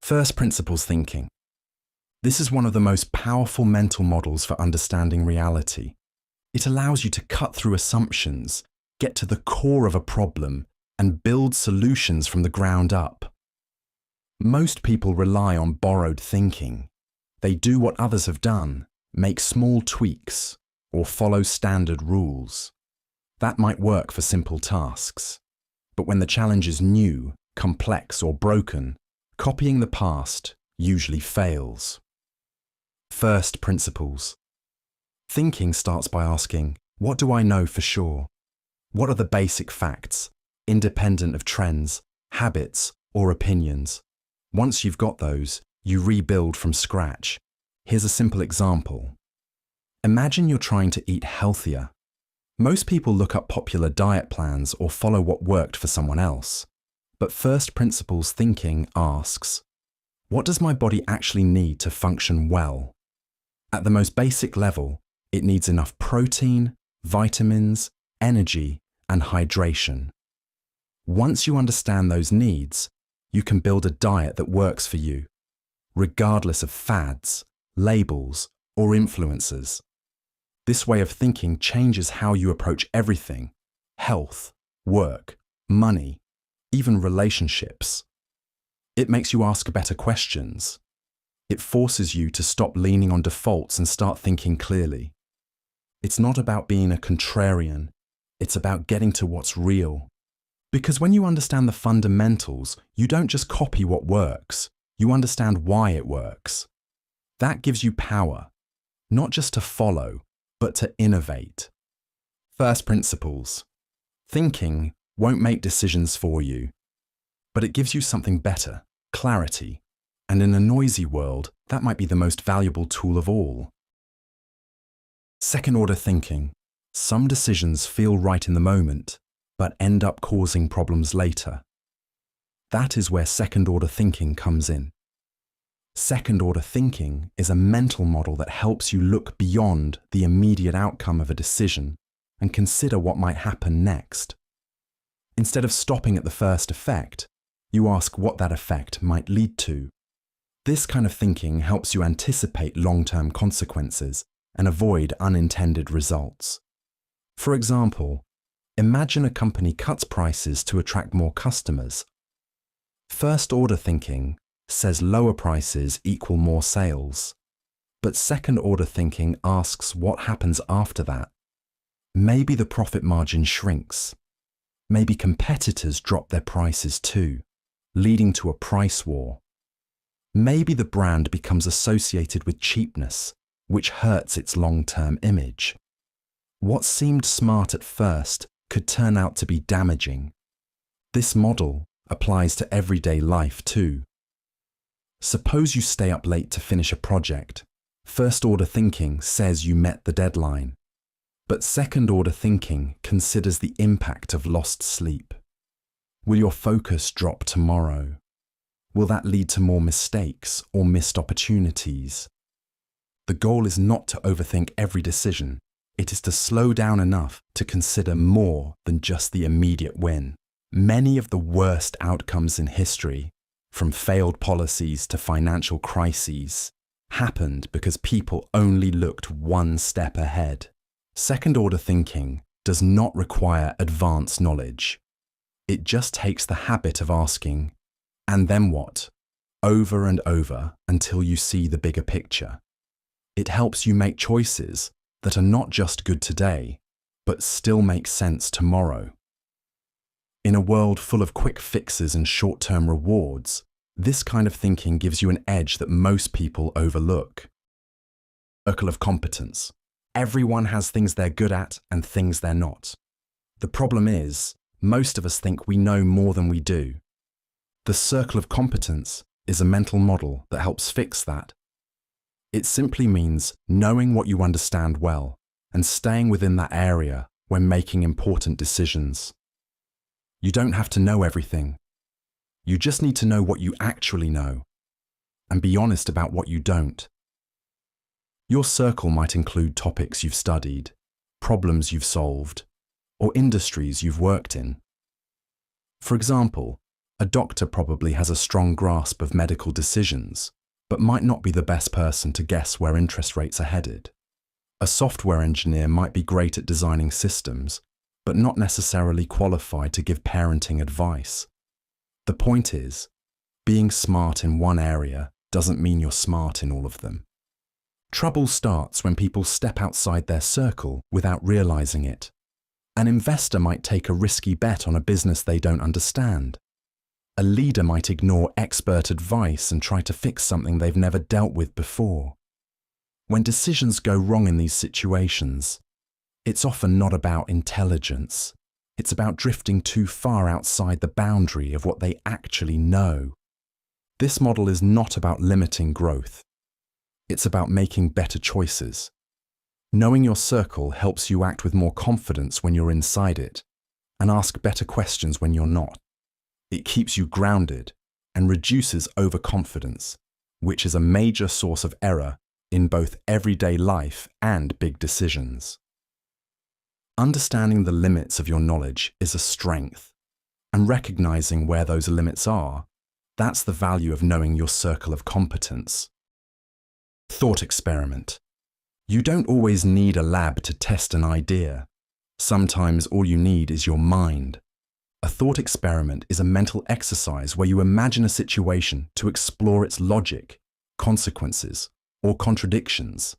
First principles thinking. This is one of the most powerful mental models for understanding reality. It allows you to cut through assumptions, get to the core of a problem, and build solutions from the ground up. Most people rely on borrowed thinking. They do what others have done, make small tweaks, or follow standard rules. That might work for simple tasks. But when the challenge is new, complex, or broken, copying the past usually fails. First principles. Thinking starts by asking, what do I know for sure? What are the basic facts, independent of trends, habits, or opinions? Once you've got those, you rebuild from scratch. Here's a simple example. Imagine you're trying to eat healthier. Most people look up popular diet plans or follow what worked for someone else. But first principles thinking asks, what does my body actually need to function well? At the most basic level, it needs enough protein, vitamins, energy, and hydration. Once you understand those needs, you can build a diet that works for you, regardless of fads, labels, or influencers. This way of thinking changes how you approach everything: health, work, money, even relationships. It makes you ask better questions. It forces you to stop leaning on defaults and start thinking clearly. It's not about being a contrarian. It's about getting to what's real. Because when you understand the fundamentals, you don't just copy what works. You understand why it works. That gives you power, not just to follow, but to innovate. First principles. Thinking won't make decisions for you, but it gives you something better, clarity. And in a noisy world, that might be the most valuable tool of all. Second order thinking. Some decisions feel right in the moment, but end up causing problems later. That is where second order thinking comes in. Second order thinking is a mental model that helps you look beyond the immediate outcome of a decision and consider what might happen next. Instead of stopping at the first effect, you ask what that effect might lead to. This kind of thinking helps you anticipate long-term consequences and avoid unintended results. For example, imagine a company cuts prices to attract more customers. First-order thinking says lower prices equal more sales. But second-order thinking asks what happens after that. Maybe the profit margin shrinks. Maybe competitors drop their prices too, leading to a price war. Maybe the brand becomes associated with cheapness, which hurts its long-term image. What seemed smart at first could turn out to be damaging. This model applies to everyday life too. Suppose you stay up late to finish a project. First-order thinking says you met the deadline. But second-order thinking considers the impact of lost sleep. Will your focus drop tomorrow? Will that lead to more mistakes or missed opportunities? The goal is not to overthink every decision. It is to slow down enough to consider more than just the immediate win. Many of the worst outcomes in history, from failed policies to financial crises, happened because people only looked one step ahead. Second-order thinking does not require advanced knowledge. It just takes the habit of asking, and then what? Over and over until you see the bigger picture. It helps you make choices that are not just good today, but still make sense tomorrow. In a world full of quick fixes and short-term rewards, this kind of thinking gives you an edge that most people overlook. Circle of competence. Everyone has things they're good at and things they're not. The problem is, most of us think we know more than we do. The circle of competence is a mental model that helps fix that. It simply means knowing what you understand well and staying within that area when making important decisions. You don't have to know everything. You just need to know what you actually know and be honest about what you don't. Your circle might include topics you've studied, problems you've solved, or industries you've worked in. For example, A doctor probably has a strong grasp of medical decisions, but might not be the best person to guess where interest rates are headed. A software engineer might be great at designing systems, but not necessarily qualified to give parenting advice. The point is, being smart in one area doesn't mean you're smart in all of them. Trouble starts when people step outside their circle without realizing it. An investor might take a risky bet on a business they don't understand. A leader might ignore expert advice and try to fix something they've never dealt with before. When decisions go wrong in these situations, it's often not about intelligence. It's about drifting too far outside the boundary of what they actually know. This model is not about limiting growth. It's about making better choices. Knowing your circle helps you act with more confidence when you're inside it, and ask better questions when you're not. It keeps you grounded and reduces overconfidence, which is a major source of error in both everyday life and big decisions. Understanding the limits of your knowledge is a strength, and recognizing where those limits are, that's the value of knowing your circle of competence. Thought experiment. You don't always need a lab to test an idea. Sometimes all you need is your mind. A thought experiment is a mental exercise where you imagine a situation to explore its logic, consequences, or contradictions.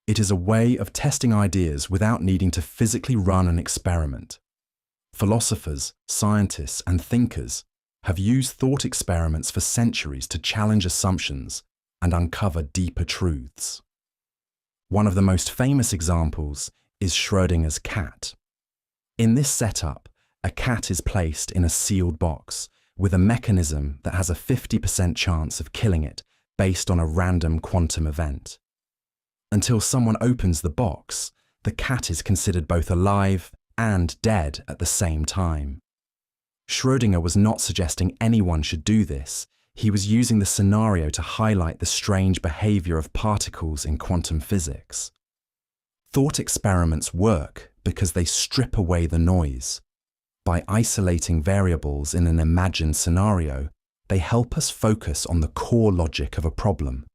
It is a way of testing ideas without needing to physically run an experiment. Philosophers, scientists, and thinkers have used thought experiments for centuries to challenge assumptions and uncover deeper truths. One of the most famous examples is Schrödinger's cat. In this setup, a cat is placed in a sealed box with a mechanism that has a 50% chance of killing it based on a random quantum event. Until someone opens the box, the cat is considered both alive and dead at the same time. Schrödinger was not suggesting anyone should do this. He was using the scenario to highlight the strange behavior of particles in quantum physics. Thought experiments work because they strip away the noise. By isolating variables in an imagined scenario, they help us focus on the core logic of a problem.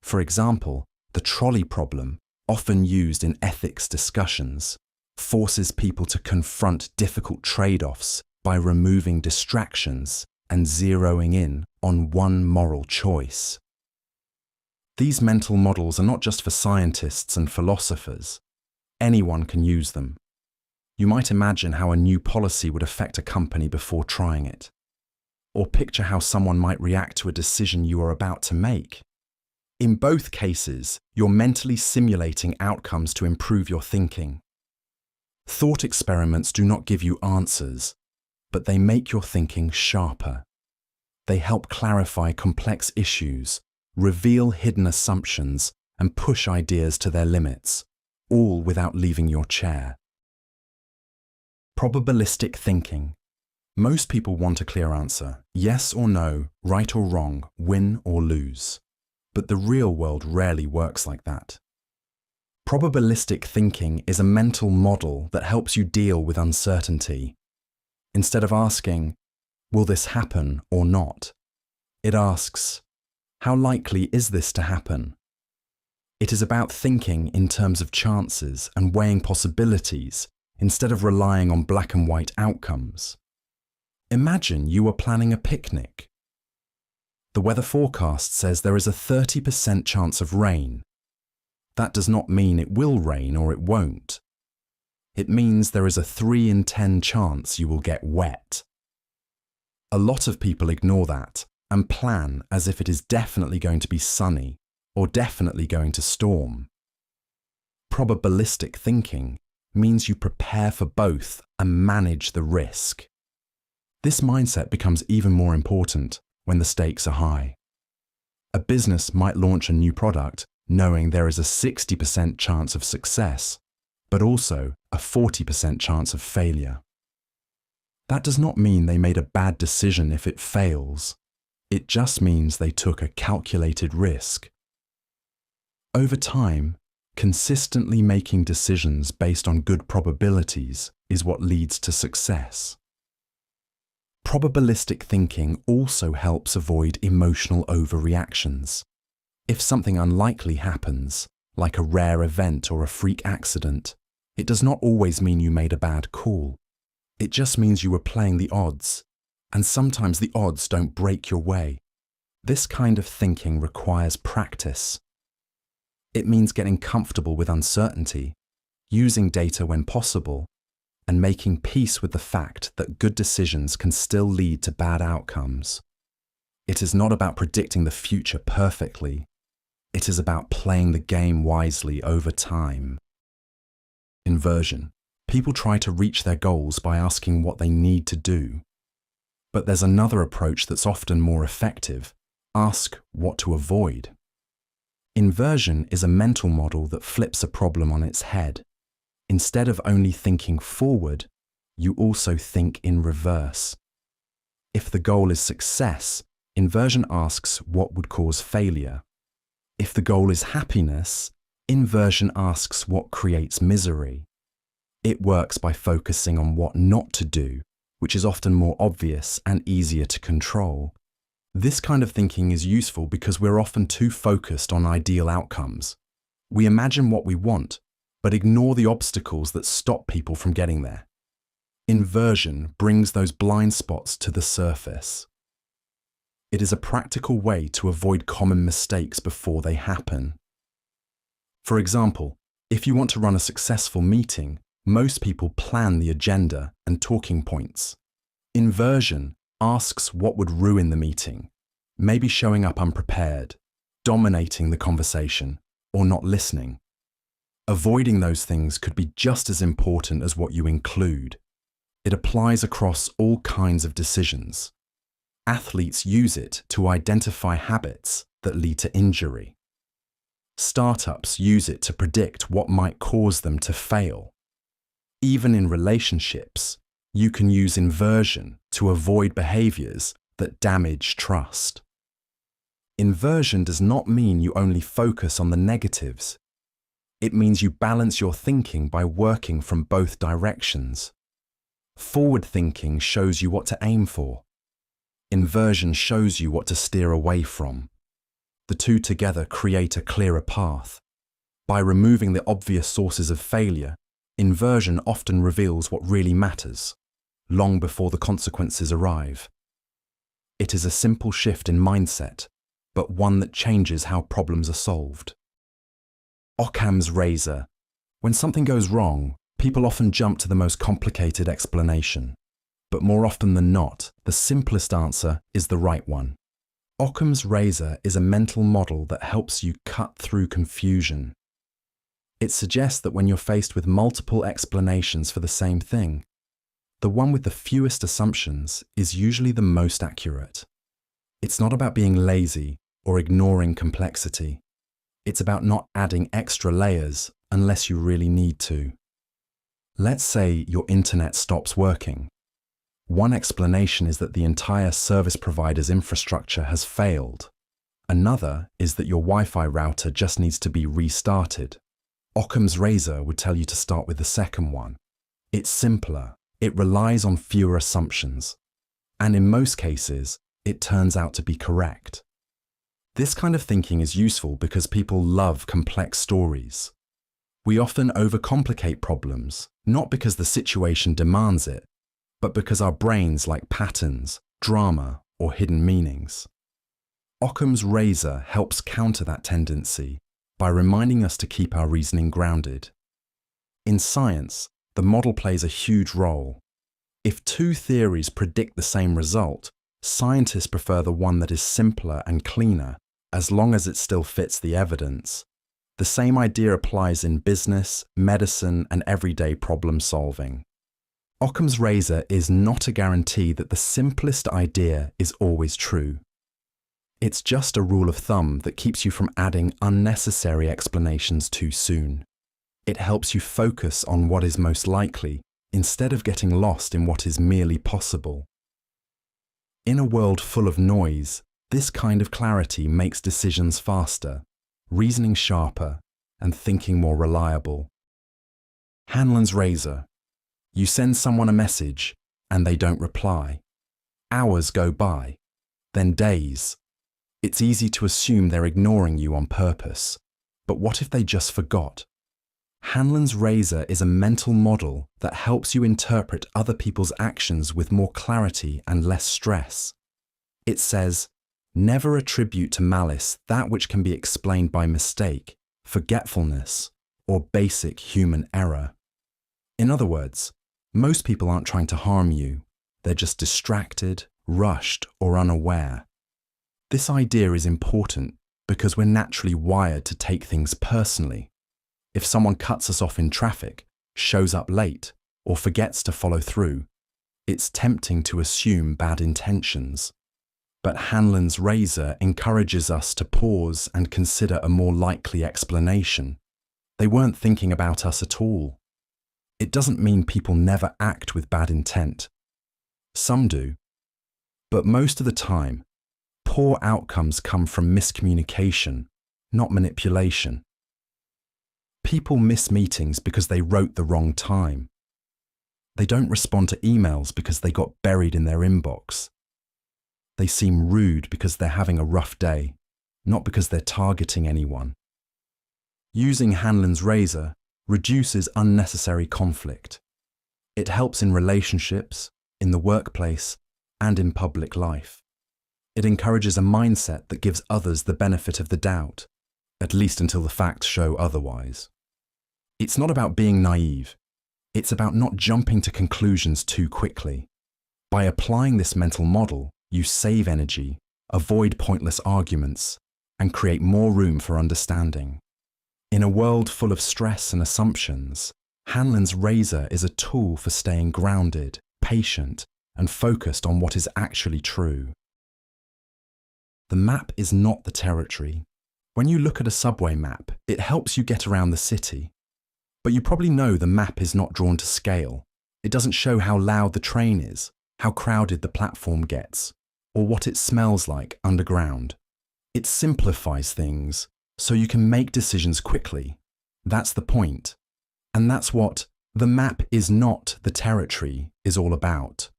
For example, the trolley problem, often used in ethics discussions, forces people to confront difficult trade-offs by removing distractions and zeroing in on one moral choice. These mental models are not just for scientists and philosophers. Anyone can use them. You might imagine how a new policy would affect a company before trying it. Or picture how someone might react to a decision you are about to make. In both cases, you're mentally simulating outcomes to improve your thinking. Thought experiments do not give you answers, but they make your thinking sharper. They help clarify complex issues, reveal hidden assumptions, and push ideas to their limits, all without leaving your chair. Probabilistic thinking. Most people want a clear answer, yes or no, right or wrong, win or lose. But the real world rarely works like that. Probabilistic thinking is a mental model that helps you deal with uncertainty. Instead of asking, will this happen or not? It asks, how likely is this to happen? It is about thinking in terms of chances and weighing possibilities instead of relying on black and white outcomes. Imagine you are planning a picnic. The weather forecast says there is a 30% chance of rain. That does not mean it will rain or it won't. It means there is a 3 in 10 chance you will get wet. A lot of people ignore that and plan as if it is definitely going to be sunny or definitely going to storm. Probabilistic thinking means you prepare for both and manage the risk. This mindset becomes even more important when the stakes are high. A business might launch a new product knowing there is a 60% chance of success, but also a 40% chance of failure. That does not mean they made a bad decision if it fails. It just means they took a calculated risk. Over time, consistently making decisions based on good probabilities is what leads to success. Probabilistic thinking also helps avoid emotional overreactions. If something unlikely happens, like a rare event or a freak accident, it does not always mean you made a bad call. It just means you were playing the odds, and sometimes the odds don't break your way. This kind of thinking requires practice. It means getting comfortable with uncertainty, using data when possible, and making peace with the fact that good decisions can still lead to bad outcomes. It is not about predicting the future perfectly. It is about playing the game wisely over time. Inversion. People try to reach their goals by asking what they need to do. But there's another approach that's often more effective. Ask what to avoid. Inversion is a mental model that flips a problem on its head. Instead of only thinking forward, you also think in reverse. If the goal is success, inversion asks what would cause failure. If the goal is happiness, inversion asks what creates misery. It works by focusing on what not to do, which is often more obvious and easier to control. This kind of thinking is useful because we're often too focused on ideal outcomes. We imagine what we want, but ignore the obstacles that stop people from getting there. Inversion brings those blind spots to the surface. It is a practical way to avoid common mistakes before they happen. For example, if you want to run a successful meeting, most people plan the agenda and talking points. Inversion asks what would ruin the meeting, maybe showing up unprepared, dominating the conversation, or not listening. Avoiding those things could be just as important as what you include. It applies across all kinds of decisions. Athletes use it to identify habits that lead to injury. Startups use it to predict what might cause them to fail. Even in relationships, you can use inversion to avoid behaviors that damage trust. Inversion does not mean you only focus on the negatives. It means you balance your thinking by working from both directions. Forward thinking shows you what to aim for. Inversion shows you what to steer away from. The two together create a clearer path. By removing the obvious sources of failure, inversion often reveals what really matters, long before the consequences arrive. It is a simple shift in mindset, but one that changes how problems are solved. Occam's razor. When something goes wrong, people often jump to the most complicated explanation. But more often than not, the simplest answer is the right one. Occam's razor is a mental model that helps you cut through confusion. It suggests that when you're faced with multiple explanations for the same thing, the one with the fewest assumptions is usually the most accurate. It's not about being lazy or ignoring complexity. It's about not adding extra layers unless you really need to. Let's say your internet stops working. One explanation is that the entire service provider's infrastructure has failed. Another is that your Wi-Fi router just needs to be restarted. Occam's razor would tell you to start with the second one. It's simpler. It relies on fewer assumptions. And in most cases, it turns out to be correct. This kind of thinking is useful because people love complex stories. We often overcomplicate problems, not because the situation demands it, but because our brains like patterns, drama, or hidden meanings. Occam's razor helps counter that tendency by reminding us to keep our reasoning grounded. In science, the model plays a huge role. If two theories predict the same result, scientists prefer the one that is simpler and cleaner, as long as it still fits the evidence. The same idea applies in business, medicine, and everyday problem solving. Occam's razor is not a guarantee that the simplest idea is always true. It's just a rule of thumb that keeps you from adding unnecessary explanations too soon. It helps you focus on what is most likely, instead of getting lost in what is merely possible. In a world full of noise, this kind of clarity makes decisions faster, reasoning sharper, and thinking more reliable. Hanlon's razor. You send someone a message, and they don't reply. Hours go by, then days. It's easy to assume they're ignoring you on purpose. But what if they just forgot? Hanlon's razor is a mental model that helps you interpret other people's actions with more clarity and less stress. It says, never attribute to malice that which can be explained by mistake, forgetfulness, or basic human error. In other words, most people aren't trying to harm you. They're just distracted, rushed, or unaware. This idea is important because we're naturally wired to take things personally. If someone cuts us off in traffic, shows up late, or forgets to follow through, it's tempting to assume bad intentions. But Hanlon's razor encourages us to pause and consider a more likely explanation. They weren't thinking about us at all. It doesn't mean people never act with bad intent. Some do. But most of the time, poor outcomes come from miscommunication, not manipulation. People miss meetings because they wrote the wrong time. They don't respond to emails because they got buried in their inbox. They seem rude because they're having a rough day, not because they're targeting anyone. Using Hanlon's razor reduces unnecessary conflict. It helps in relationships, in the workplace, and in public life. It encourages a mindset that gives others the benefit of the doubt, at least until the facts show otherwise. It's not about being naive. It's about not jumping to conclusions too quickly. By applying this mental model, you save energy, avoid pointless arguments, and create more room for understanding. In a world full of stress and assumptions, Hanlon's razor is a tool for staying grounded, patient, and focused on what is actually true. The map is not the territory. When you look at a subway map, it helps you get around the city. But you probably know the map is not drawn to scale. It doesn't show how loud the train is, how crowded the platform gets, or what it smells like underground. It simplifies things so you can make decisions quickly. That's the point. And that's what the map is not the territory is all about.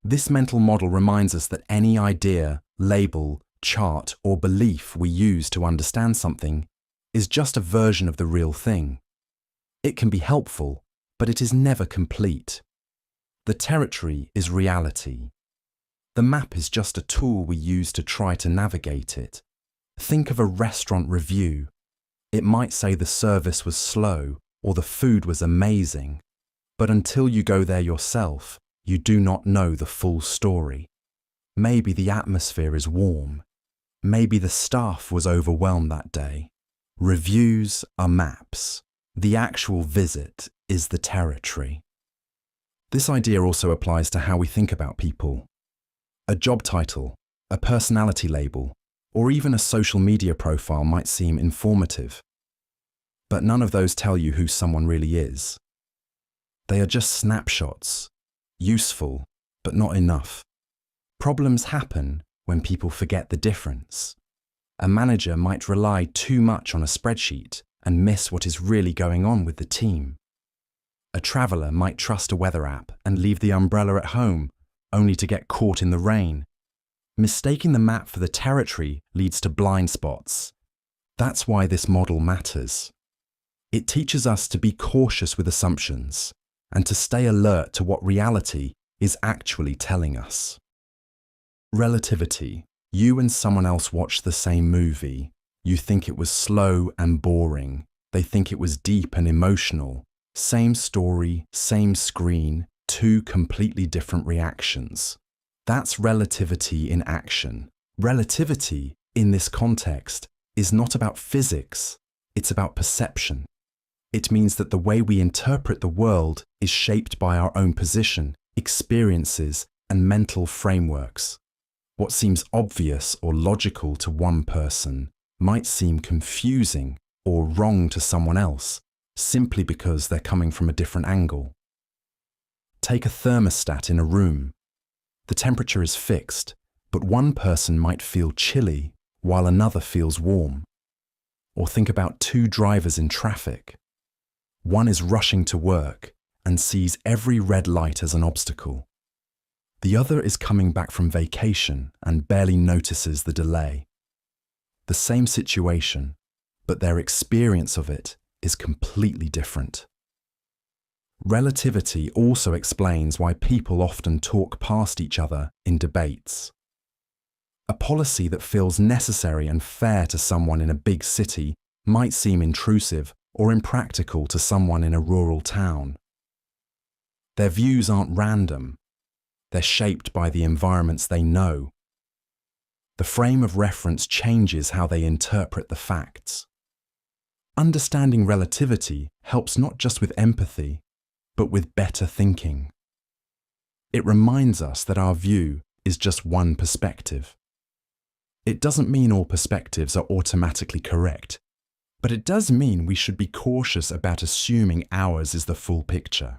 This mental model reminds us that any idea, label, chart, or belief we use to understand something is just a version of the real thing. It can be helpful, but it is never complete. The territory is reality. The map is just a tool we use to try to navigate it. Think of a restaurant review. It might say the service was slow or the food was amazing, but until you go there yourself, you do not know the full story. Maybe the atmosphere is warm. Maybe the staff was overwhelmed that day. Reviews are maps. The actual visit is the territory. This idea also applies to how we think about people. A job title, a personality label, or even a social media profile might seem informative. But none of those tell you who someone really is. They are just snapshots, useful, but not enough. Problems happen when people forget the difference. A manager might rely too much on a spreadsheet and miss what is really going on with the team. A traveller might trust a weather app and leave the umbrella at home, only to get caught in the rain. Mistaking the map for the territory leads to blind spots. That's why this model matters. It teaches us to be cautious with assumptions and to stay alert to what reality is actually telling us. Relativity. You and someone else watch the same movie. You think it was slow and boring. They think it was deep and emotional. Same story, same screen, two completely different reactions. That's relativity in action. Relativity, in this context, is not about physics. It's about perception. It means that the way we interpret the world is shaped by our own position, experiences, and mental frameworks. What seems obvious or logical to one person might seem confusing or wrong to someone else, simply because they're coming from a different angle. Take a thermostat in a room. The temperature is fixed, but one person might feel chilly while another feels warm. Or think about two drivers in traffic. One is rushing to work and sees every red light as an obstacle. The other is coming back from vacation and barely notices the delay. The same situation, but their experience of it is completely different. Relativity also explains why people often talk past each other in debates. A policy that feels necessary and fair to someone in a big city might seem intrusive or impractical to someone in a rural town. Their views aren't random. They're shaped by the environments they know. The frame of reference changes how they interpret the facts. Understanding relativity helps not just with empathy, but with better thinking. It reminds us that our view is just one perspective. It doesn't mean all perspectives are automatically correct, but it does mean we should be cautious about assuming ours is the full picture.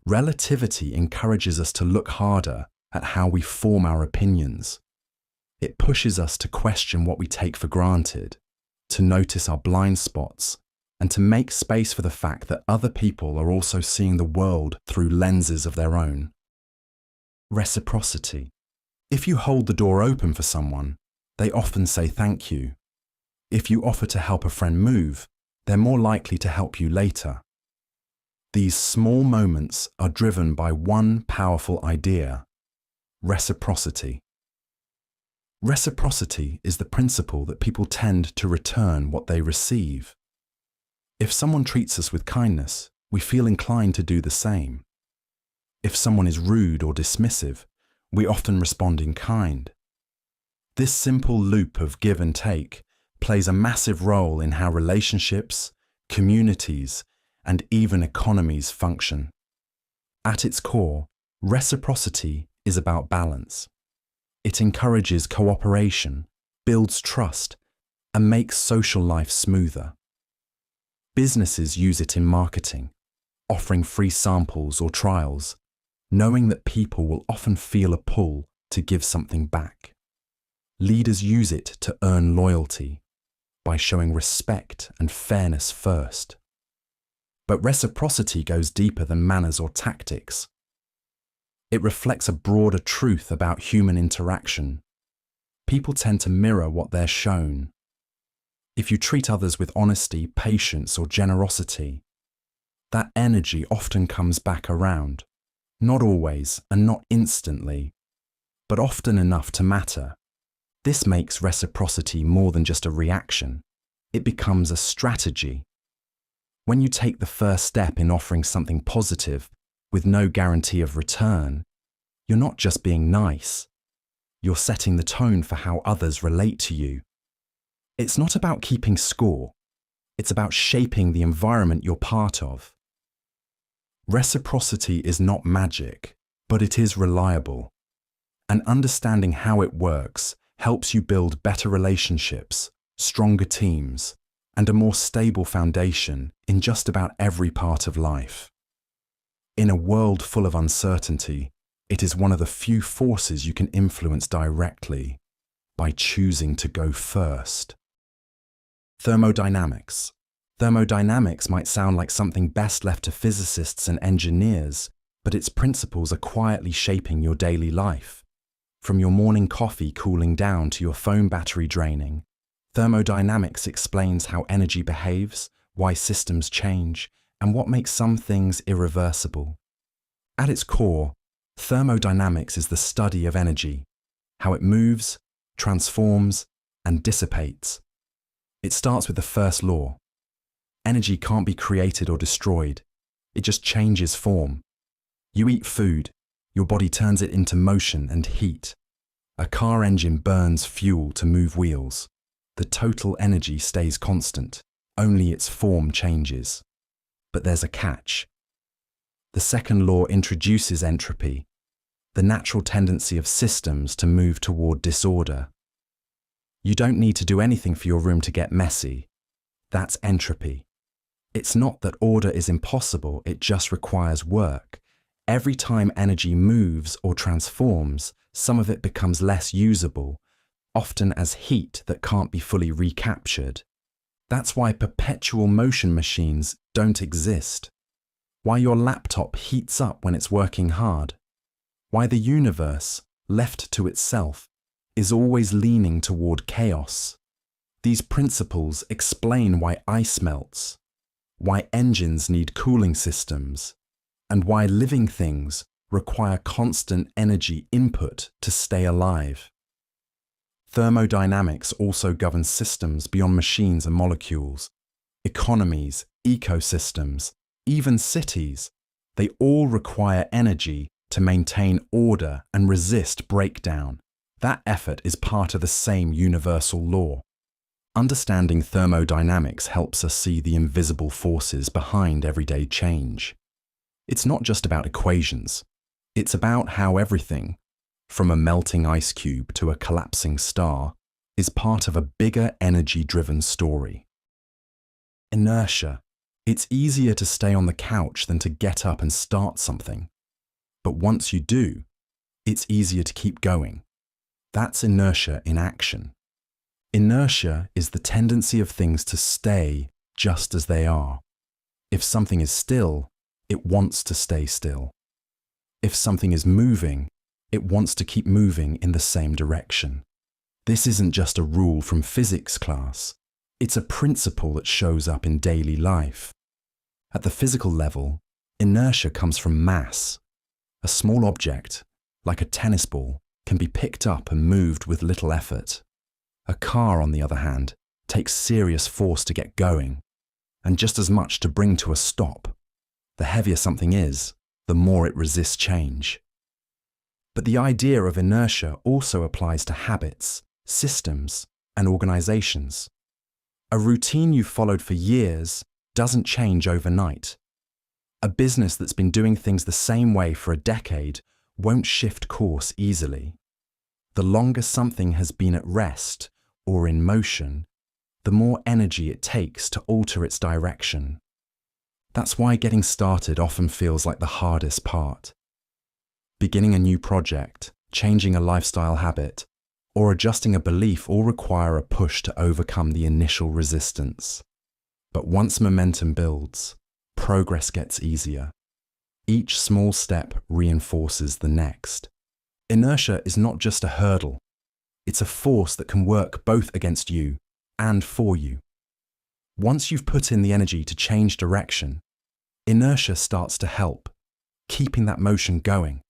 Relativity encourages us to look harder at how we form our opinions. It pushes us to question what we take for granted, to notice our blind spots, and to make space for the fact that other people are also seeing the world through lenses of their own. Reciprocity. If you hold the door open for someone, they often say thank you. If you offer to help a friend move, they're more likely to help you later. These small moments are driven by one powerful idea: reciprocity. Reciprocity is the principle that people tend to return what they receive. If someone treats us with kindness, we feel inclined to do the same. If someone is rude or dismissive, we often respond in kind. This simple loop of give and take plays a massive role in how relationships, communities, and even economies function. At its core, reciprocity is about balance. It encourages cooperation, builds trust, and makes social life smoother. Businesses use it in marketing, offering free samples or trials, knowing that people will often feel a pull to give something back. Leaders use it to earn loyalty by showing respect and fairness first. But reciprocity goes deeper than manners or tactics. It reflects a broader truth about human interaction. People tend to mirror what they're shown. If you treat others with honesty, patience, or generosity, that energy often comes back around. Not always and not instantly, but often enough to matter. This makes reciprocity more than just a reaction. It becomes a strategy. When you take the first step in offering something positive with no guarantee of return, you're not just being nice. You're setting the tone for how others relate to you. It's not about keeping score. It's about shaping the environment you're part of. Reciprocity is not magic, but it is reliable. And understanding how it works helps you build better relationships, stronger teams, and a more stable foundation in just about every part of life. In a world full of uncertainty, it is one of the few forces you can influence directly by choosing to go first. Thermodynamics. Thermodynamics might sound like something best left to physicists and engineers, but its principles are quietly shaping your daily life. From your morning coffee cooling down to your phone battery draining, thermodynamics explains how energy behaves, why systems change, and what makes some things irreversible. At its core, thermodynamics is the study of energy, how it moves, transforms, and dissipates. It starts with the first law. Energy can't be created or destroyed. It just changes form. You eat food, your body turns it into motion and heat. A car engine burns fuel to move wheels. The total energy stays constant, only its form changes. But there's a catch. The second law introduces entropy, the natural tendency of systems to move toward disorder. You don't need to do anything for your room to get messy. That's entropy. It's not that order is impossible, it just requires work. Every time energy moves or transforms, some of it becomes less usable, often as heat that can't be fully recaptured. That's why perpetual motion machines don't exist. Why your laptop heats up when it's working hard. why the universe, left to itself, is always leaning toward chaos. These principles explain why ice melts, why engines need cooling systems, and why living things require constant energy input to stay alive. Thermodynamics also governs systems beyond machines and molecules. Economies, ecosystems, even cities, they all require energy to maintain order and resist breakdown. That effort is part of the same universal law. Understanding thermodynamics helps us see the invisible forces behind everyday change. It's not just about equations. It's about how everything, from a melting ice cube to a collapsing star, is part of a bigger energy-driven story. Inertia. It's easier to stay on the couch than to get up and start something. But once you do, it's easier to keep going. That's inertia in action. Inertia is the tendency of things to stay just as they are. If something is still, it wants to stay still. If something is moving, it wants to keep moving in the same direction. This isn't just a rule from physics class. It's a principle that shows up in daily life. At the physical level, inertia comes from mass. A small object, like a tennis ball, can be picked up and moved with little effort. A car, on the other hand, takes serious force to get going, and just as much to bring to a stop. The heavier something is, the more it resists change. But the idea of inertia also applies to habits, systems, and organizations. A routine you've followed for years doesn't change overnight. A business that's been doing things the same way for a decade won't shift course easily. The longer something has been at rest or in motion, the more energy it takes to alter its direction. That's why getting started often feels like the hardest part. Beginning a new project, changing a lifestyle habit, or adjusting a belief all require a push to overcome the initial resistance. But once momentum builds, progress gets easier. Each small step reinforces the next. Inertia is not just a hurdle. It's a force that can work both against you and for you. Once you've put in the energy to change direction, inertia starts to help, keeping that motion going.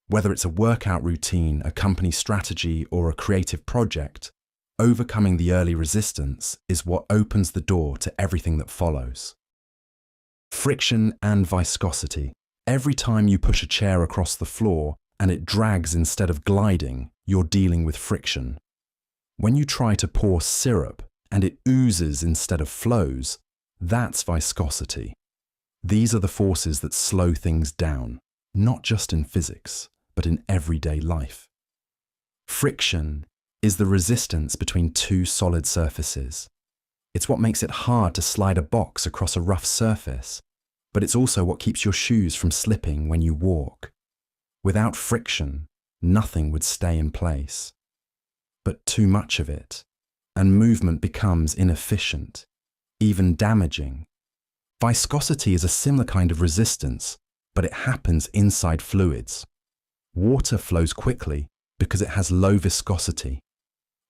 Whether it's a workout routine, a company strategy, or a creative project, overcoming the early resistance is what opens the door to everything that follows. Friction and viscosity. Every time you push a chair across the floor and it drags instead of gliding, you're dealing with friction. When you try to pour syrup and it oozes instead of flows, that's viscosity. These are the forces that slow things down, not just in physics, but in everyday life. Friction is the resistance between two solid surfaces. It's what makes it hard to slide a box across a rough surface, but it's also what keeps your shoes from slipping when you walk. Without friction, nothing would stay in place. But too much of it, and movement becomes inefficient, even damaging. Viscosity is a similar kind of resistance, but it happens inside fluids. Water flows quickly because it has low viscosity.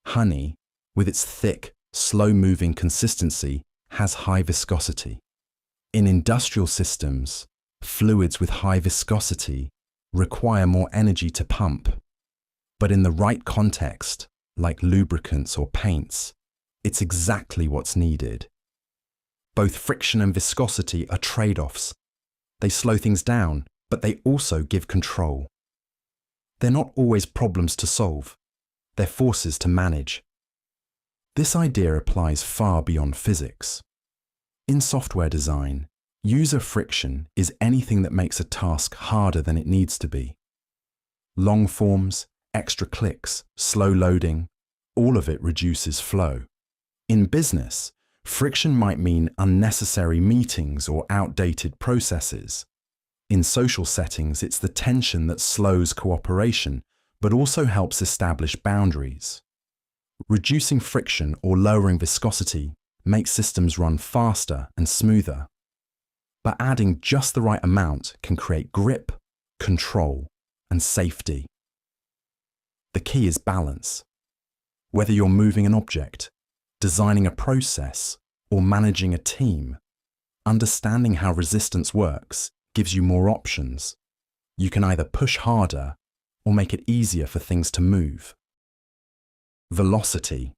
Honey, with its thick, slow-moving consistency, has high viscosity. In industrial systems, fluids with high viscosity require more energy to pump. But in the right context, like lubricants or paints, it's exactly what's needed. Both friction and viscosity are trade-offs. They slow things down, but they also give control. They're not always problems to solve. They're forces to manage. This idea applies far beyond physics. In software design, user friction is anything that makes a task harder than it needs to be. Long forms, extra clicks, slow loading, all of it reduces flow. In business, friction might mean unnecessary meetings or outdated processes. In social settings, it's the tension that slows cooperation, but also helps establish boundaries. Reducing friction or lowering viscosity makes systems run faster and smoother. But adding just the right amount can create grip, control, and safety. The key is balance. Whether you're moving an object, designing a process, or managing a team, understanding how resistance works gives you more options. You can either push harder or make it easier for things to move. Velocity.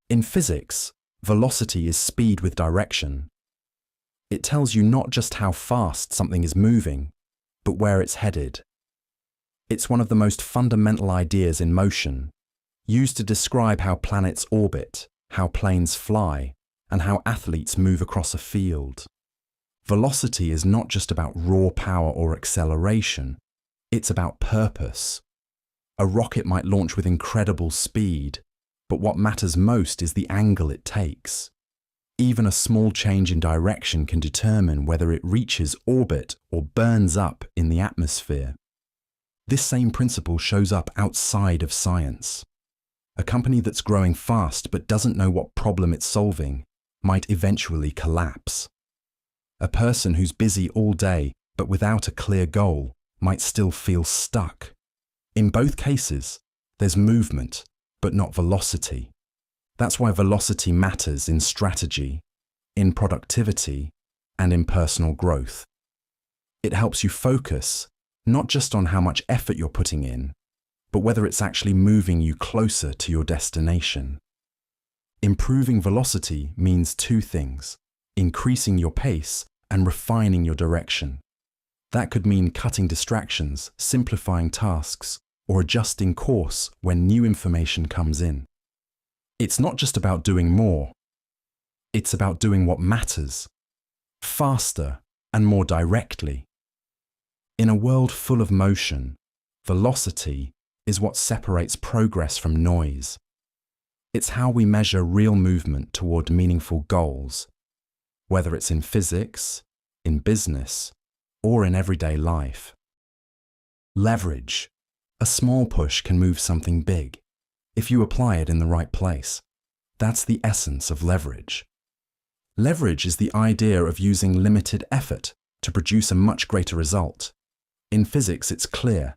In physics, velocity is speed with direction. It tells you not just how fast something is moving, but where it's headed. It's one of the most fundamental ideas in motion, used to describe how planets orbit, how planes fly, and how athletes move across a field. Velocity is not just about raw power or acceleration, it's about purpose. A rocket might launch with incredible speed, but what matters most is the angle it takes. Even a small change in direction can determine whether it reaches orbit or burns up in the atmosphere. This same principle shows up outside of science. A company that's growing fast but doesn't know what problem it's solving might eventually collapse. A person who's busy all day but without a clear goal might still feel stuck. In both cases, there's movement, but not velocity. That's why velocity matters in strategy, in productivity, and in personal growth. It helps you focus, not just on how much effort you're putting in, but whether it's actually moving you closer to your destination. Improving velocity means two things: increasing your pace and refining your direction. That could mean cutting distractions, simplifying tasks, or adjusting course when new information comes in. It's not just about doing more. It's about doing what matters, faster and more directly. In a world full of motion, velocity is what separates progress from noise. It's how we measure real movement toward meaningful goals, whether it's in physics, in business, or in everyday life. Leverage. A small push can move something big, if you apply it in the right place. That's the essence of leverage. Leverage is the idea of using limited effort to produce a much greater result. In physics, it's clear.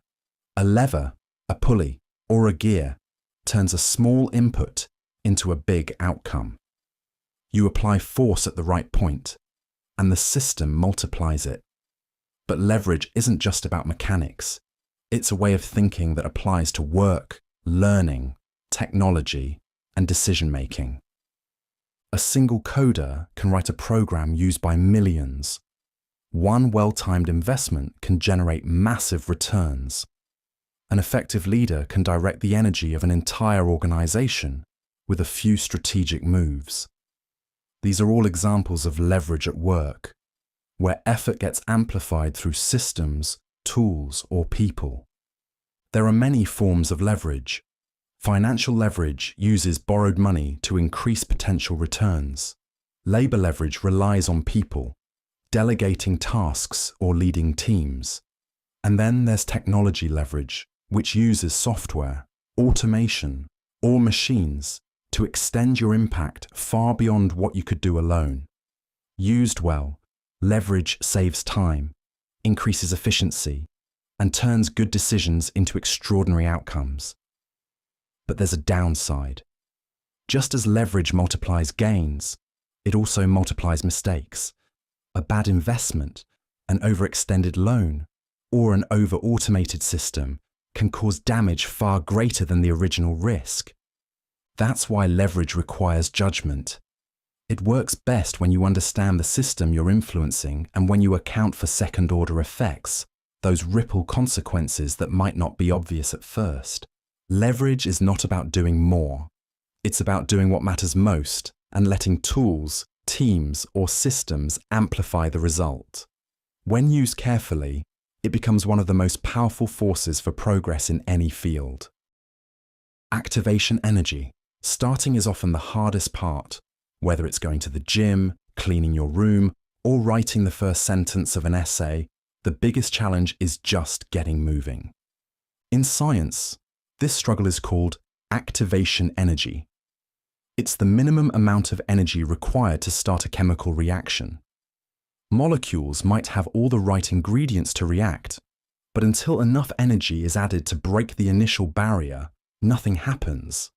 A lever, a pulley, or a gear turns a small input into a big outcome. You apply force at the right point, and the system multiplies it. But leverage isn't just about mechanics. It's a way of thinking that applies to work, learning, technology, and decision-making. A single coder can write a program used by millions. One well-timed investment can generate massive returns. An effective leader can direct the energy of an entire organization with a few strategic moves. These are all examples of leverage at work, where effort gets amplified through systems, tools, or people. There are many forms of leverage. Financial leverage uses borrowed money to increase potential returns. Labor leverage relies on people, delegating tasks or leading teams. And then there's technology leverage, which uses software, automation, or machines to extend your impact far beyond what you could do alone. Used well, leverage saves time, increases efficiency, and turns good decisions into extraordinary outcomes. But there's a downside. Just as leverage multiplies gains, it also multiplies mistakes. A bad investment, an overextended loan, or an over-automated system can cause damage far greater than the original risk. That's why leverage requires judgment. It works best when you understand the system you're influencing and when you account for second-order effects, those ripple consequences that might not be obvious at first. Leverage is not about doing more. It's about doing what matters most and letting tools, teams, or systems amplify the result. When used carefully, it becomes one of the most powerful forces for progress in any field. Activation energy. Starting is often the hardest part, whether it's going to the gym, cleaning your room, or writing the first sentence of an essay. The biggest challenge is just getting moving. In science, this struggle is called activation energy. It's the minimum amount of energy required to start a chemical reaction. Molecules might have all the right ingredients to react, But until enough energy is added to break the initial barrier, nothing happens.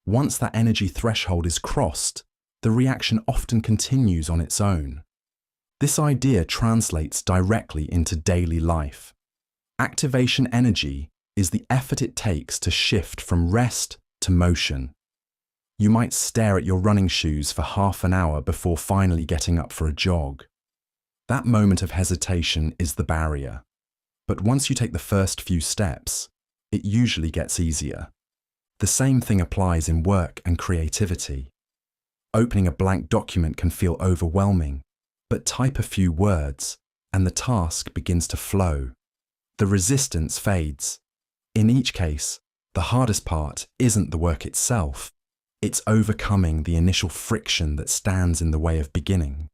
Once that energy threshold is crossed, the reaction often continues on its own. This idea translates directly into daily life. Activation energy is the effort it takes to shift from rest to motion. You might stare at your running shoes for half an hour before finally getting up for a jog. That moment of hesitation is the barrier. But once you take the first few steps, it usually gets easier. The same thing applies in work and creativity. Opening a blank document can feel overwhelming, but type a few words and the task begins to flow. The resistance fades. In each case, the hardest part isn't the work itself. It's overcoming the initial friction that stands in the way of beginning.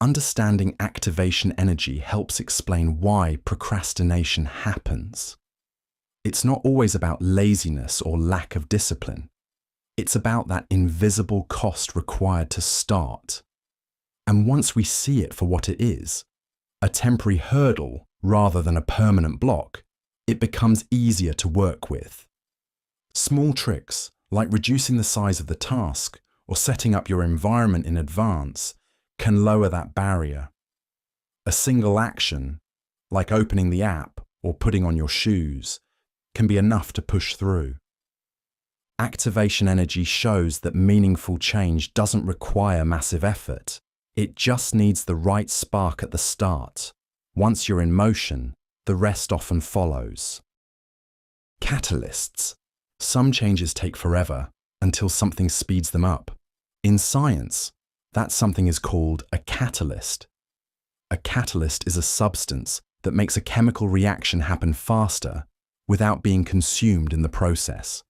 Understanding activation energy helps explain why procrastination happens. It's not always about laziness or lack of discipline. It's about that invisible cost required to start. And once we see it for what it is, a temporary hurdle rather than a permanent block, it becomes easier to work with. Small tricks, like reducing the size of the task or setting up your environment in advance, can lower that barrier. A single action, like opening the app or putting on your shoes, can be enough to push through. Activation energy shows that meaningful change doesn't require massive effort. It just needs the right spark at the start. Once you're in motion, the rest often follows. Catalysts. Some changes take forever until something speeds them up. In science, that something is called a catalyst. A catalyst is a substance that makes a chemical reaction happen faster without being consumed in the process.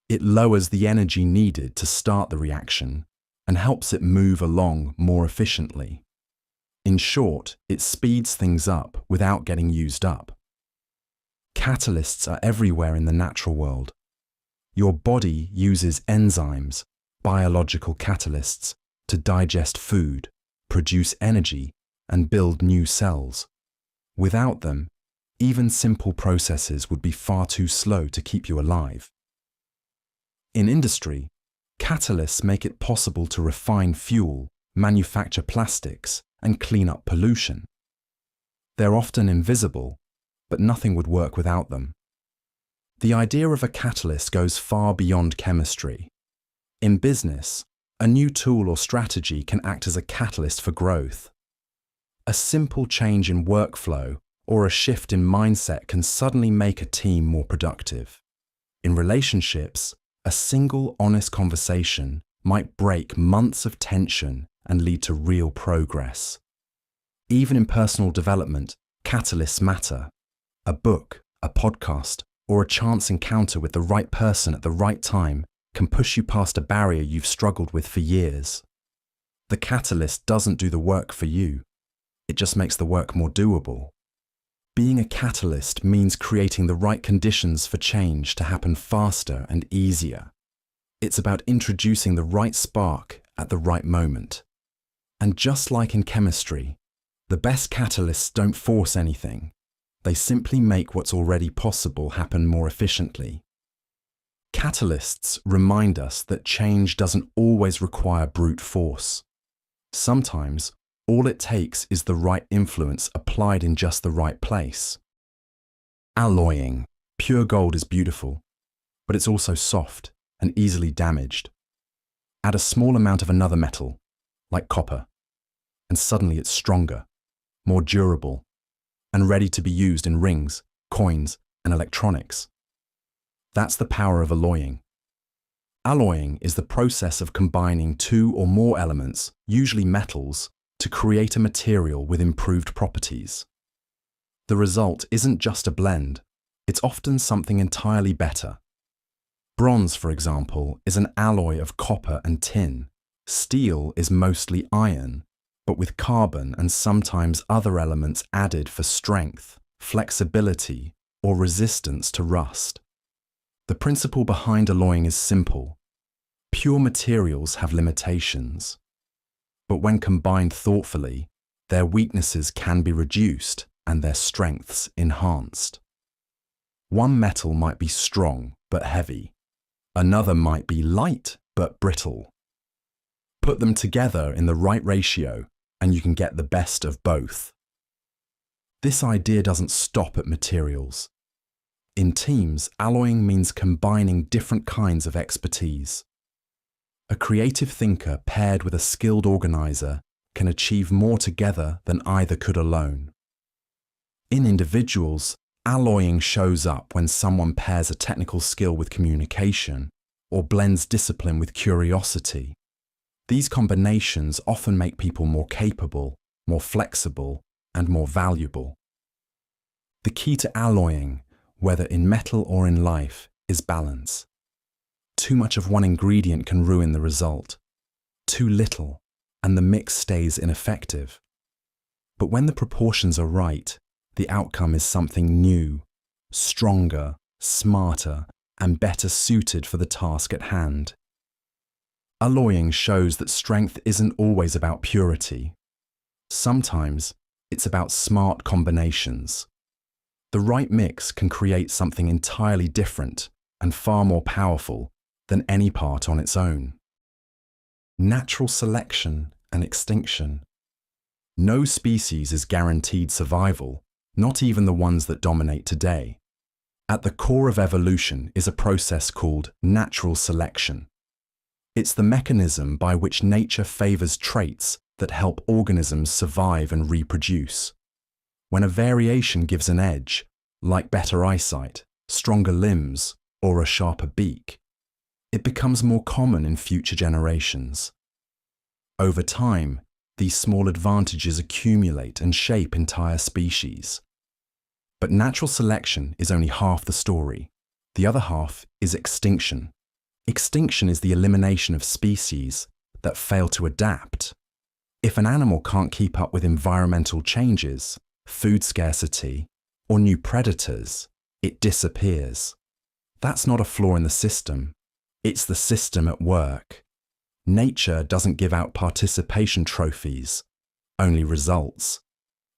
It lowers the energy needed to start the reaction and helps it move along more efficiently. In short, it speeds things up without getting used up. Catalysts are everywhere in the natural world. Your body uses enzymes, biological catalysts, to digest food, produce energy, and build new cells. Without them, even simple processes would be far too slow to keep you alive. In industry, catalysts make it possible to refine fuel, manufacture plastics, and clean up pollution. They're often invisible, but nothing would work without them. The idea of a catalyst goes far beyond chemistry. In business, a new tool or strategy can act as a catalyst for growth. A simple change in workflow or a shift in mindset can suddenly make a team more productive. In relationships, a single honest conversation might break months of tension and lead to real progress. Even in personal development, catalysts matter. A book, a podcast, or a chance encounter with the right person at the right time can push you past a barrier you've struggled with for years. The catalyst doesn't do the work for you. It just makes the work more doable. Being a catalyst means creating the right conditions for change to happen faster and easier. It's about introducing the right spark at the right moment. And just like in chemistry, the best catalysts don't force anything. They simply make what's already possible happen more efficiently. Catalysts remind us that change doesn't always require brute force. Sometimes, all it takes is the right influence applied in just the right place. Alloying. Pure gold is beautiful, but it's also soft and easily damaged. Add a small amount of another metal, like copper, and suddenly it's stronger, more durable, and ready to be used in rings, coins, and electronics. That's the power of alloying. Alloying is the process of combining two or more elements, usually metals, to create a material with improved properties. The result isn't just a blend, it's often something entirely better. Bronze, for example, is an alloy of copper and tin. Steel is mostly iron, but with carbon and sometimes other elements added for strength, flexibility, or resistance to rust. The principle behind alloying is simple. Pure materials have limitations. But when combined thoughtfully, their weaknesses can be reduced and their strengths enhanced. One metal might be strong but heavy. Another might be light but brittle. Put them together in the right ratio and you can get the best of both. This idea doesn't stop at materials. In teams, alloying means combining different kinds of expertise. A creative thinker paired with a skilled organizer can achieve more together than either could alone. In individuals, alloying shows up when someone pairs a technical skill with communication or blends discipline with curiosity. These combinations often make people more capable, more flexible, and more valuable. The key to alloying, whether in metal or in life, is balance. Too much of one ingredient can ruin the result. Too little, and the mix stays ineffective. But when the proportions are right, the outcome is something new, stronger, smarter, and better suited for the task at hand. Alloying shows that strength isn't always about purity. Sometimes it's about smart combinations. The right mix can create something entirely different and far more powerful than any part on its own. Natural selection and extinction. No species is guaranteed survival, not even the ones that dominate today. At the core of evolution is a process called natural selection. It's the mechanism by which nature favors traits that help organisms survive and reproduce. When a variation gives an edge, like better eyesight, stronger limbs, or a sharper beak, it becomes more common in future generations. Over time, these small advantages accumulate and shape entire species. But natural selection is only half the story. The other half is extinction. Extinction is the elimination of species that fail to adapt. If an animal can't keep up with environmental changes, food scarcity, or new predators, it disappears. That's not a flaw in the system. It's the system at work. Nature doesn't give out participation trophies, only results.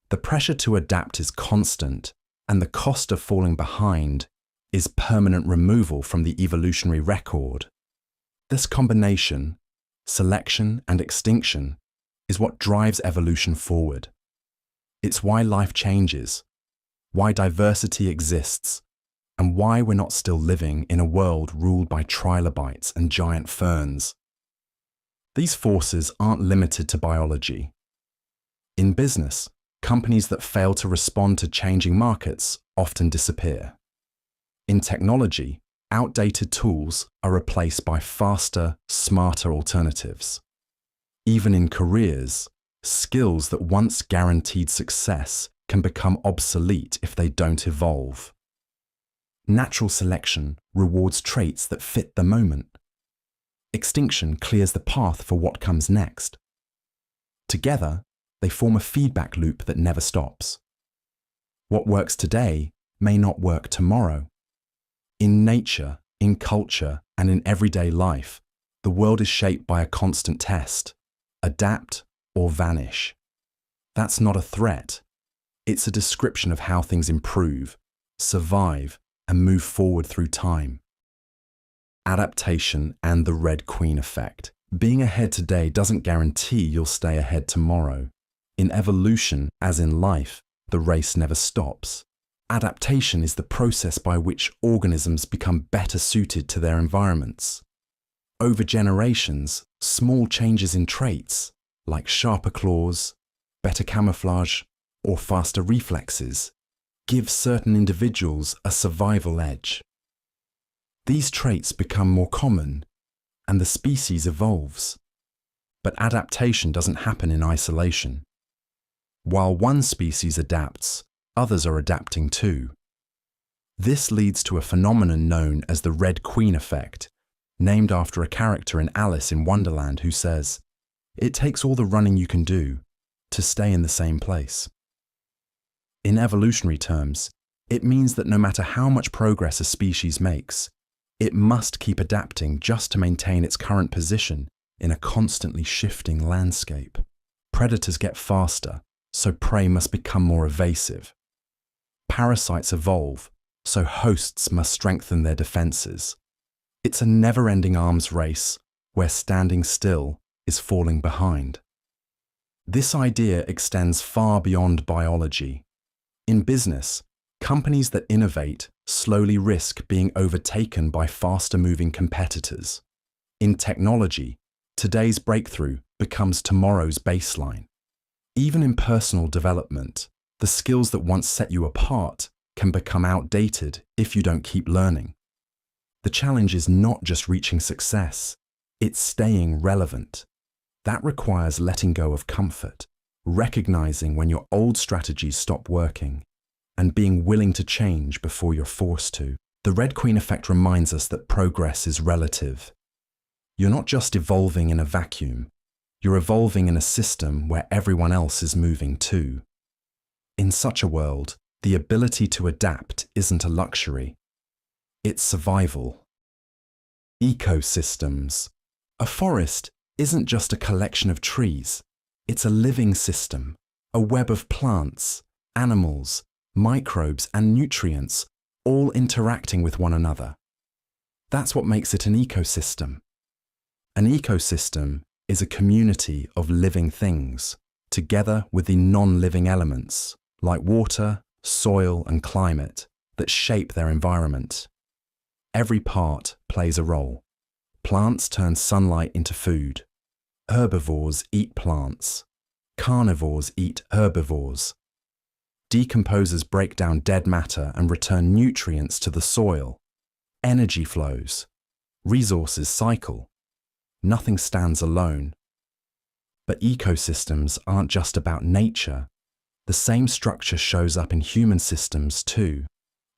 The pressure to adapt is constant, and the cost of falling behind is permanent removal from the evolutionary record. This combination, selection and extinction, is what drives evolution forward. It's why life changes, why diversity exists, and why we're not still living in a world ruled by trilobites and giant ferns. These forces aren't limited to biology. In business, companies that fail to respond to changing markets often disappear. In technology, outdated tools are replaced by faster, smarter alternatives. Even in careers, skills that once guaranteed success can become obsolete if they don't evolve. Natural selection rewards traits that fit the moment. Extinction clears the path for what comes next. Together, they form a feedback loop that never stops. What works today may not work tomorrow. In nature, in culture, and in everyday life, the world is shaped by a constant test: adapt or vanish. That's not a threat. It's a description of how things improve, survive, and move forward through time. Adaptation and the Red Queen effect. Being ahead today doesn't guarantee you'll stay ahead tomorrow. In evolution, as in life, the race never stops. Adaptation is the process by which organisms become better suited to their environments. Over generations, small changes in traits, like sharper claws, better camouflage, or faster reflexes, give certain individuals a survival edge. These traits become more common, and the species evolves. But adaptation doesn't happen in isolation. While one species adapts, others are adapting too. This leads to a phenomenon known as the Red Queen effect, named after a character in Alice in Wonderland who says, "It takes all the running you can do to stay in the same place." In evolutionary terms, it means that no matter how much progress a species makes, it must keep adapting just to maintain its current position in a constantly shifting landscape. Predators get faster, so prey must become more evasive. parasites evolve, so hosts must strengthen their defenses. It's a never-ending arms race where standing still is falling behind. This idea extends far beyond biology. In business, companies that innovate slowly risk being overtaken by faster-moving competitors. In technology, today's breakthrough becomes tomorrow's baseline. Even in personal development, the skills that once set you apart can become outdated if you don't keep learning. The challenge is not just reaching success, it's staying relevant. That requires letting go of comfort, recognizing when your old strategies stop working, and being willing to change before you're forced to. The Red Queen effect reminds us that progress is relative. You're not just evolving in a vacuum, you're evolving in a system where everyone else is moving too. In such a world, the ability to adapt isn't a luxury, it's survival. Ecosystems. A forest isn't just a collection of trees, it's a living system, a web of plants, animals, microbes and nutrients, all interacting with one another. That's what makes it an ecosystem. An ecosystem is a community of living things, together with the non-living elements, like water, soil and climate, that shape their environment. Every part plays a role. Plants turn sunlight into food. Herbivores eat plants. Carnivores eat herbivores. Decomposers break down dead matter and return nutrients to the soil. Energy flows. Resources cycle. Nothing stands alone. But ecosystems aren't just about nature. The same structure shows up in human systems too.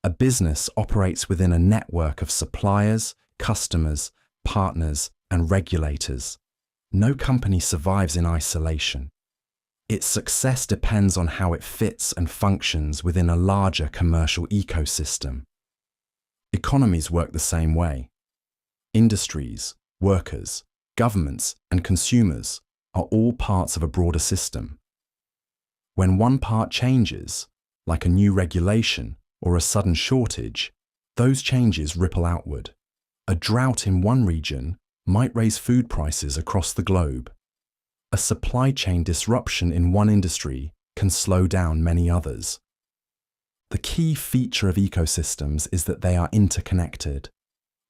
A business operates within a network of suppliers, customers, partners, and regulators. No company survives in isolation. Its success depends on how it fits and functions within a larger commercial ecosystem. Economies work the same way. Industries, workers, governments, and consumers are all parts of a broader system. When one part changes, like a new regulation or a sudden shortage, those changes ripple outward. A drought in one region might raise food prices across the globe. A supply chain disruption in one industry can slow down many others. The key feature of ecosystems is that they are interconnected.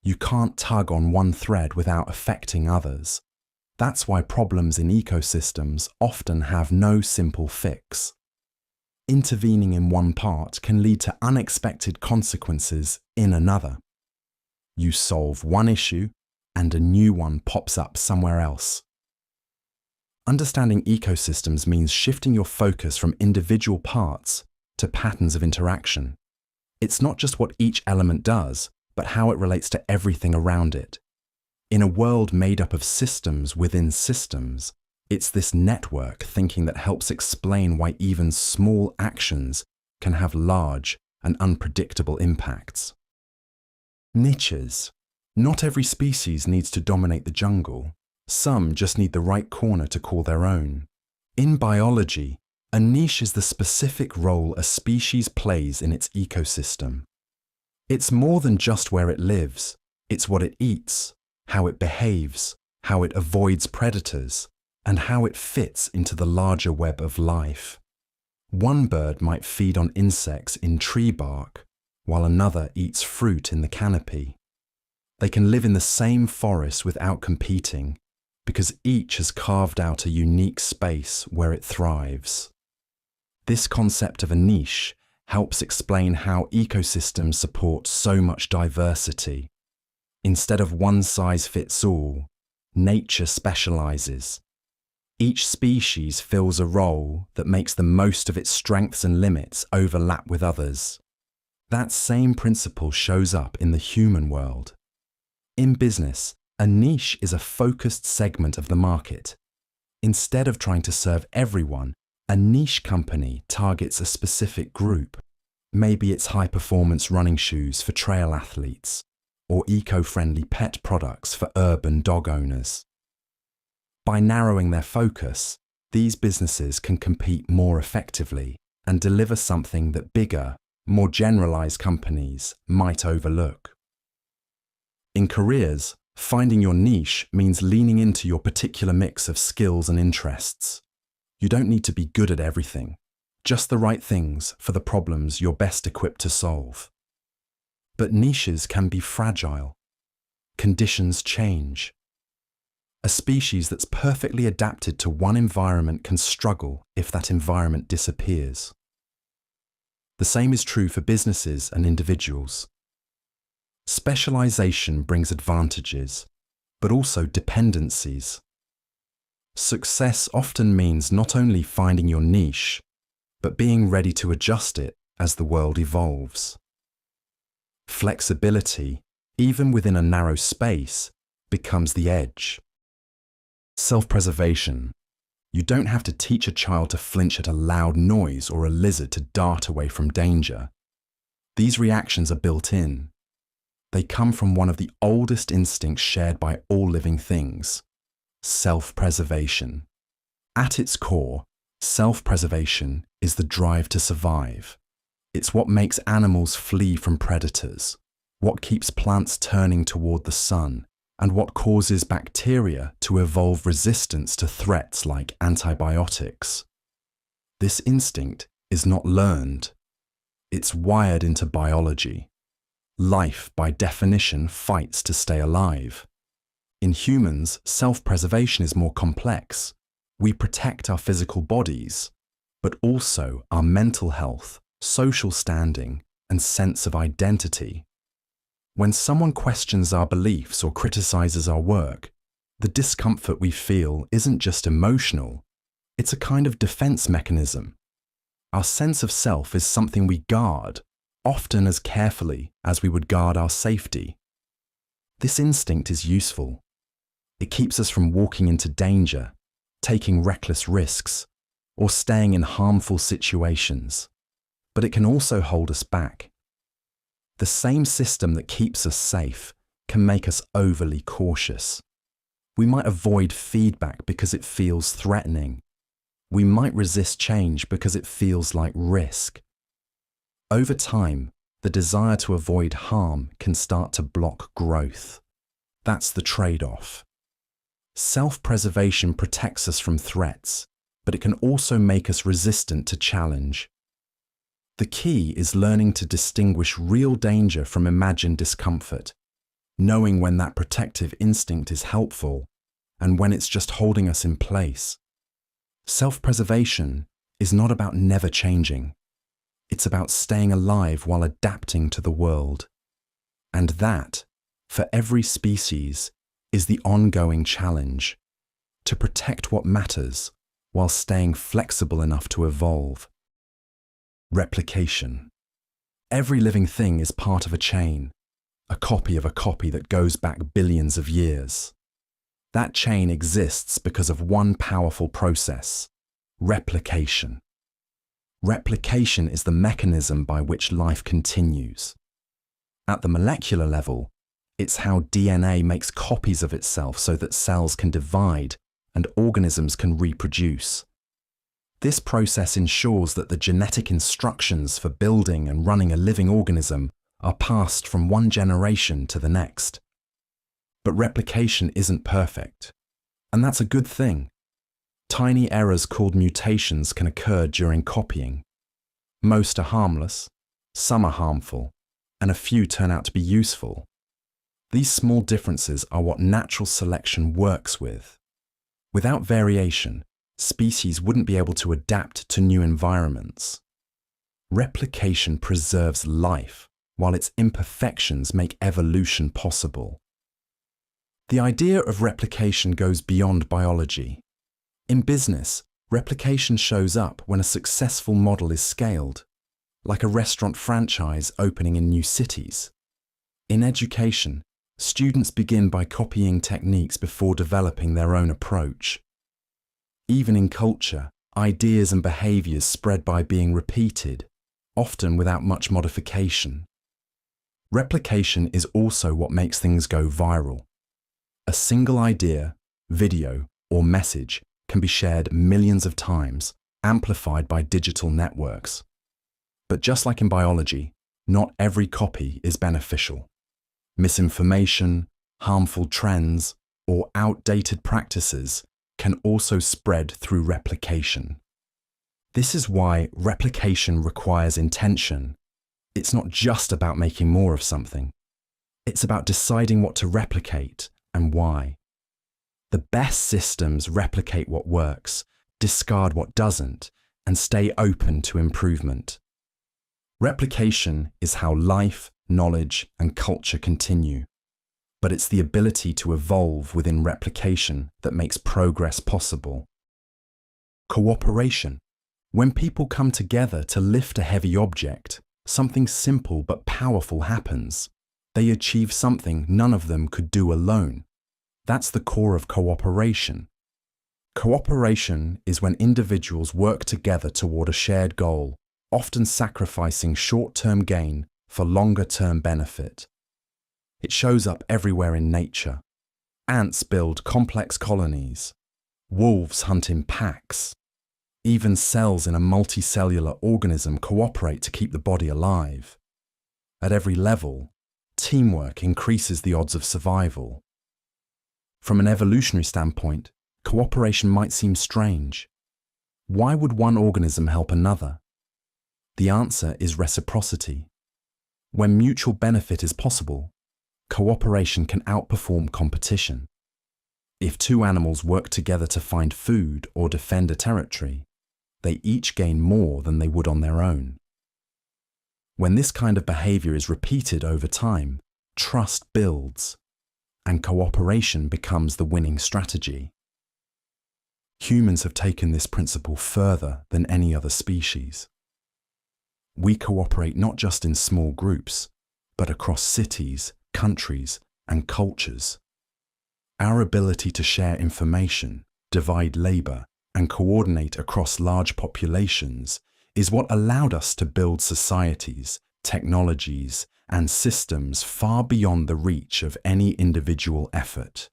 You can't tug on one thread without affecting others. That's why problems in ecosystems often have no simple fix. Intervening in one part can lead to unexpected consequences in another. You solve one issue, and a new one pops up somewhere else. Understanding ecosystems means shifting your focus from individual parts to patterns of interaction. It's not just what each element does, but how it relates to everything around it. In a world made up of systems within systems, it's this network thinking that helps explain why even small actions can have large and unpredictable impacts. Niches. Not every species needs to dominate the jungle. Some just need the right corner to call their own. In biology, a niche is the specific role a species plays in its ecosystem. It's more than just where it lives. It's what it eats, how it behaves, how it avoids predators, and how it fits into the larger web of life. One bird might feed on insects in tree bark, while another eats fruit in the canopy. They can live in the same forest without competing, because each has carved out a unique space where it thrives. This concept of a niche helps explain how ecosystems support so much diversity. Instead of one size fits all, nature specializes. Each species fills a role that makes the most of its strengths and limits overlap with others. That same principle shows up in the human world. In business, a niche is a focused segment of the market. Instead of trying to serve everyone, a niche company targets a specific group. Maybe it's high-performance running shoes for trail athletes, or eco-friendly pet products for urban dog owners. By narrowing their focus, these businesses can compete more effectively and deliver something that bigger, more generalized companies might overlook. In careers, finding your niche means leaning into your particular mix of skills and interests. You don't need to be good at everything, just the right things for the problems you're best equipped to solve. But niches can be fragile. Conditions change. A species that's perfectly adapted to one environment can struggle if that environment disappears. The same is true for businesses and individuals. Specialization brings advantages, but also dependencies. Success often means not only finding your niche, but being ready to adjust it as the world evolves. Flexibility, even within a narrow space, becomes the edge. Self-preservation. You don't have to teach a child to flinch at a loud noise or a lizard to dart away from danger. These reactions are built in. They come from one of the oldest instincts shared by all living things: self-preservation. At its core, self-preservation is the drive to survive. It's what makes animals flee from predators, what keeps plants turning toward the sun, and what causes bacteria to evolve resistance to threats like antibiotics. This instinct is not learned. It's wired into biology. Life, by definition, fights to stay alive. In humans, self-preservation is more complex. We protect our physical bodies, but also our mental health, social standing, and sense of identity. When someone questions our beliefs or criticizes our work, the discomfort we feel isn't just emotional, it's a kind of defense mechanism. Our sense of self is something we guard, often as carefully as we would guard our safety. This instinct is useful. It keeps us from walking into danger, taking reckless risks, or staying in harmful situations. But it can also hold us back. The same system that keeps us safe can make us overly cautious. We might avoid feedback because it feels threatening. We might resist change because it feels like risk. Over time, the desire to avoid harm can start to block growth. That's the trade-off. Self-preservation protects us from threats, but it can also make us resistant to challenge. The key is learning to distinguish real danger from imagined discomfort, knowing when that protective instinct is helpful and when it's just holding us in place. Self-preservation is not about never changing. It's about staying alive while adapting to the world. And that, for every species, is the ongoing challenge: to protect what matters while staying flexible enough to evolve. Replication. Every living thing is part of a chain, a copy of a copy that goes back billions of years. That chain exists because of one powerful process: replication. Replication is the mechanism by which life continues. At the molecular level, it's how DNA makes copies of itself so that cells can divide and organisms can reproduce. This process ensures that the genetic instructions for building and running a living organism are passed from one generation to the next. But replication isn't perfect, and that's a good thing. Tiny errors called mutations can occur during copying. Most are harmless, some are harmful, and a few turn out to be useful. These small differences are what natural selection works with. Without variation, species wouldn't be able to adapt to new environments. Replication preserves life, while its imperfections make evolution possible. The idea of replication goes beyond biology. In business, replication shows up when a successful model is scaled, like a restaurant franchise opening in new cities. In education, students begin by copying techniques before developing their own approach. Even in culture, ideas and behaviors spread by being repeated, often without much modification. Replication is also what makes things go viral. A single idea, video, or message can be shared millions of times, amplified by digital networks. But just like in biology, not every copy is beneficial. Misinformation, harmful trends, or outdated practices can also spread through replication. This is why replication requires intention. It's not just about making more of something. It's about deciding what to replicate and why. The best systems replicate what works, discard what doesn't, and stay open to improvement. Replication is how life, knowledge, and culture continue. But it's the ability to evolve within replication that makes progress possible. Cooperation. When people come together to lift a heavy object, something simple but powerful happens. They achieve something none of them could do alone. That's the core of cooperation. Cooperation is when individuals work together toward a shared goal, often sacrificing short-term gain for longer-term benefit. It shows up everywhere in nature. Ants build complex colonies. Wolves hunt in packs. Even cells in a multicellular organism cooperate to keep the body alive. At every level, teamwork increases the odds of survival. From an evolutionary standpoint, cooperation might seem strange. Why would one organism help another? The answer is reciprocity. When mutual benefit is possible, cooperation can outperform competition. If two animals work together to find food or defend a territory, they each gain more than they would on their own. When this kind of behavior is repeated over time, trust builds, and cooperation becomes the winning strategy. Humans have taken this principle further than any other species. We cooperate not just in small groups, but across cities, countries, and cultures. Our ability to share information, divide labor, and coordinate across large populations is what allowed us to build societies, technologies, and systems far beyond the reach of any individual effort.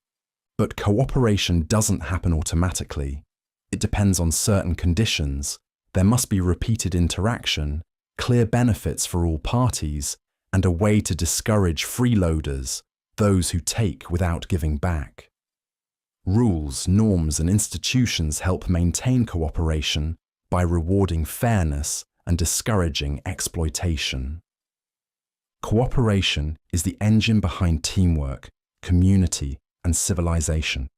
But cooperation doesn't happen automatically. It depends on certain conditions. There must be repeated interaction, clear benefits for all parties, and a way to discourage freeloaders, those who take without giving back. Rules, norms, and institutions help maintain cooperation by rewarding fairness and discouraging exploitation. Cooperation is the engine behind teamwork, community, and civilization.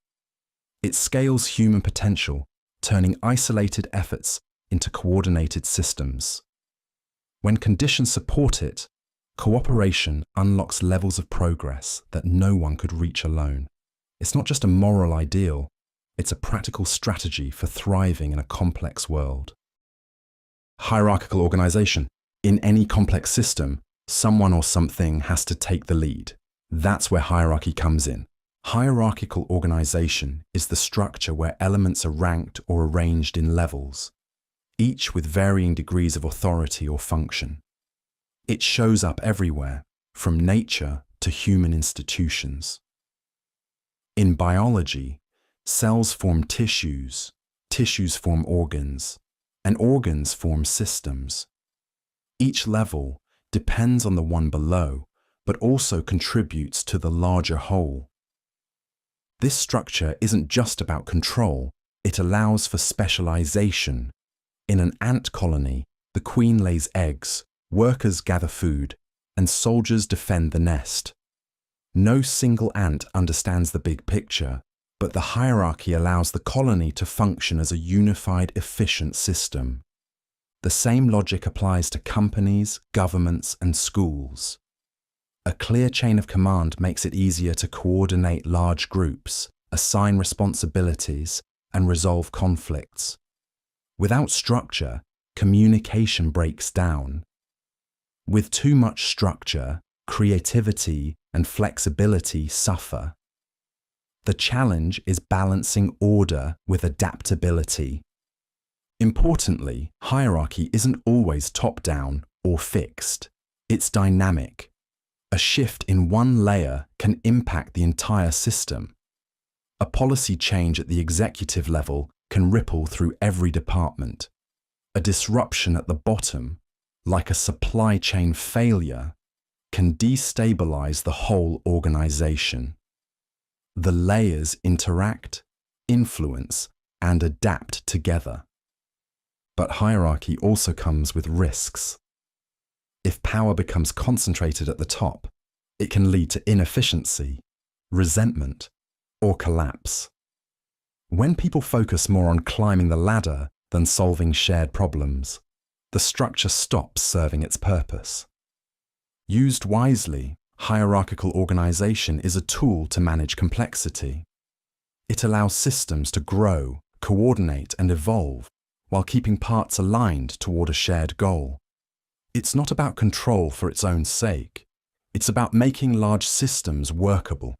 It scales human potential, turning isolated efforts into coordinated systems. When conditions support it, cooperation unlocks levels of progress that no one could reach alone. It's not just a moral ideal, it's a practical strategy for thriving in a complex world. Hierarchical organization. In any complex system, someone or something has to take the lead. That's where hierarchy comes in. Hierarchical organization is the structure where elements are ranked or arranged in levels, each with varying degrees of authority or function. It shows up everywhere, from nature to human institutions. In biology, cells form tissues, tissues form organs, and organs form systems. Each level depends on the one below, but also contributes to the larger whole. This structure isn't just about control, it allows for specialization. In an ant colony, the queen lays eggs, workers gather food, and soldiers defend the nest. No single ant understands the big picture, but the hierarchy allows the colony to function as a unified, efficient system. The same logic applies to companies, governments, and schools. A clear chain of command makes it easier to coordinate large groups, assign responsibilities, and resolve conflicts. Without structure, communication breaks down. With too much structure, creativity and flexibility suffer. The challenge is balancing order with adaptability. Importantly, hierarchy isn't always top-down or fixed. It's dynamic. A shift in one layer can impact the entire system. A policy change at the executive level can ripple through every department. A disruption at the bottom, like a supply chain failure, can destabilize the whole organization. The layers interact, influence, and adapt together. But hierarchy also comes with risks. If power becomes concentrated at the top, it can lead to inefficiency, resentment, or collapse. When people focus more on climbing the ladder than solving shared problems, the structure stops serving its purpose. Used wisely, hierarchical organization is a tool to manage complexity. It allows systems to grow, coordinate, and evolve while keeping parts aligned toward a shared goal. It's not about control for its own sake. It's about making large systems workable.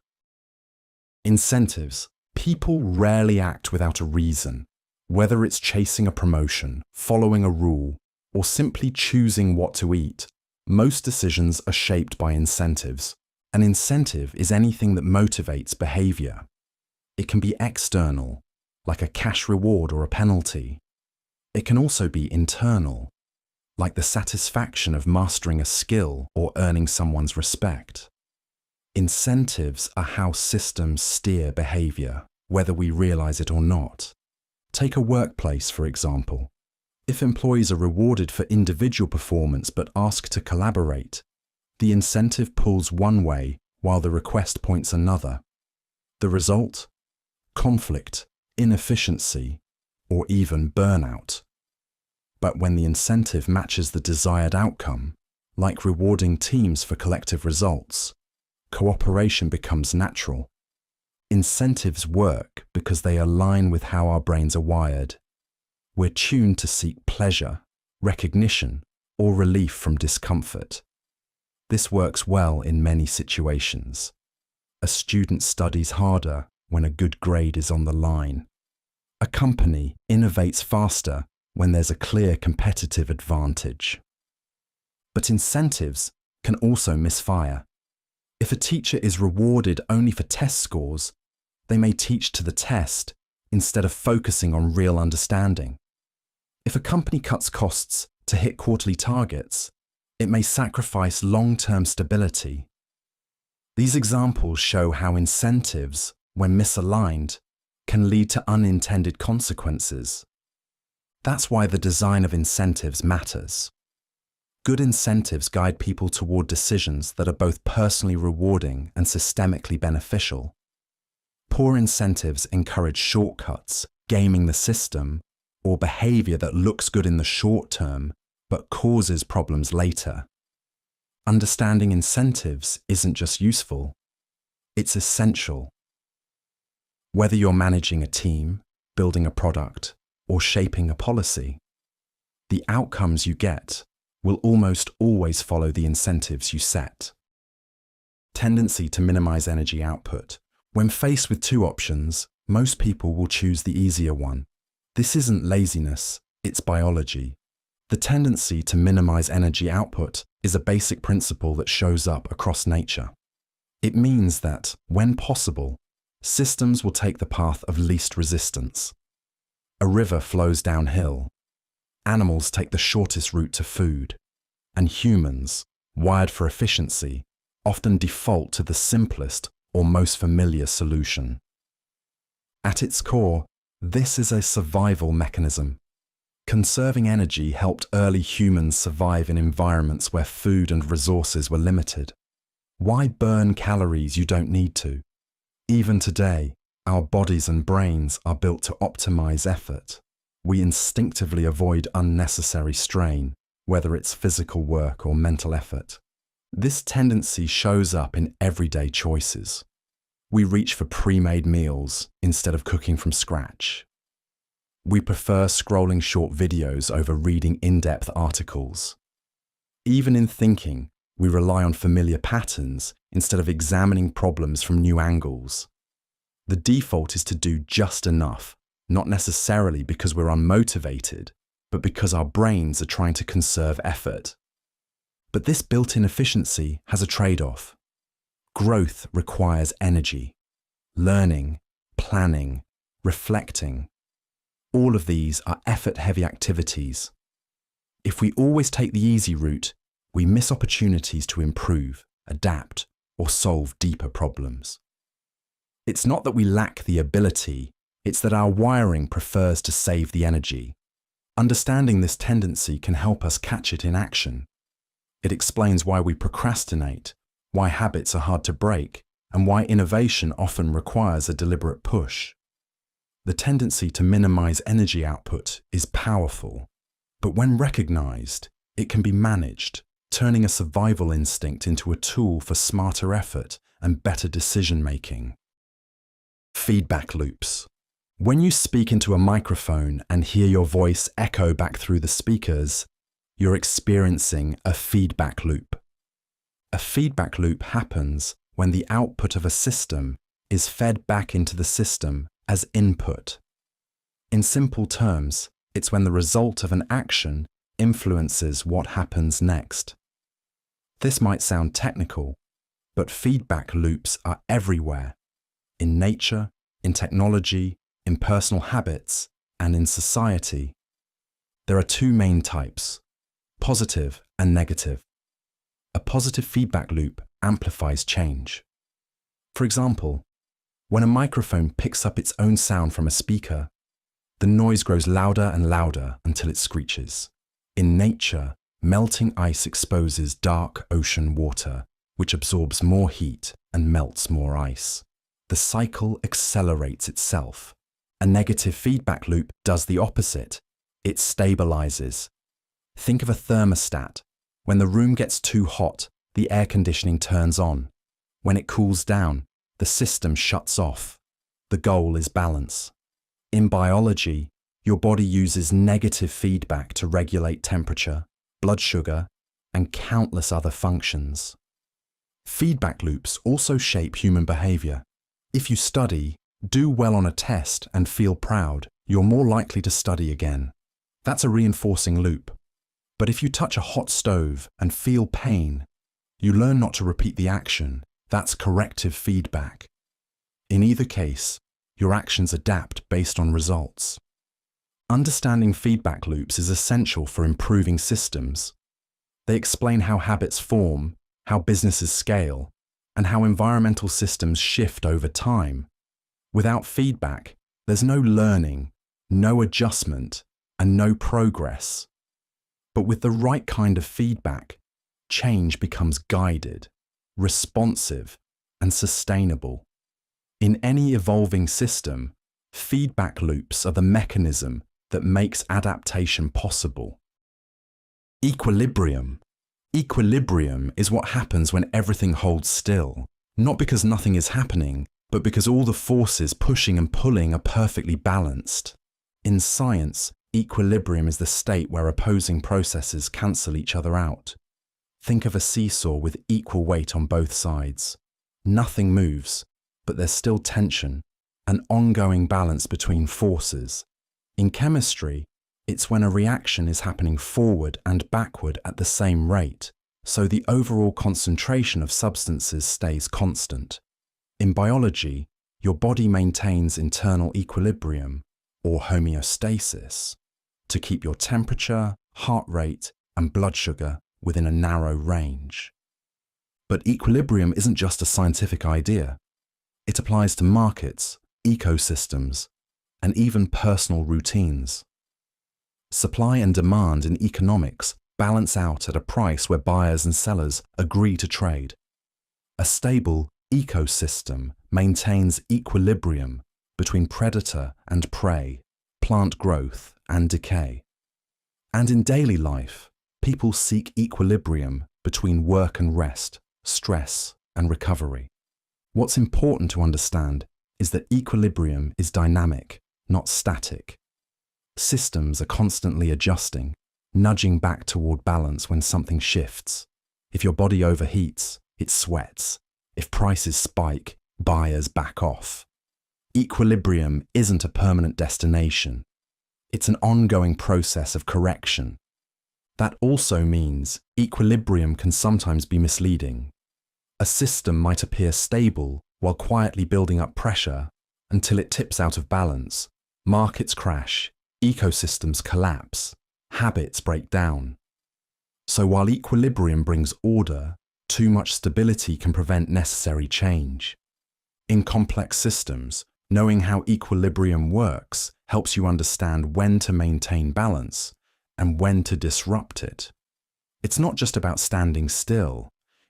Incentives. People rarely act without a reason, whether it's chasing a promotion, following a rule, or simply choosing what to eat. Most decisions are shaped by incentives. An incentive is anything that motivates behavior. It can be external, like a cash reward or a penalty. It can also be internal, like the satisfaction of mastering a skill or earning someone's respect. Incentives are how systems steer behavior, whether we realize it or not. Take a workplace, for example. If employees are rewarded for individual performance but asked to collaborate, the incentive pulls one way while the request points another. The result? Conflict, inefficiency, or even burnout. But when the incentive matches the desired outcome, like rewarding teams for collective results, cooperation becomes natural. Incentives work because they align with how our brains are wired. We're tuned to seek pleasure, recognition, or relief from discomfort. This works well in many situations. A student studies harder when a good grade is on the line. A company innovates faster when there's a clear competitive advantage. But incentives can also misfire. If a teacher is rewarded only for test scores, they may teach to the test instead of focusing on real understanding. If a company cuts costs to hit quarterly targets, it may sacrifice long-term stability. These examples show how incentives, when misaligned, can lead to unintended consequences. That's why the design of incentives matters. Good incentives guide people toward decisions that are both personally rewarding and systemically beneficial. Poor incentives encourage shortcuts, gaming the system, or behavior that looks good in the short term but causes problems later. Understanding incentives isn't just useful, it's essential. Whether you're managing a team, building a product, or shaping a policy, the outcomes you get will almost always follow the incentives you set. Tendency to minimize energy output. When faced with two options, most people will choose the easier one. This isn't laziness, it's biology. The tendency to minimize energy output is a basic principle that shows up across nature. It means that, when possible, systems will take the path of least resistance. A river flows downhill. Animals take the shortest route to food. And humans, wired for efficiency, often default to the simplest or most familiar solution. At its core, this is a survival mechanism. Conserving energy helped early humans survive in environments where food and resources were limited. Why burn calories you don't need to? Even today, our bodies and brains are built to optimize effort. We instinctively avoid unnecessary strain, whether it's physical work or mental effort. This tendency shows up in everyday choices. We reach for pre-made meals instead of cooking from scratch. We prefer scrolling short videos over reading in-depth articles. Even in thinking, we rely on familiar patterns instead of examining problems from new angles. The default is to do just enough, not necessarily because we're unmotivated, but because our brains are trying to conserve effort. But this built-in efficiency has a trade-off. Growth requires energy, learning, planning, reflecting. All of these are effort-heavy activities. If we always take the easy route, we miss opportunities to improve, adapt, or solve deeper problems. It's not that we lack the ability, it's that our wiring prefers to save the energy. Understanding this tendency can help us catch it in action. It explains why we procrastinate, why habits are hard to break, and why innovation often requires a deliberate push. The tendency to minimize energy output is powerful, but when recognized, it can be managed, turning a survival instinct into a tool for smarter effort and better decision-making. Feedback loops. When you speak into a microphone and hear your voice echo back through the speakers, you're experiencing a feedback loop. A feedback loop happens when the output of a system is fed back into the system as input. In simple terms, it's when the result of an action influences what happens next. This might sound technical, but feedback loops are everywhere, in nature, in technology, in personal habits, and in society. There are two main types, positive and negative. A positive feedback loop amplifies change. For example, when a microphone picks up its own sound from a speaker, the noise grows louder and louder until it screeches. In nature, melting ice exposes dark ocean water, which absorbs more heat and melts more ice. The cycle accelerates itself. A negative feedback loop does the opposite. It stabilizes. Think of a thermostat. When the room gets too hot, the air conditioning turns on. When it cools down, the system shuts off. The goal is balance. In biology, your body uses negative feedback to regulate temperature, blood sugar, and countless other functions. Feedback loops also shape human behavior. If you study, do well on a test, and feel proud, you're more likely to study again. That's a reinforcing loop. But if you touch a hot stove and feel pain, you learn not to repeat the action. That's corrective feedback. In either case, your actions adapt based on results. Understanding feedback loops is essential for improving systems. They explain how habits form, how businesses scale, and how environmental systems shift over time. Without feedback, there's no learning, no adjustment, and no progress. But with the right kind of feedback, change becomes guided, responsive, and sustainable. In any evolving system, feedback loops are the mechanism that makes adaptation possible. Equilibrium. Equilibrium is what happens when everything holds still, not because nothing is happening, but because all the forces pushing and pulling are perfectly balanced. In science, equilibrium is the state where opposing processes cancel each other out. Think of a seesaw with equal weight on both sides. Nothing moves, but there's still tension, an ongoing balance between forces. In chemistry, it's when a reaction is happening forward and backward at the same rate, so the overall concentration of substances stays constant. In biology, your body maintains internal equilibrium, or homeostasis, to keep your temperature, heart rate, and blood sugar within a narrow range. But equilibrium isn't just a scientific idea. It applies to markets, ecosystems, and even personal routines. Supply and demand in economics balance out at a price where buyers and sellers agree to trade. A stable ecosystem maintains equilibrium between predator and prey, plant growth and decay. And in daily life, people seek equilibrium between work and rest, stress and recovery. What's important to understand is that equilibrium is dynamic, not static. Systems are constantly adjusting, nudging back toward balance when something shifts. If your body overheats, it sweats. If prices spike, buyers back off. Equilibrium isn't a permanent destination. It's an ongoing process of correction. That also means equilibrium can sometimes be misleading. A system might appear stable while quietly building up pressure until it tips out of balance. Markets crash, ecosystems collapse, habits break down. So while equilibrium brings order, too much stability can prevent necessary change. In complex systems, knowing how equilibrium works helps you understand when to maintain balance and when to disrupt it. It's not just about standing still,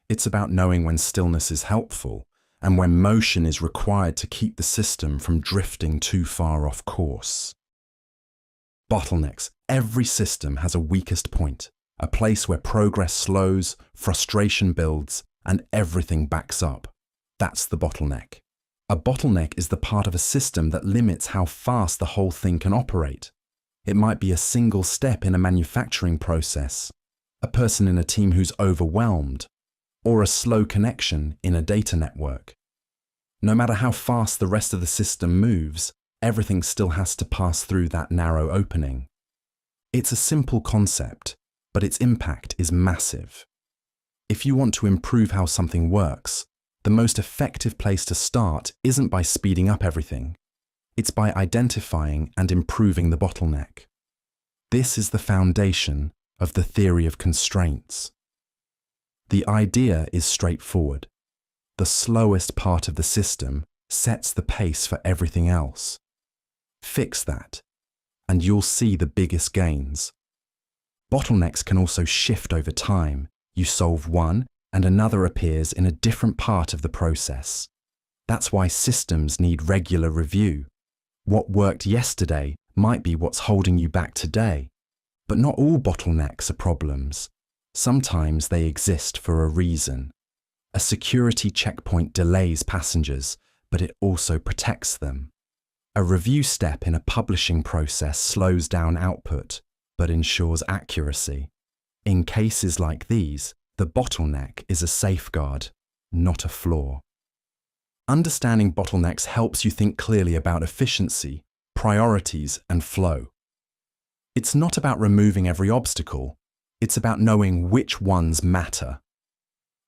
it's about knowing when stillness is helpful and when motion is required to keep the system from drifting too far off course. Bottlenecks. Every system has a weakest point, a place where progress slows, frustration builds, and everything backs up. That's the bottleneck. A bottleneck is the part of a system that limits how fast the whole thing can operate. It might be a single step in a manufacturing process, a person in a team who's overwhelmed, or a slow connection in a data network. No matter how fast the rest of the system moves, everything still has to pass through that narrow opening. It's a simple concept, but its impact is massive. If you want to improve how something works, the most effective place to start isn't by speeding up everything. It's by identifying and improving the bottleneck. This is the foundation of the theory of constraints. The idea is straightforward. The slowest part of the system sets the pace for everything else. Fix that, and you'll see the biggest gains. Bottlenecks can also shift over time. You solve one, and another appears in a different part of the process. That's why systems need regular review. What worked yesterday might be what's holding you back today. But not all bottlenecks are problems. Sometimes they exist for a reason. A security checkpoint delays passengers, but it also protects them. A review step in a publishing process slows down output, but ensures accuracy. In cases like these, the bottleneck is a safeguard, not a flaw. Understanding bottlenecks helps you think clearly about efficiency, priorities, and flow. It's not about removing every obstacle, it's about knowing which ones matter.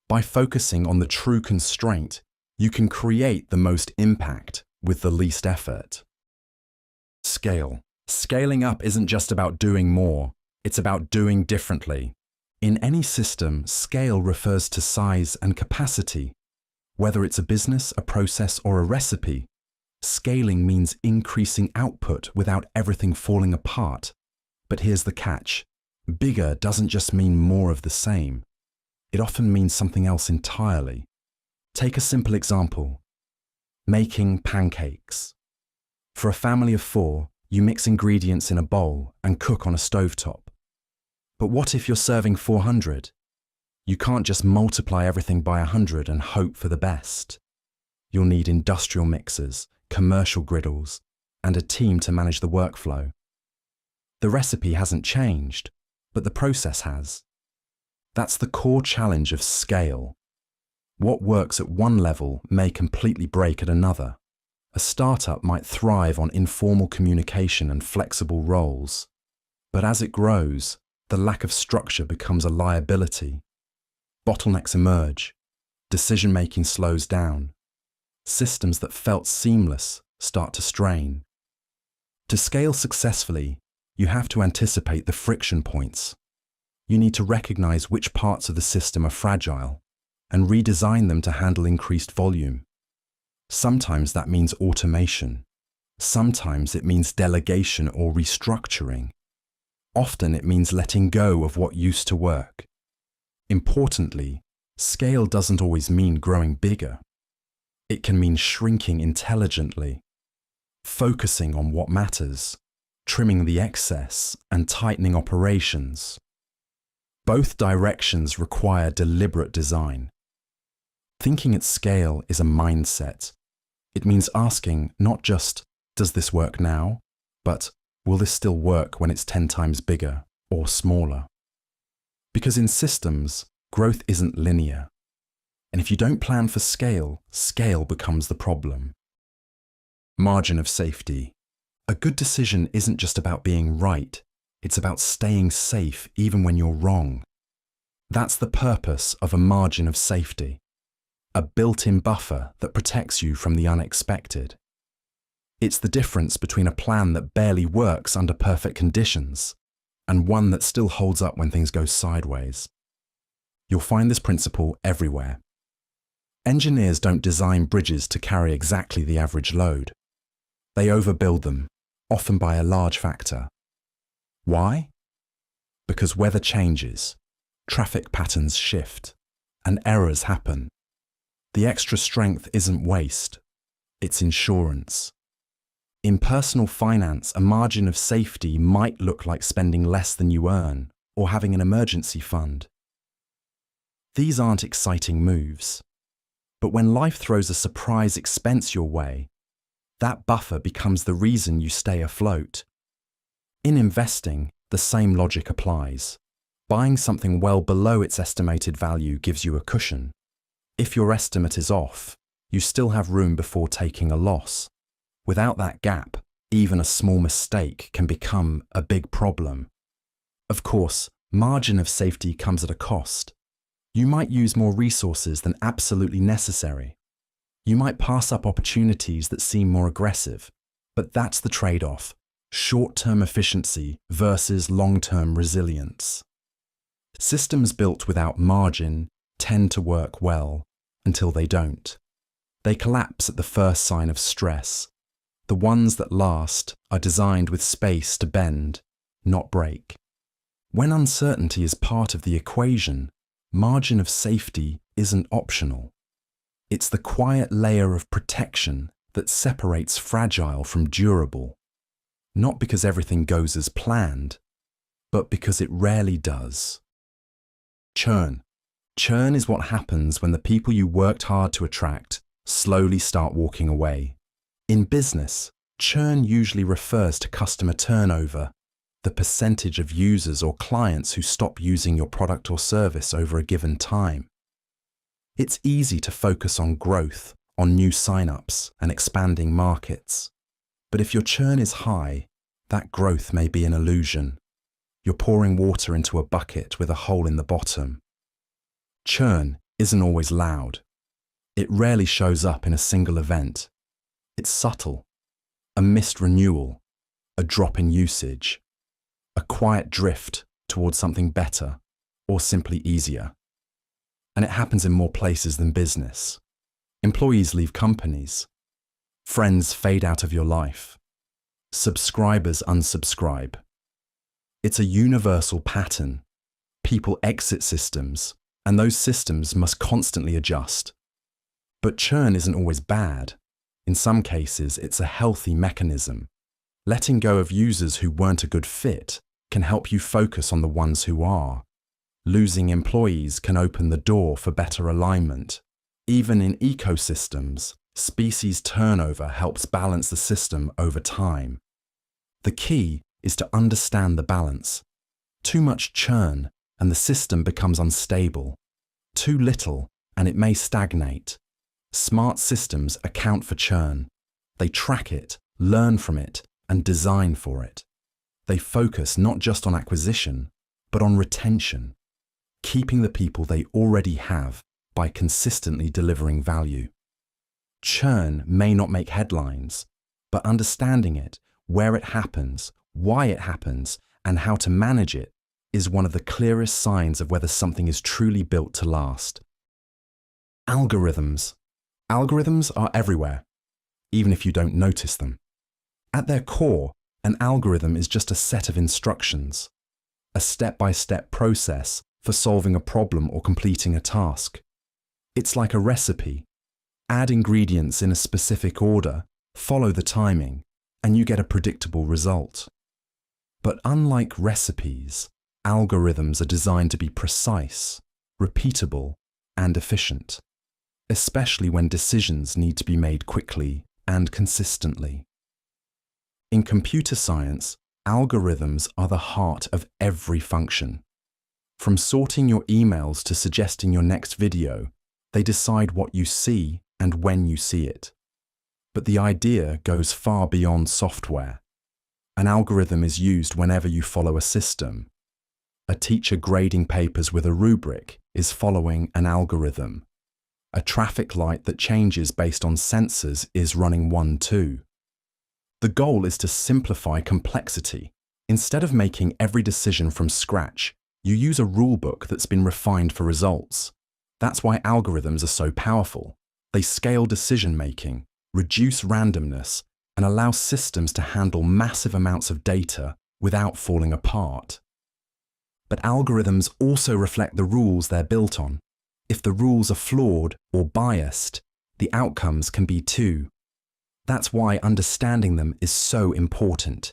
By focusing on the true constraint, you can create the most impact with the least effort. Scale. Scaling up isn't just about doing more, it's about doing differently. In any system, scale refers to size and capacity. Whether it's a business, a process, or a recipe, scaling means increasing output without everything falling apart. But here's the catch. Bigger doesn't just mean more of the same. It often means something else entirely. Take a simple example. Making pancakes. For a family of 4, you mix ingredients in a bowl and cook on a stovetop. But what if you're serving 400? You can't just multiply everything by 100 and hope for the best. You'll need industrial mixers, commercial griddles, and a team to manage the workflow. The recipe hasn't changed, but the process has. That's the core challenge of scale. What works at one level may completely break at another. A startup might thrive on informal communication and flexible roles. But as it grows, the lack of structure becomes a liability. Bottlenecks emerge. Decision-making slows down. Systems that felt seamless start to strain. To scale successfully, you have to anticipate the friction points. You need to recognize which parts of the system are fragile and redesign them to handle increased volume. Sometimes that means automation. Sometimes it means delegation or restructuring. Often it means letting go of what used to work. Importantly, scale doesn't always mean growing bigger. It can mean shrinking intelligently, focusing on what matters, trimming the excess, and tightening operations. Both directions require deliberate design. Thinking at scale is a mindset. It means asking not just, does this work now? But, will this still work when it's 10 times bigger or smaller? Because in systems, growth isn't linear. And if you don't plan for scale, scale becomes the problem. Margin of safety. A good decision isn't just about being right, it's about staying safe even when you're wrong. That's the purpose of a margin of safety. A built-in buffer that protects you from the unexpected. It's the difference between a plan that barely works under perfect conditions and one that still holds up when things go sideways. You'll find this principle everywhere. Engineers don't design bridges to carry exactly the average load. They overbuild them, often by a large factor. Why? Because weather changes, traffic patterns shift, and errors happen. The extra strength isn't waste, it's insurance. In personal finance, a margin of safety might look like spending less than you earn or having an emergency fund. These aren't exciting moves. But when life throws a surprise expense your way, that buffer becomes the reason you stay afloat. In investing, the same logic applies. Buying something well below its estimated value gives you a cushion. If your estimate is off, you still have room before taking a loss. Without that gap, even a small mistake can become a big problem. Of course, margin of safety comes at a cost. You might use more resources than absolutely necessary. You might pass up opportunities that seem more aggressive, but that's the trade-off: short-term efficiency versus long-term resilience. Systems built without margin tend to work well until they don't. They collapse at the first sign of stress. The ones that last are designed with space to bend, not break. When uncertainty is part of the equation, margin of safety isn't optional. It's the quiet layer of protection that separates fragile from durable. Not because everything goes as planned, but because it rarely does. Churn. Churn is what happens when the people you worked hard to attract slowly start walking away. In business, churn usually refers to customer turnover, the percentage of users or clients who stop using your product or service over a given time. It's easy to focus on growth, on new sign-ups and expanding markets. But if your churn is high, that growth may be an illusion. You're pouring water into a bucket with a hole in the bottom. Churn isn't always loud. It rarely shows up in a single event. It's subtle. A missed renewal, a drop in usage, a quiet drift towards something better or simply easier. And it happens in more places than business. Employees leave companies. Friends fade out of your life. Subscribers unsubscribe. It's a universal pattern. People exit systems, and those systems must constantly adjust. But churn isn't always bad. In some cases, it's a healthy mechanism. Letting go of users who weren't a good fit can help you focus on the ones who are. Losing employees can open the door for better alignment. Even in ecosystems, species turnover helps balance the system over time. The key is to understand the balance. Too much churn and the system becomes unstable. Too little and it may stagnate. Smart systems account for churn. They track it, learn from it, and design for it. They focus not just on acquisition, but on retention, keeping the people they already have by consistently delivering value. Churn may not make headlines, but understanding it, where it happens, why it happens, and how to manage it is one of the clearest signs of whether something is truly built to last. Algorithms. Algorithms are everywhere, even if you don't notice them. At their core, an algorithm is just a set of instructions, a step-by-step process for solving a problem or completing a task. It's like a recipe. Add ingredients in a specific order, follow the timing, and you get a predictable result. But unlike recipes, algorithms are designed to be precise, repeatable, and efficient, especially when decisions need to be made quickly and consistently. In computer science, algorithms are the heart of every function. From sorting your emails to suggesting your next video, they decide what you see and when you see it. But the idea goes far beyond software. An algorithm is used whenever you follow a system. A teacher grading papers with a rubric is following an algorithm. A traffic light that changes based on sensors is running one too. The goal is to simplify complexity, Instead of making every decision from scratch, you use a rulebook that's been refined for results. That's why algorithms are so powerful. They scale decision-making, reduce randomness, and allow systems to handle massive amounts of data without falling apart. But algorithms also reflect the rules they're built on. If the rules are flawed or biased, the outcomes can be too. That's why understanding them is so important.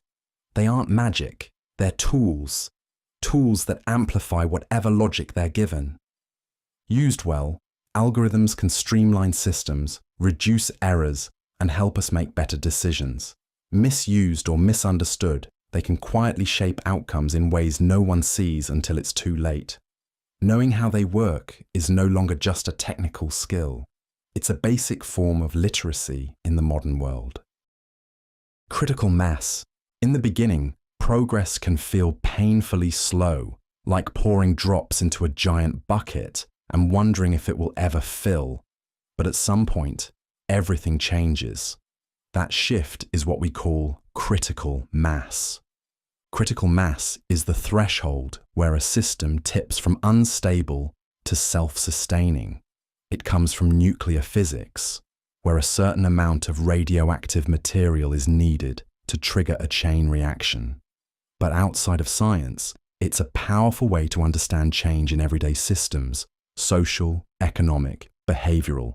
They aren't magic, they're tools. Tools that amplify whatever logic they're given. Used well, algorithms can streamline systems, reduce errors, and help us make better decisions. Misused or misunderstood, they can quietly shape outcomes in ways no one sees until it's too late. Knowing how they work is no longer just a technical skill. It's a basic form of literacy in the modern world. Critical mass. In the beginning, progress can feel painfully slow, like pouring drops into a giant bucket and wondering if it will ever fill. But at some point, everything changes. That shift is what we call critical mass. Critical mass is the threshold where a system tips from unstable to self-sustaining. It comes from nuclear physics, where a certain amount of radioactive material is needed to trigger a chain reaction. But outside of science, it's a powerful way to understand change in everyday systems, social, economic, behavioral.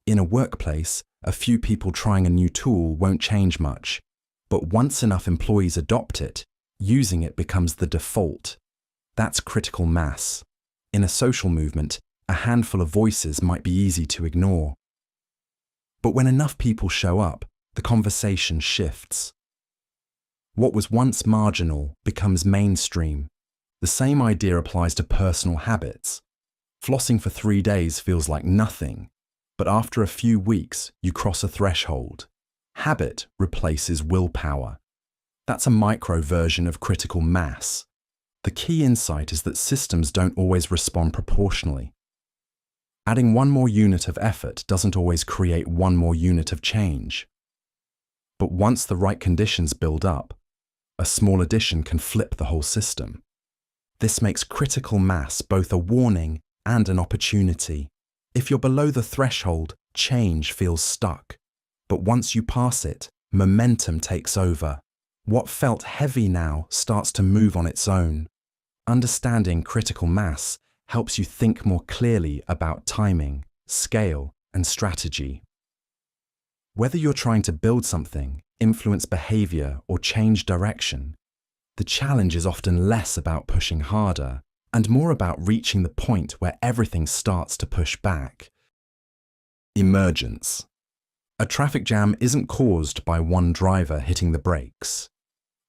In a workplace, a few people trying a new tool won't change much, but once enough employees adopt it, using it becomes the default. That's critical mass. In a social movement, a handful of voices might be easy to ignore. But when enough people show up, the conversation shifts. What was once marginal becomes mainstream. The same idea applies to personal habits. Flossing for 3 days feels like nothing, but after a few weeks, you cross a threshold. Habit replaces willpower. That's a micro version of critical mass. The key insight is that systems don't always respond proportionally. Adding one more unit of effort doesn't always create one more unit of change. But once the right conditions build up, a small addition can flip the whole system. This makes critical mass both a warning and an opportunity. If you're below the threshold, change feels stuck. But once you pass it, momentum takes over. What felt heavy now starts to move on its own. Understanding critical mass helps you think more clearly about timing, scale, and strategy. Whether you're trying to build something, influence behavior, or change direction, the challenge is often less about pushing harder and more about reaching the point where everything starts to push back. Emergence. A traffic jam isn't caused by one driver hitting the brakes.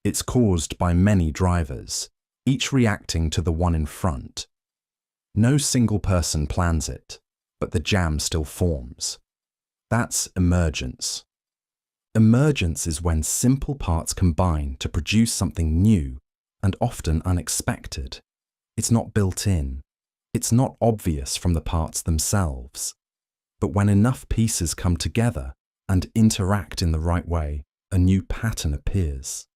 It's caused by many drivers, each reacting to the one in front. No single person plans it, but the jam still forms. That's emergence. Emergence is when simple parts combine to produce something new and often unexpected. It's not built in. It's not obvious from the parts themselves. But when enough pieces come together and interact in the right way, a new pattern appears.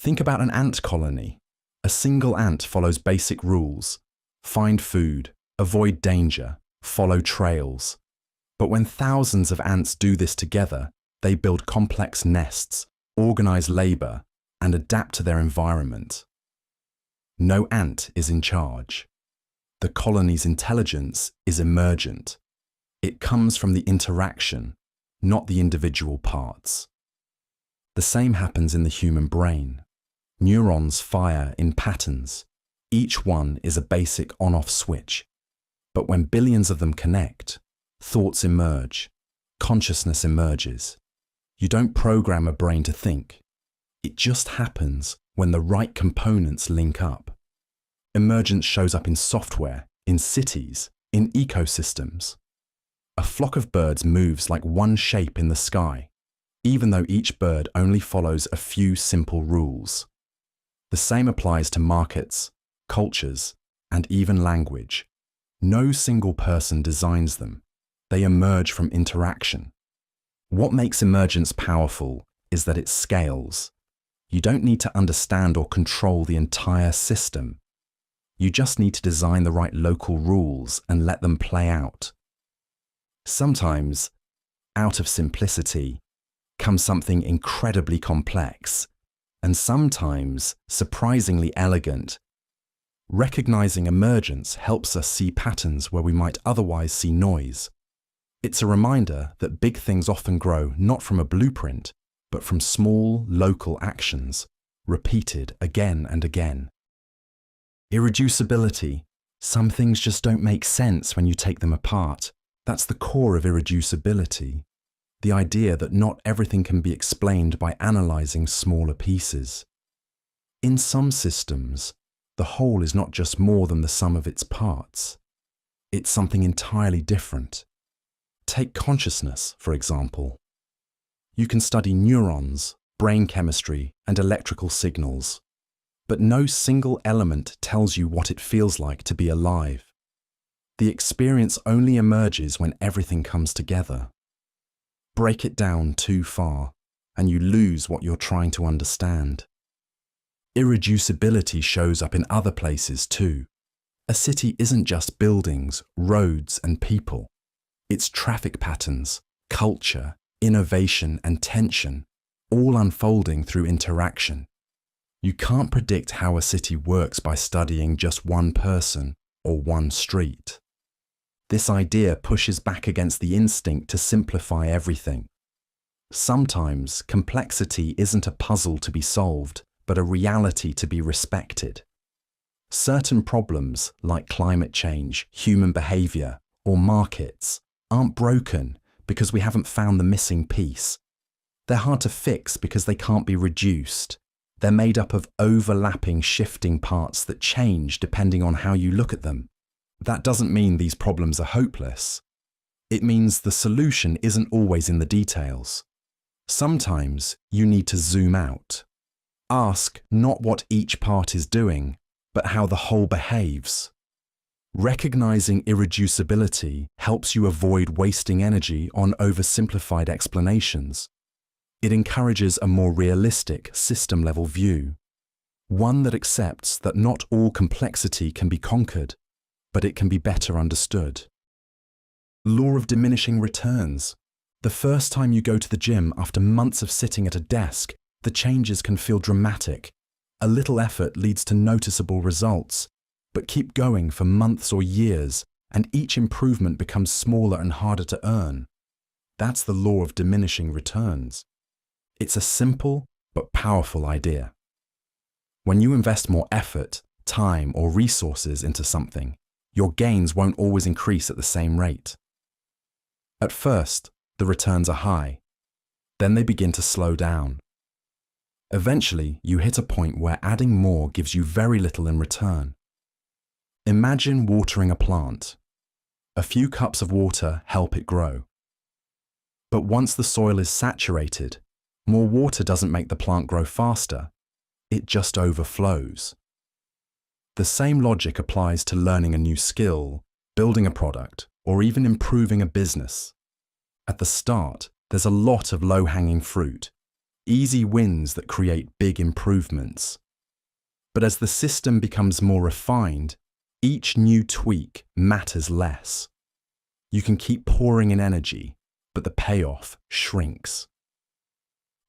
Think about an ant colony. A single ant follows basic rules: find food, avoid danger, follow trails. But when thousands of ants do this together, they build complex nests, organize labor, and adapt to their environment. No ant is in charge. The colony's intelligence is emergent. It comes from the interaction, not the individual parts. The same happens in the human brain. Neurons fire in patterns. Each one is a basic on-off switch. But when billions of them connect, thoughts emerge, consciousness emerges. You don't program a brain to think. It just happens when the right components link up. Emergence shows up in software, in cities, in ecosystems. A flock of birds moves like one shape in the sky, even though each bird only follows a few simple rules. The same applies to markets, cultures, and even language. No single person designs them. They emerge from interaction. What makes emergence powerful is that it scales. You don't need to understand or control the entire system. You just need to design the right local rules and let them play out. Sometimes, out of simplicity, comes something incredibly complex, and sometimes surprisingly elegant. Recognizing emergence helps us see patterns where we might otherwise see noise. It's a reminder that big things often grow not from a blueprint, but from small, local actions, repeated again and again. Irreducibility. Some things just don't make sense when you take them apart. That's the core of irreducibility. The idea that not everything can be explained by analyzing smaller pieces. In some systems, the whole is not just more than the sum of its parts. It's something entirely different. Take consciousness, for example. You can study neurons, brain chemistry, and electrical signals, but no single element tells you what it feels like to be alive. The experience only emerges when everything comes together. Break it down too far, and you lose what you're trying to understand. Irreducibility shows up in other places too. A city isn't just buildings, roads, and people. It's traffic patterns, culture, innovation, and tension, all unfolding through interaction. You can't predict how a city works by studying just one person or one street. This idea pushes back against the instinct to simplify everything. Sometimes complexity isn't a puzzle to be solved, but a reality to be respected. Certain problems, like climate change, human behavior, or markets, aren't broken because we haven't found the missing piece. They're hard to fix because they can't be reduced. They're made up of overlapping, shifting parts that change depending on how you look at them. That doesn't mean these problems are hopeless. It means the solution isn't always in the details. Sometimes you need to zoom out. Ask not what each part is doing, but how the whole behaves. Recognizing irreducibility helps you avoid wasting energy on oversimplified explanations. It encourages a more realistic, system-level view, one that accepts that not all complexity can be conquered, but it can be better understood. Law of diminishing returns. The first time you go to the gym after months of sitting at a desk, the changes can feel dramatic. A little effort leads to noticeable results, but keep going for months or years, and each improvement becomes smaller and harder to earn. That's the law of diminishing returns. It's a simple but powerful idea. When you invest more effort, time, or resources into something, your gains won't always increase at the same rate. At first, the returns are high. Then they begin to slow down. Eventually, you hit a point where adding more gives you very little in return. Imagine watering a plant. A few cups of water help it grow. But once the soil is saturated, more water doesn't make the plant grow faster. It just overflows. The same logic applies to learning a new skill, building a product, or even improving a business. At the start, there's a lot of low-hanging fruit, easy wins that create big improvements. But as the system becomes more refined, each new tweak matters less. You can keep pouring in energy, but the payoff shrinks.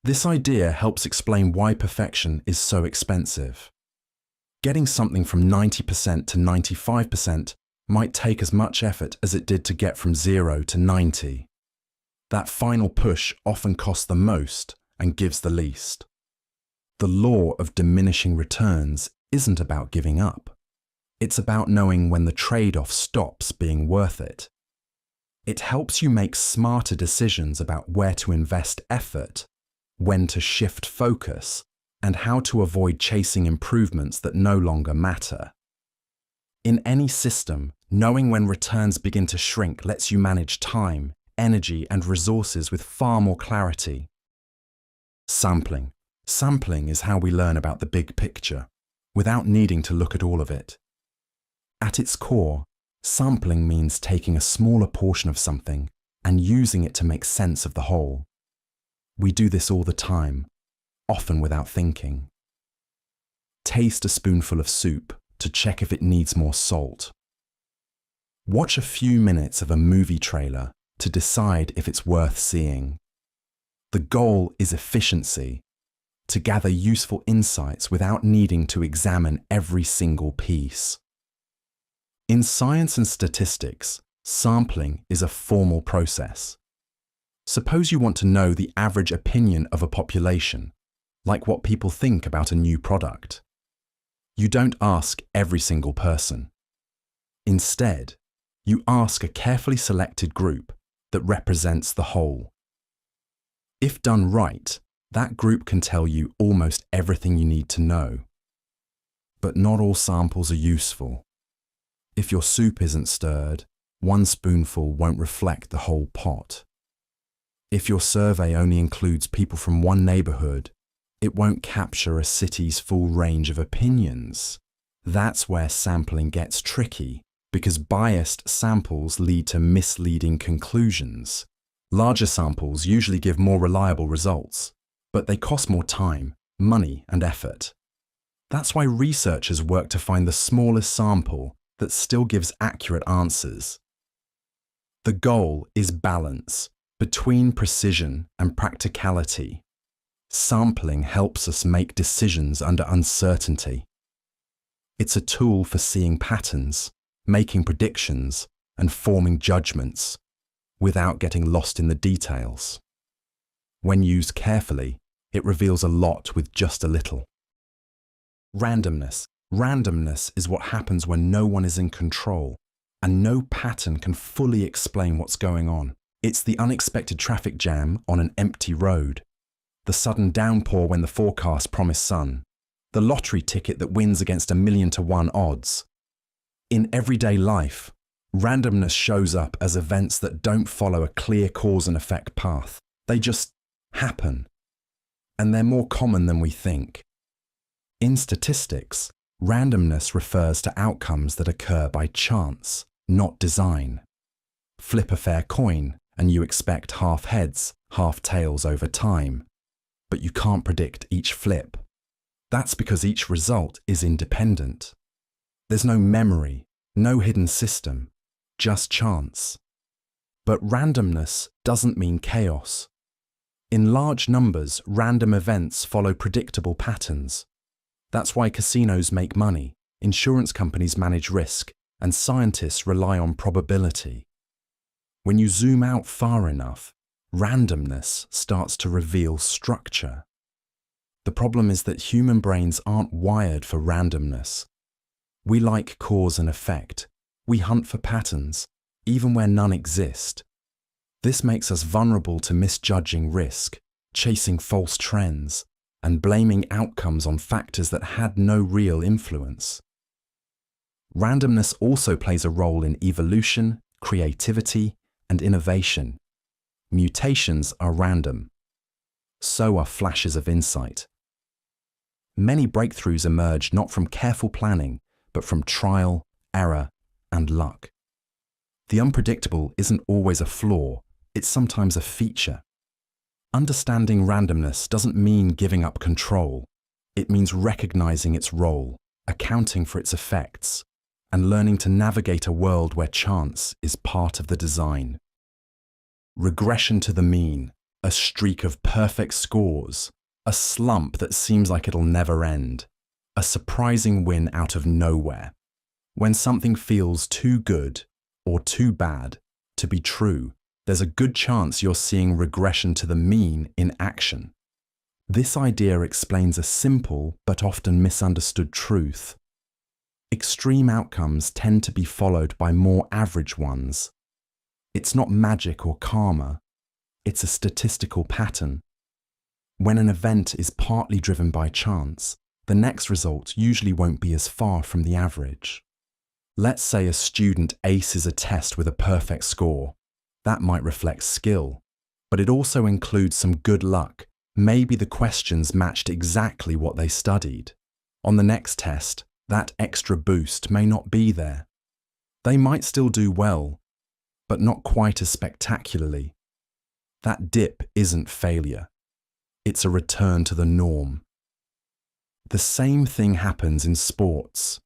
This idea helps explain why perfection is so expensive. Getting something from 90% to 95% might take as much effort as it did to get from 0 to 90. That final push often costs the most and gives the least. The law of diminishing returns isn't about giving up. It's about knowing when the trade-off stops being worth it. It helps you make smarter decisions about where to invest effort, when to shift focus, and how to avoid chasing improvements that no longer matter. In any system, knowing when returns begin to shrink lets you manage time, energy, and resources with far more clarity. Sampling. Sampling is how we learn about the big picture, without needing to look at all of it. At its core, sampling means taking a smaller portion of something and using it to make sense of the whole. We do this all the time. often without thinking. Taste a spoonful of soup to check if it needs more salt. Watch a few minutes of a movie trailer to decide if it's worth seeing. The goal is efficiency, to gather useful insights without needing to examine every single piece. In science and statistics, sampling is a formal process. Suppose you want to know the average opinion of a population, like what people think about a new product. You don't ask every single person. Instead, you ask a carefully selected group that represents the whole. If done right, that group can tell you almost everything you need to know. But not all samples are useful. If your soup isn't stirred, one spoonful won't reflect the whole pot. If your survey only includes people from one neighborhood, it won't capture a city's full range of opinions. That's where sampling gets tricky, because biased samples lead to misleading conclusions. Larger samples usually give more reliable results, but they cost more time, money, and effort. That's why researchers work to find the smallest sample that still gives accurate answers. The goal is balance between precision and practicality. Sampling helps us make decisions under uncertainty. It's a tool for seeing patterns, making predictions, and forming judgments, without getting lost in the details. When used carefully, it reveals a lot with just a little. Randomness. Randomness is what happens when no one is in control, and no pattern can fully explain what's going on. It's the unexpected traffic jam on an empty road, the sudden downpour when the forecast promised sun, the lottery ticket that wins against 1,000,000 to 1 odds. In everyday life, randomness shows up as events that don't follow a clear cause and effect path. They just happen, and they're more common than we think. In statistics, randomness refers to outcomes that occur by chance, not design. Flip a fair coin, and you expect half heads, half tails over time, but you can't predict each flip. That's because each result is independent. There's no memory, no hidden system, just chance. But randomness doesn't mean chaos. In large numbers, random events follow predictable patterns. That's why casinos make money, insurance companies manage risk, and scientists rely on probability. When you zoom out far enough, randomness starts to reveal structure. The problem is that human brains aren't wired for randomness. We like cause and effect. We hunt for patterns, even where none exist. This makes us vulnerable to misjudging risk, chasing false trends, and blaming outcomes on factors that had no real influence. Randomness also plays a role in evolution, creativity, and innovation. Mutations are random. So are flashes of insight. Many breakthroughs emerge not from careful planning, but from trial, error, and luck. The unpredictable isn't always a flaw, it's sometimes a feature. Understanding randomness doesn't mean giving up control. It means recognizing its role, accounting for its effects, and learning to navigate a world where chance is part of the design. Regression to the mean, a streak of perfect scores, a slump that seems like it'll never end, a surprising win out of nowhere. When something feels too good or too bad to be true, there's a good chance you're seeing regression to the mean in action. This idea explains a simple but often misunderstood truth. Extreme outcomes tend to be followed by more average ones. It's not magic or karma, it's a statistical pattern. When an event is partly driven by chance, the next result usually won't be as far from the average. Let's say a student aces a test with a perfect score. That might reflect skill, but it also includes some good luck. Maybe the questions matched exactly what they studied. On the next test, that extra boost may not be there. They might still do well, but not quite as spectacularly. That dip isn't failure. it's a return to the norm. The same thing happens in sports.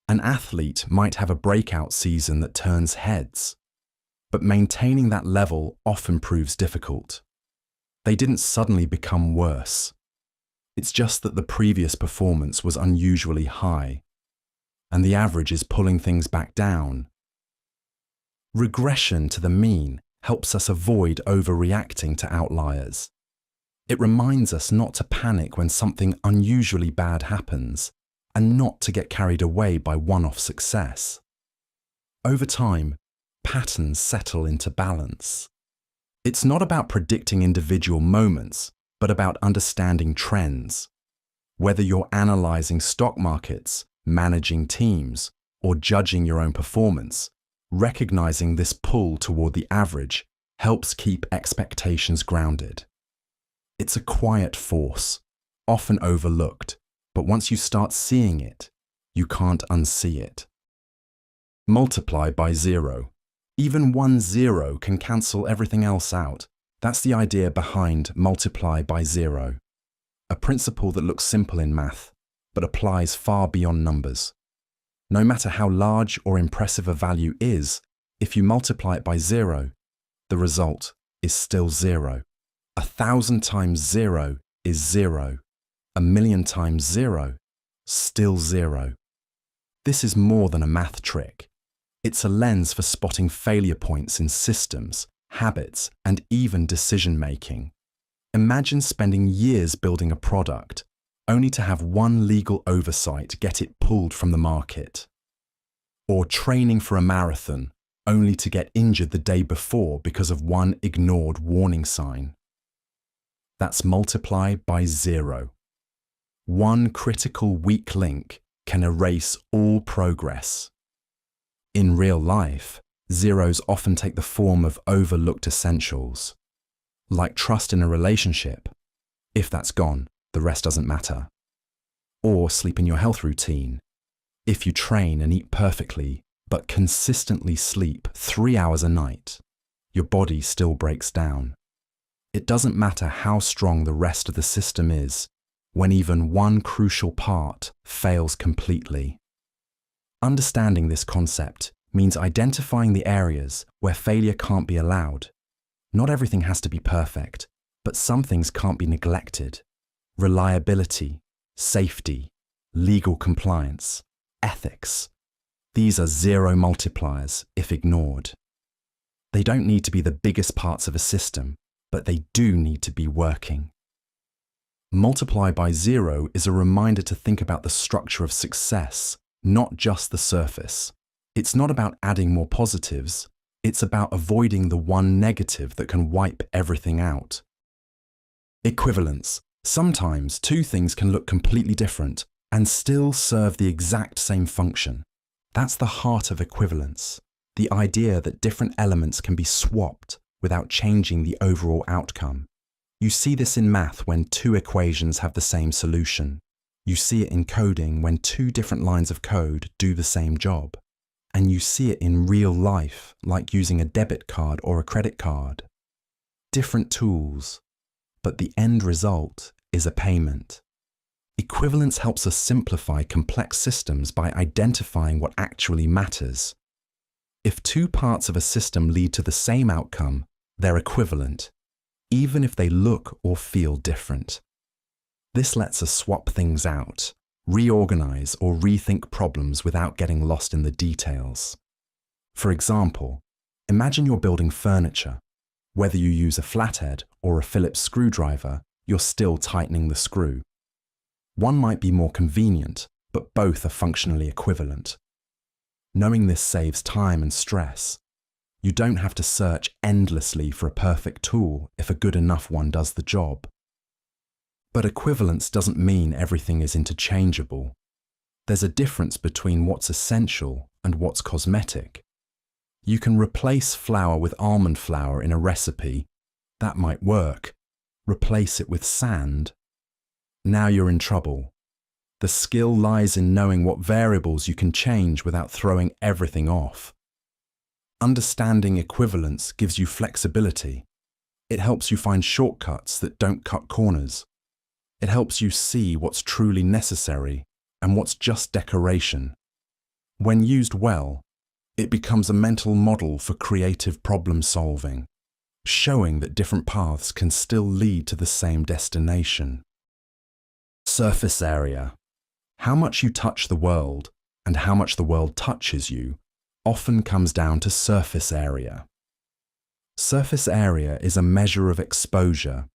An athlete might have a breakout season that turns heads, but maintaining that level often proves difficult. They didn't suddenly become worse. It's just that the previous performance was unusually high, and the average is pulling things back down. Regression to the mean helps us avoid overreacting to outliers. It reminds us not to panic when something unusually bad happens, and not to get carried away by one-off success. Over time, patterns settle into balance. It's not about predicting individual moments, but about understanding trends. Whether you're analyzing stock markets, managing teams, or judging your own performance, recognizing this pull toward the average helps keep expectations grounded. It's a quiet force, often overlooked, but once you start seeing it, you can't unsee it. Multiply by 0. Even 1 0 can cancel everything else out. That's the idea behind multiply by 0. A principle that looks simple in math, but applies far beyond numbers. No matter how large or impressive a value is, if you multiply it by 0, the result is still 0. 1,000 times 0 is 0. 1,000,000 times 0, still 0. This is more than a math trick. It's a lens for spotting failure points in systems, habits, and even decision-making. Imagine spending years building a product, only to have one legal oversight get it pulled from the market. Or training for a marathon, only to get injured the day before because of one ignored warning sign. That's multiply by 0. One critical weak link can erase all progress. In real life, zeros often take the form of overlooked essentials. Like trust in a relationship. If that's gone, the rest doesn't matter. Or sleep in your health routine. If you train and eat perfectly, but consistently sleep 3 hours a night, your body still breaks down. It doesn't matter how strong the rest of the system is, when even one crucial part fails completely. Understanding this concept means identifying the areas where failure can't be allowed. Not everything has to be perfect, but some things can't be neglected. Reliability, safety, legal compliance, ethics. These are 0 multipliers if ignored. They don't need to be the biggest parts of a system, but they do need to be working. Multiply by 0 is a reminder to think about the structure of success, not just the surface. It's not about adding more positives, it's about avoiding the one negative that can wipe everything out. Equivalence. Sometimes two things can look completely different and still serve the exact same function. That's the heart of equivalence, the idea that different elements can be swapped without changing the overall outcome. You see this in math when two equations have the same solution. You see it in coding when two different lines of code do the same job. And you see it in real life, like using a debit card or a credit card. Different tools, but the end result is a payment. Equivalence helps us simplify complex systems by identifying what actually matters. If two parts of a system lead to the same outcome, they're equivalent, even if they look or feel different. This lets us swap things out, reorganize or rethink problems without getting lost in the details. For example, imagine you're building furniture. Whether you use a flathead or a Phillips screwdriver, you're still tightening the screw. One might be more convenient, but both are functionally equivalent. Knowing this saves time and stress. You don't have to search endlessly for a perfect tool if a good enough one does the job. But equivalence doesn't mean everything is interchangeable. There's a difference between what's essential and what's cosmetic. You can replace flour with almond flour in a recipe. That might work. Replace it with sand. Now you're in trouble. The skill lies in knowing what variables you can change without throwing everything off. Understanding equivalence gives you flexibility. It helps you find shortcuts that don't cut corners. It helps you see what's truly necessary and what's just decoration. When used well, it becomes a mental model for creative problem solving, showing that different paths can still lead to the same destination. Surface area. How much you touch the world and how much the world touches you often comes down to surface area. Surface area is a measure of exposure.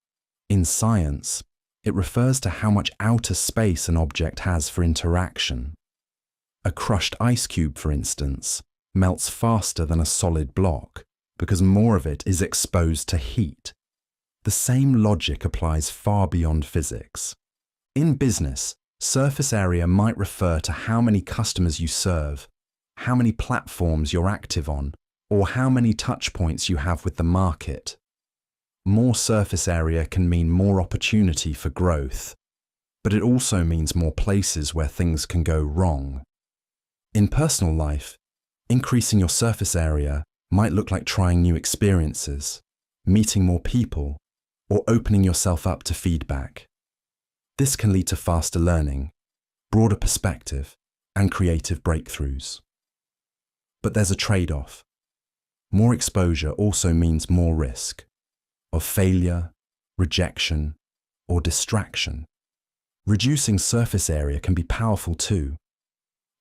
In science, it refers to how much outer space an object has for interaction. A crushed ice cube, for instance, melts faster than a solid block because more of it is exposed to heat. The same logic applies far beyond physics. In business, surface area might refer to how many customers you serve, how many platforms you're active on, or how many touch points you have with the market. More surface area can mean more opportunity for growth, but it also means more places where things can go wrong. In personal life, increasing your surface area might look like trying new experiences, meeting more people, or opening yourself up to feedback. This can lead to faster learning, broader perspective, and creative breakthroughs. But there's a trade-off. More exposure also means more risk of failure, rejection, or distraction. Reducing surface area can be powerful too.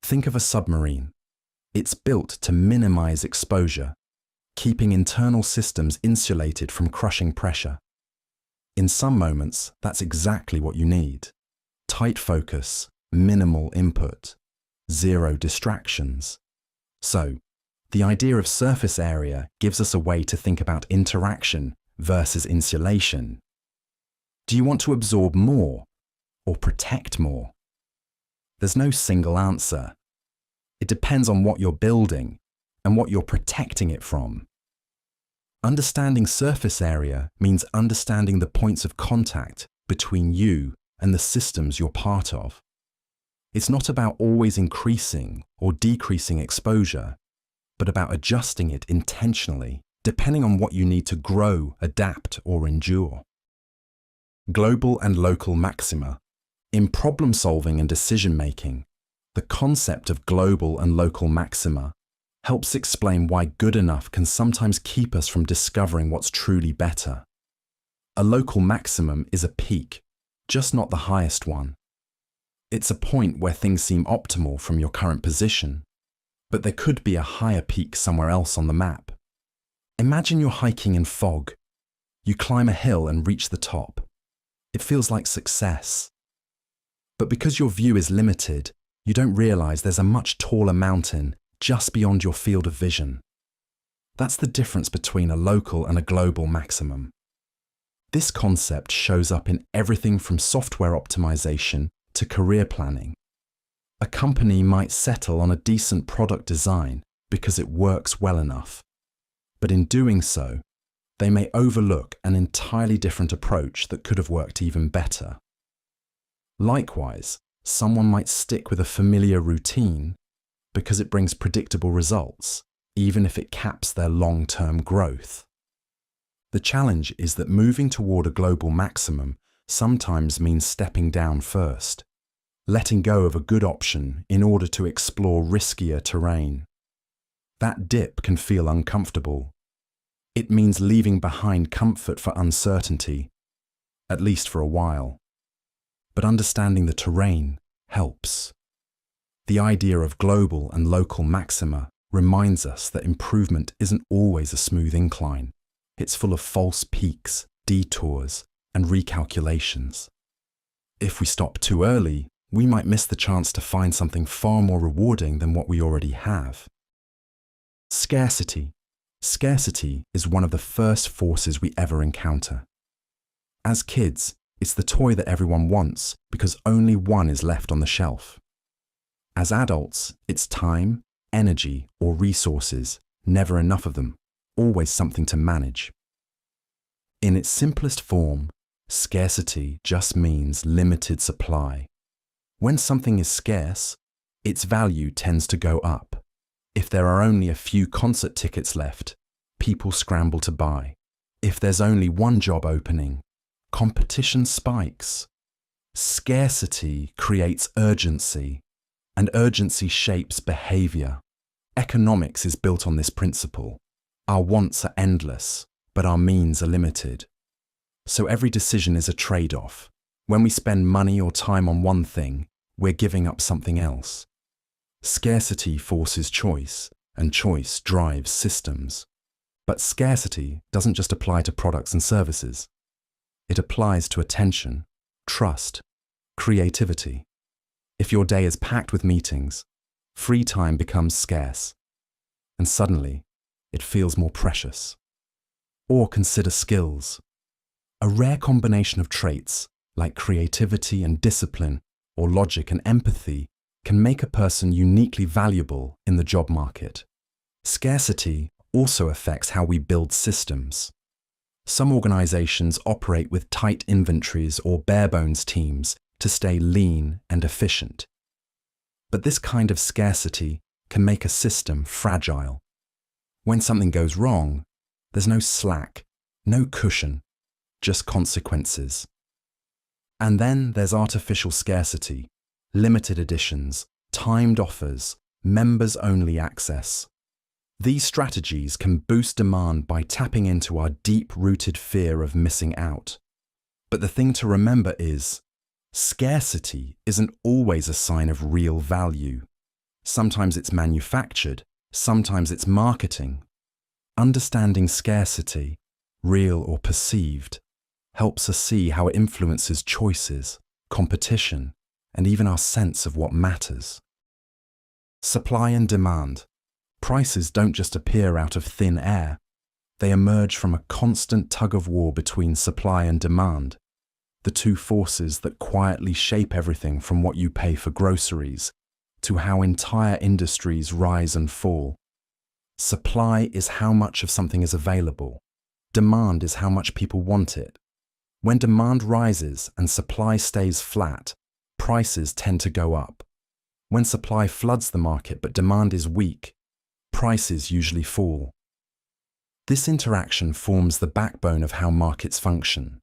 Think of a submarine. It's built to minimize exposure, keeping internal systems insulated from crushing pressure. In some moments, that's exactly what you need. Tight focus, minimal input, zero distractions. So, the idea of surface area gives us a way to think about interaction versus insulation. Do you want to absorb more or protect more? There's no single answer. It depends on what you're building and what you're protecting it from. Understanding surface area means understanding the points of contact between you and the systems you're part of. It's not about always increasing or decreasing exposure, but about adjusting it intentionally, depending on what you need to grow, adapt, or endure. Global and local maxima. In problem solving and decision making, the concept of global and local maxima helps explain why good enough can sometimes keep us from discovering what's truly better. A local maximum is a peak, just not the highest one. It's a point where things seem optimal from your current position, but there could be a higher peak somewhere else on the map. Imagine you're hiking in fog. You climb a hill and reach the top. It feels like success. But because your view is limited, you don't realize there's a much taller mountain just beyond your field of vision. That's the difference between a local and a global maximum. This concept shows up in everything from software optimization to career planning. A company might settle on a decent product design because it works well enough. But in doing so, they may overlook an entirely different approach that could have worked even better. Likewise, someone might stick with a familiar routine because it brings predictable results, even if it caps their long-term growth. The challenge is that moving toward a global maximum sometimes means stepping down first, letting go of a good option in order to explore riskier terrain. That dip can feel uncomfortable. It means leaving behind comfort for uncertainty, at least for a while. But understanding the terrain helps. The idea of global and local maxima reminds us that improvement isn't always a smooth incline. It's full of false peaks, detours, and recalculations. If we stop too early, we might miss the chance to find something far more rewarding than what we already have. Scarcity. Scarcity is one of the first forces we ever encounter. As kids, it's the toy that everyone wants because only one is left on the shelf. As adults, it's time, energy, or resources, never enough of them, always something to manage. In its simplest form, scarcity just means limited supply. When something is scarce, its value tends to go up. If there are only a few concert tickets left, people scramble to buy. If there's only one job opening, competition spikes. Scarcity creates urgency, and urgency shapes behavior. Economics is built on this principle. Our wants are endless, but our means are limited. So every decision is a trade-off. When we spend money or time on one thing, we're giving up something else. Scarcity forces choice, and choice drives systems. But scarcity doesn't just apply to products and services. It applies to attention, trust, creativity. If your day is packed with meetings, free time becomes scarce, and suddenly it feels more precious. Or consider skills. A rare combination of traits like creativity and discipline, or logic and empathy, can make a person uniquely valuable in the job market. Scarcity also affects how we build systems. Some organizations operate with tight inventories or bare-bones teams to stay lean and efficient. But this kind of scarcity can make a system fragile. When something goes wrong, there's no slack, no cushion, just consequences. And then there's artificial scarcity, limited editions, timed offers, members-only access. These strategies can boost demand by tapping into our deep-rooted fear of missing out. But the thing to remember is, scarcity isn't always a sign of real value. Sometimes it's manufactured, sometimes it's marketing. Understanding scarcity, real or perceived, helps us see how it influences choices, competition, and even our sense of what matters. Supply and demand. Prices don't just appear out of thin air. They emerge from a constant tug-of-war between supply and demand, the two forces that quietly shape everything from what you pay for groceries to how entire industries rise and fall. Supply is how much of something is available. Demand is how much people want it. When demand rises and supply stays flat, prices tend to go up. When supply floods the market but demand is weak, prices usually fall. This interaction forms the backbone of how markets function.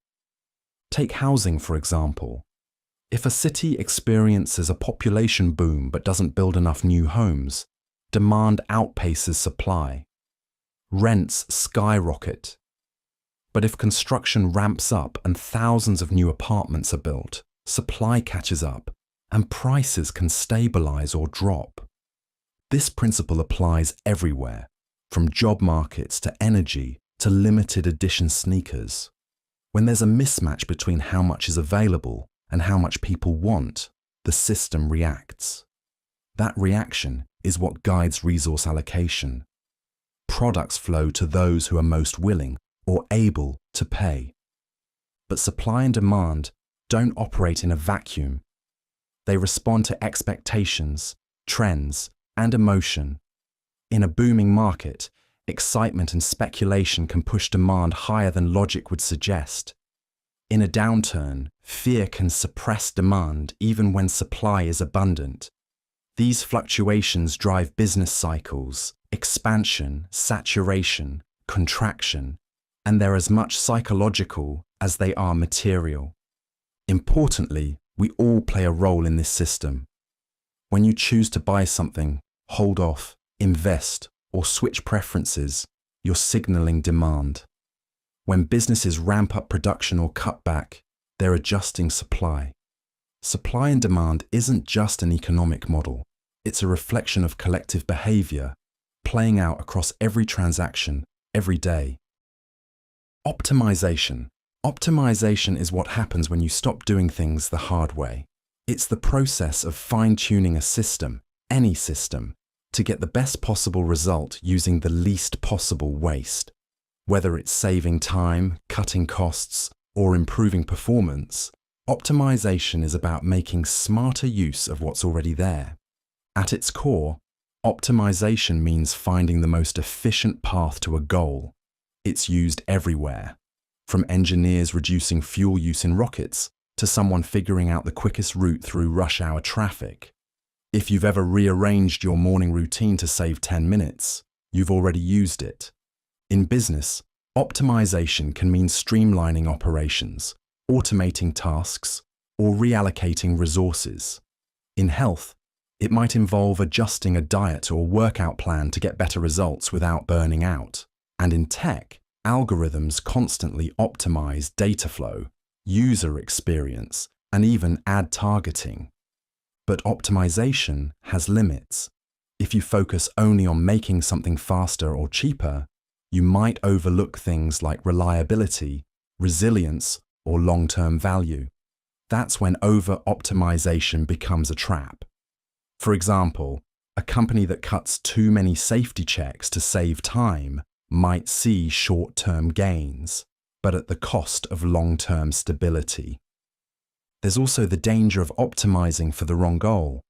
Take housing, for example. If a city experiences a population boom but doesn't build enough new homes, demand outpaces supply. Rents skyrocket. But if construction ramps up and thousands of new apartments are built, supply catches up and prices can stabilize or drop. This principle applies everywhere, from job markets to energy to limited edition sneakers. When there's a mismatch between how much is available and how much people want, the system reacts. That reaction is what guides resource allocation. Products flow to those who are most willing or able to pay. But supply and demand don't operate in a vacuum. They respond to expectations, trends, and emotion. In a booming market, excitement and speculation can push demand higher than logic would suggest. In a downturn, fear can suppress demand even when supply is abundant. These fluctuations drive business cycles, expansion, saturation, contraction, and they're as much psychological as they are material. Importantly, we all play a role in this system. When you choose to buy something, hold off, invest, or switch preferences, you're signaling demand. When businesses ramp up production or cut back, they're adjusting supply. Supply and demand isn't just an economic model. It's a reflection of collective behavior, playing out across every transaction, every day. Optimization. Optimization is what happens when you stop doing things the hard way. It's the process of fine-tuning a system, any system, to get the best possible result using the least possible waste. Whether it's saving time, cutting costs, or improving performance, optimization is about making smarter use of what's already there. At its core, optimization means finding the most efficient path to a goal. It's used everywhere, from engineers reducing fuel use in rockets to someone figuring out the quickest route through rush hour traffic. If you've ever rearranged your morning routine to save 10 minutes, you've already used it. In business, Optimization can mean streamlining operations, automating tasks, or reallocating resources. In health, it might involve adjusting a diet or workout plan to get better results without burning out. And in tech, algorithms constantly optimize data flow, user experience, and even ad targeting. But optimization has limits. If you focus only on making something faster or cheaper, you might overlook things like reliability, resilience, or long-term value. That's when over-optimization becomes a trap. For example, a company that cuts too many safety checks to save time might see short-term gains, but at the cost of long-term stability. There's also the danger of optimizing for the wrong goal.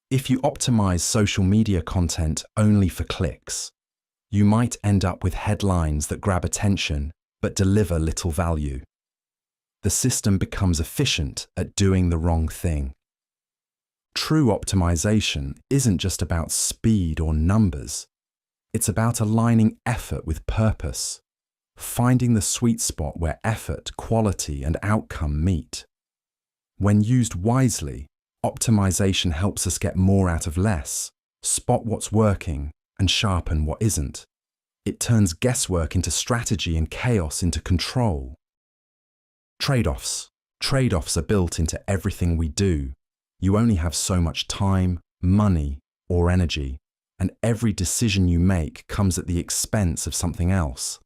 If you optimize social media content only for clicks, you might end up with headlines that grab attention but deliver little value. The system becomes efficient at doing the wrong thing. True optimization isn't just about speed or numbers. It's about aligning effort with purpose, finding the sweet spot where effort, quality, and outcome meet. When used wisely, optimization helps us get more out of less, spot what's working, and sharpen what isn't. It turns guesswork into strategy and chaos into control. Trade-offs. Trade-offs are built into everything we do. You only have so much time, money, or energy, and every decision you make comes at the expense of something else.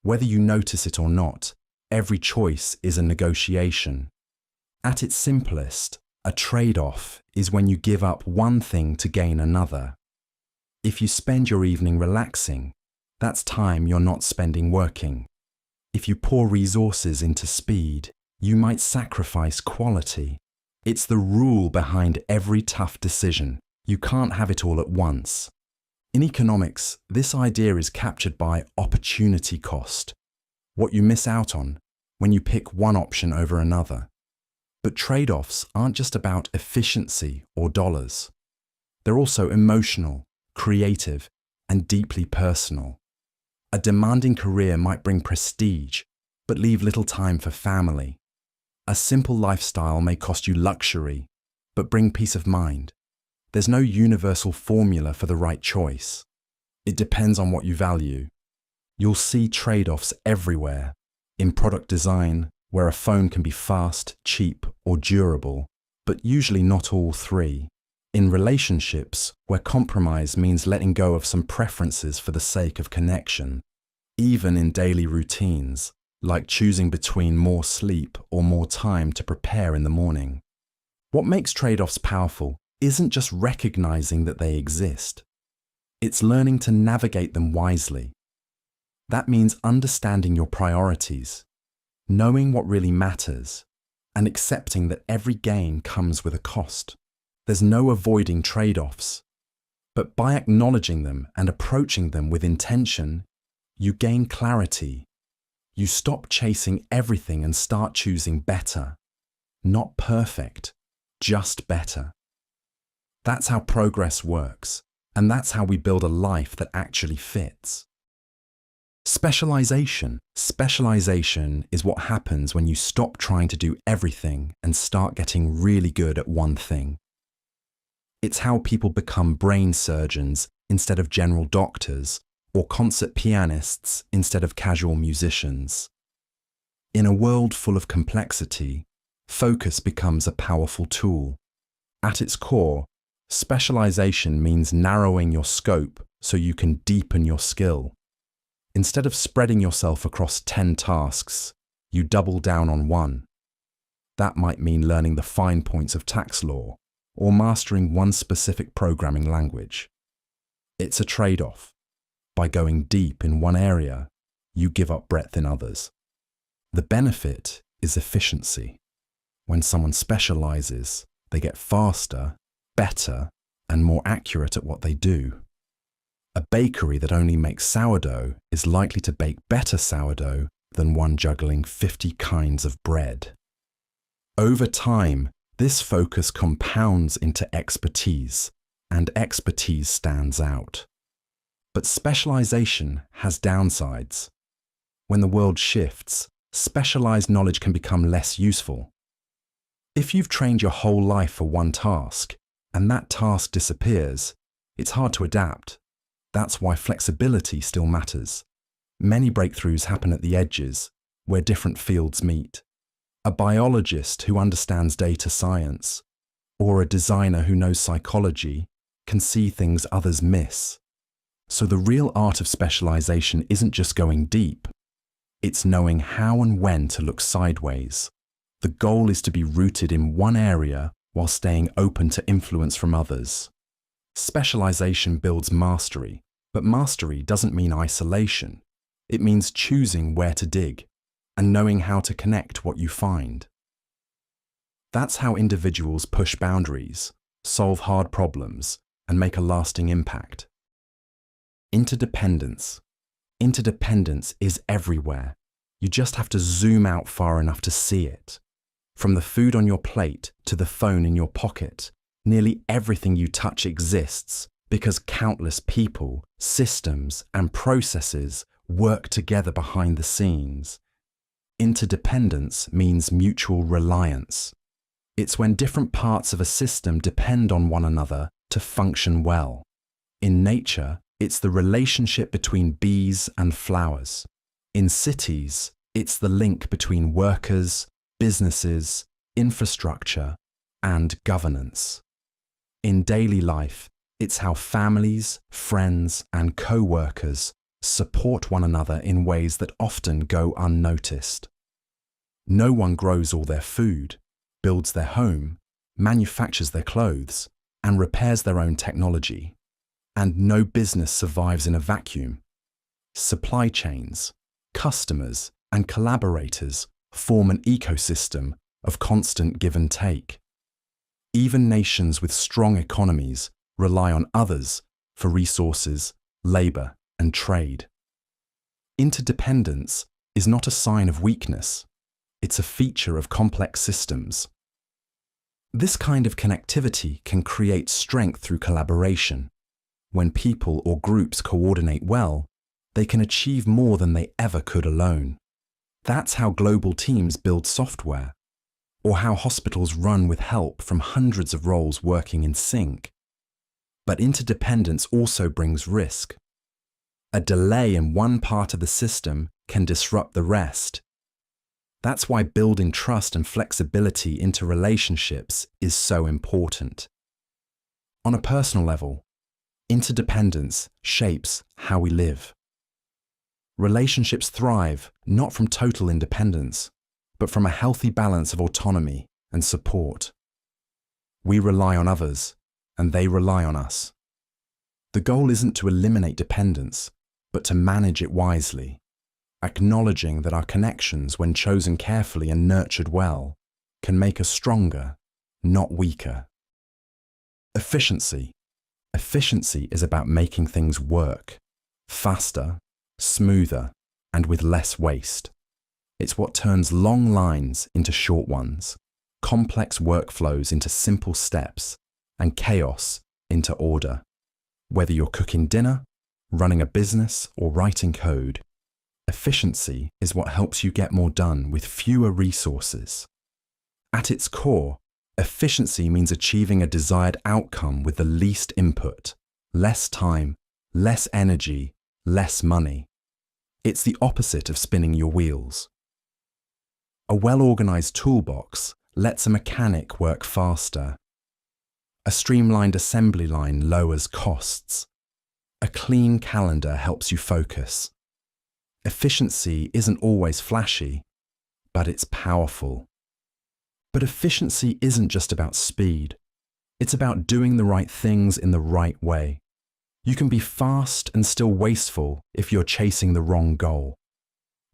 Whether you notice it or not, every choice is a negotiation. At its simplest, a trade-off is when you give up one thing to gain another. If you spend your evening relaxing, that's time you're not spending working. If you pour resources into speed, you might sacrifice quality. It's the rule behind every tough decision. You can't have it all at once. In economics, this idea is captured by opportunity cost, what you miss out on when you pick one option over another. But trade-offs aren't just about efficiency or dollars. They're also emotional, creative, and deeply personal. A demanding career might bring prestige, but leave little time for family. A simple lifestyle may cost you luxury, but bring peace of mind. There's no universal formula for the right choice. It depends on what you value. You'll see trade-offs everywhere. In product design, where a phone can be fast, cheap, or durable, but usually not all three. In relationships, where compromise means letting go of some preferences for the sake of connection. Even in daily routines, like choosing between more sleep or more time to prepare in the morning. What makes trade-offs powerful isn't just recognizing that they exist. It's learning to navigate them wisely. That means understanding your priorities, knowing what really matters, and accepting that every gain comes with a cost. There's no avoiding trade-offs, but by acknowledging them and approaching them with intention, you gain clarity. You stop chasing everything and start choosing better. Not perfect, just better. That's how progress works, and that's how we build a life that actually fits. Specialization. Specialization is what happens when you stop trying to do everything and start getting really good at one thing. It's how people become brain surgeons instead of general doctors, or concert pianists instead of casual musicians. In a world full of complexity, focus becomes a powerful tool. At its core, specialization means narrowing your scope so you can deepen your skill. Instead of spreading yourself across 10 tasks, you double down on one. That might mean learning the fine points of tax law or mastering one specific programming language. It's a trade-off. By going deep in one area, you give up breadth in others. The benefit is efficiency. When someone specializes, they get faster, better, and more accurate at what they do. A bakery that only makes sourdough is likely to bake better sourdough than one juggling 50 kinds of bread. Over time, this focus compounds into expertise, and expertise stands out. But specialization has downsides. When the world shifts, specialized knowledge can become less useful. If you've trained your whole life for one task, and that task disappears, it's hard to adapt. That's why flexibility still matters. Many breakthroughs happen at the edges, where different fields meet. A biologist who understands data science, or a designer who knows psychology, can see things others miss. So the real art of specialization isn't just going deep. It's knowing how and when to look sideways. The goal is to be rooted in one area while staying open to influence from others. Specialization builds mastery, but mastery doesn't mean isolation. It means choosing where to dig and knowing how to connect what you find. That's how individuals push boundaries, solve hard problems, and make a lasting impact. Interdependence. Interdependence is everywhere. You just have to zoom out far enough to see it. From the food on your plate to the phone in your pocket, nearly everything you touch exists because countless people, systems, and processes work together behind the scenes. Interdependence means mutual reliance. It's when different parts of a system depend on one another to function well. In nature, it's the relationship between bees and flowers. In cities, it's the link between workers, businesses, infrastructure, and governance. In daily life, it's how families, friends, and co-workers support one another in ways that often go unnoticed. No one grows all their food, builds their home, manufactures their clothes, and repairs their own technology. And no business survives in a vacuum. Supply chains, customers, and collaborators form an ecosystem of constant give and take. Even nations with strong economies rely on others for resources, labor, and trade. Interdependence is not a sign of weakness. It's a feature of complex systems. This kind of connectivity can create strength through collaboration. When people or groups coordinate well, they can achieve more than they ever could alone. That's how global teams build software, or how hospitals run with help from hundreds of roles working in sync. But interdependence also brings risk. A delay in one part of the system can disrupt the rest. That's why building trust and flexibility into relationships is so important. On a personal level, interdependence shapes how we live. Relationships thrive not from total independence, but from a healthy balance of autonomy and support. We rely on others, and they rely on us. The goal isn't to eliminate dependence, but to manage it wisely, acknowledging that our connections, when chosen carefully and nurtured well, can make us stronger, not weaker. Efficiency. Efficiency is about making things work, faster, smoother, and with less waste. It's what turns long lines into short ones, complex workflows into simple steps, and chaos into order. Whether you're cooking dinner, running a business, or writing code, efficiency is what helps you get more done with fewer resources. At its core, efficiency means achieving a desired outcome with the least input, less time, less energy, less money. It's the opposite of spinning your wheels. A well-organized toolbox lets a mechanic work faster. A streamlined assembly line lowers costs. A clean calendar helps you focus. Efficiency isn't always flashy, but it's powerful. But efficiency isn't just about speed. It's about doing the right things in the right way. You can be fast and still wasteful if you're chasing the wrong goal.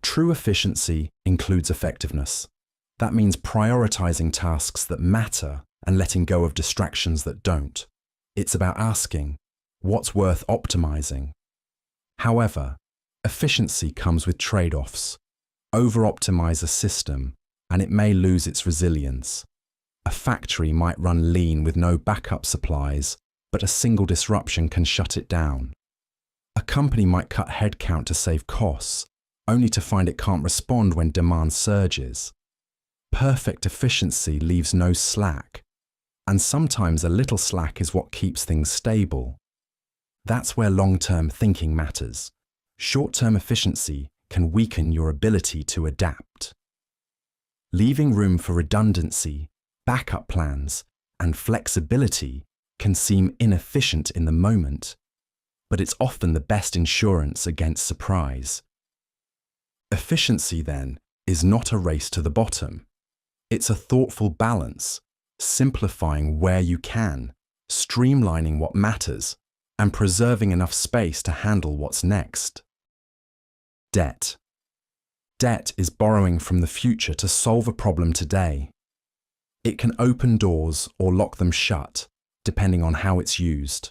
True efficiency includes effectiveness. That means prioritizing tasks that matter and letting go of distractions that don't. It's about asking, what's worth optimizing? However, efficiency comes with trade-offs. Over-optimize a system, and it may lose its resilience. A factory might run lean with no backup supplies, but a single disruption can shut it down. A company might cut headcount to save costs, only to find it can't respond when demand surges. Perfect efficiency leaves no slack, and sometimes a little slack is what keeps things stable. That's where long-term thinking matters. Short-term efficiency can weaken your ability to adapt. Leaving room for redundancy, backup plans, and flexibility can seem inefficient in the moment, but it's often the best insurance against surprise. Efficiency, then, is not a race to the bottom. It's a thoughtful balance, simplifying where you can, streamlining what matters, and preserving enough space to handle what's next. Debt. Debt is borrowing from the future to solve a problem today. It can open doors or lock them shut, depending on how it's used.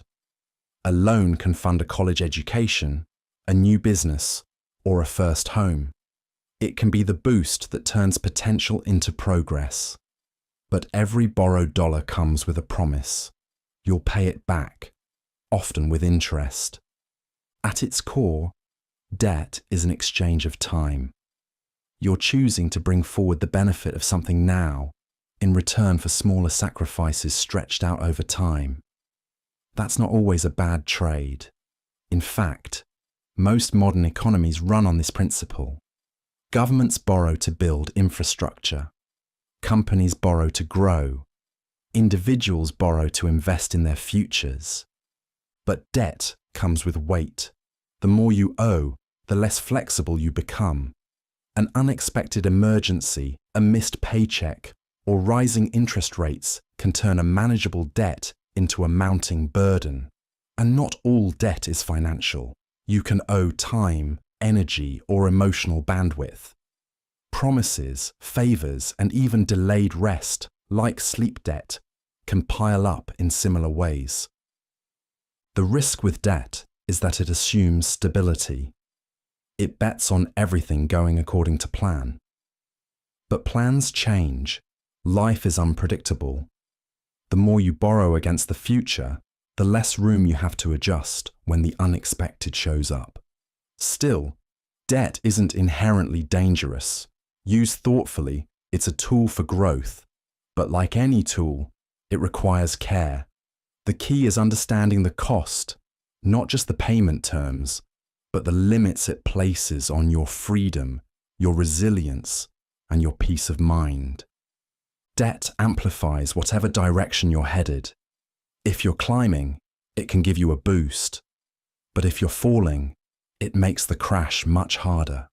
A loan can fund a college education, a new business, or a first home. It can be the boost that turns potential into progress. But every borrowed dollar comes with a promise. You'll pay it back, often with interest. At its core, debt is an exchange of time. You're choosing to bring forward the benefit of something now, in return for smaller sacrifices stretched out over time. That's not always a bad trade. In fact, most modern economies run on this principle. Governments borrow to build infrastructure. Companies borrow to grow. Individuals borrow to invest in their futures. But debt comes with weight. The more you owe, the less flexible you become. An unexpected emergency, a missed paycheck, or rising interest rates can turn a manageable debt into a mounting burden. And not all debt is financial. You can owe time, energy, or emotional bandwidth. Promises, favors, and even delayed rest, like sleep debt, can pile up in similar ways. The risk with debt is that it assumes stability. It bets on everything going according to plan. But plans change. Life is unpredictable. The more you borrow against the future, the less room you have to adjust when the unexpected shows up. Still, debt isn't inherently dangerous. Used thoughtfully, it's a tool for growth. But like any tool, it requires care. The key is understanding the cost, not just the payment terms, but the limits it places on your freedom, your resilience, and your peace of mind. Debt amplifies whatever direction you're headed. If you're climbing, it can give you a boost. But if you're falling, it makes the crash much harder.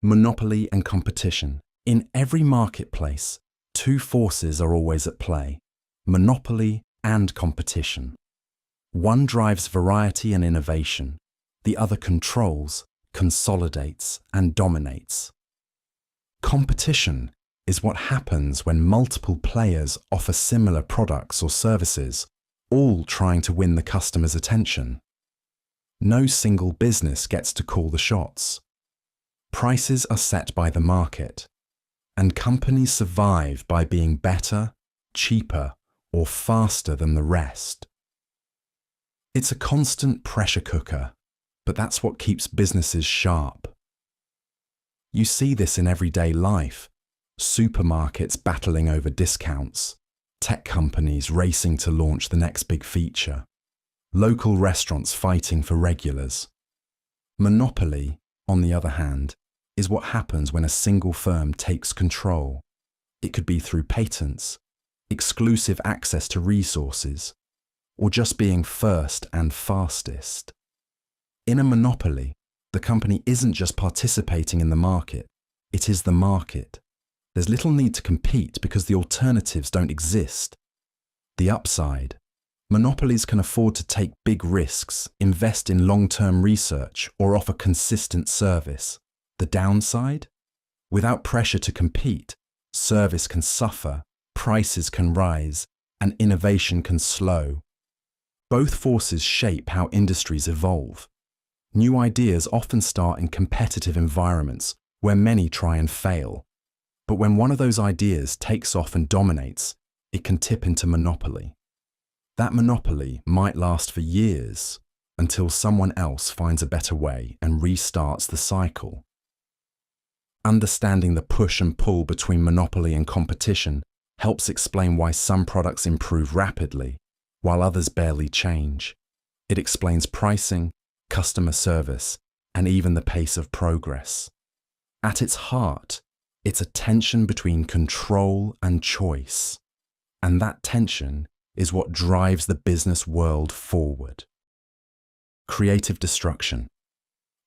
Monopoly and competition. In every marketplace, two forces are always at play: monopoly and competition. One drives variety and innovation. The other controls, consolidates, and dominates. Competition is what happens when multiple players offer similar products or services, all trying to win the customer's attention. No single business gets to call the shots. Prices are set by the market, and companies survive by being better, cheaper, or faster than the rest. It's a constant pressure cooker, but that's what keeps businesses sharp. You see this in everyday life: supermarkets battling over discounts, tech companies racing to launch the next big feature, local restaurants fighting for regulars. Monopoly, on the other hand, is what happens when a single firm takes control. It could be through patents, exclusive access to resources, or just being first and fastest. In a monopoly, the company isn't just participating in the market, it is the market. There's little need to compete because the alternatives don't exist. The upside: monopolies can afford to take big risks, invest in long-term research, or offer consistent service. The downside? Without pressure to compete, service can suffer, prices can rise, and innovation can slow. Both forces shape how industries evolve. New ideas often start in competitive environments where many try and fail. But when one of those ideas takes off and dominates, it can tip into monopoly. That monopoly might last for years, until someone else finds a better way and restarts the cycle. Understanding the push and pull between monopoly and competition helps explain why some products improve rapidly, while others barely change. It explains pricing, customer service, and even the pace of progress. At its heart, it's a tension between control and choice. And that tension is what drives the business world forward. Creative destruction.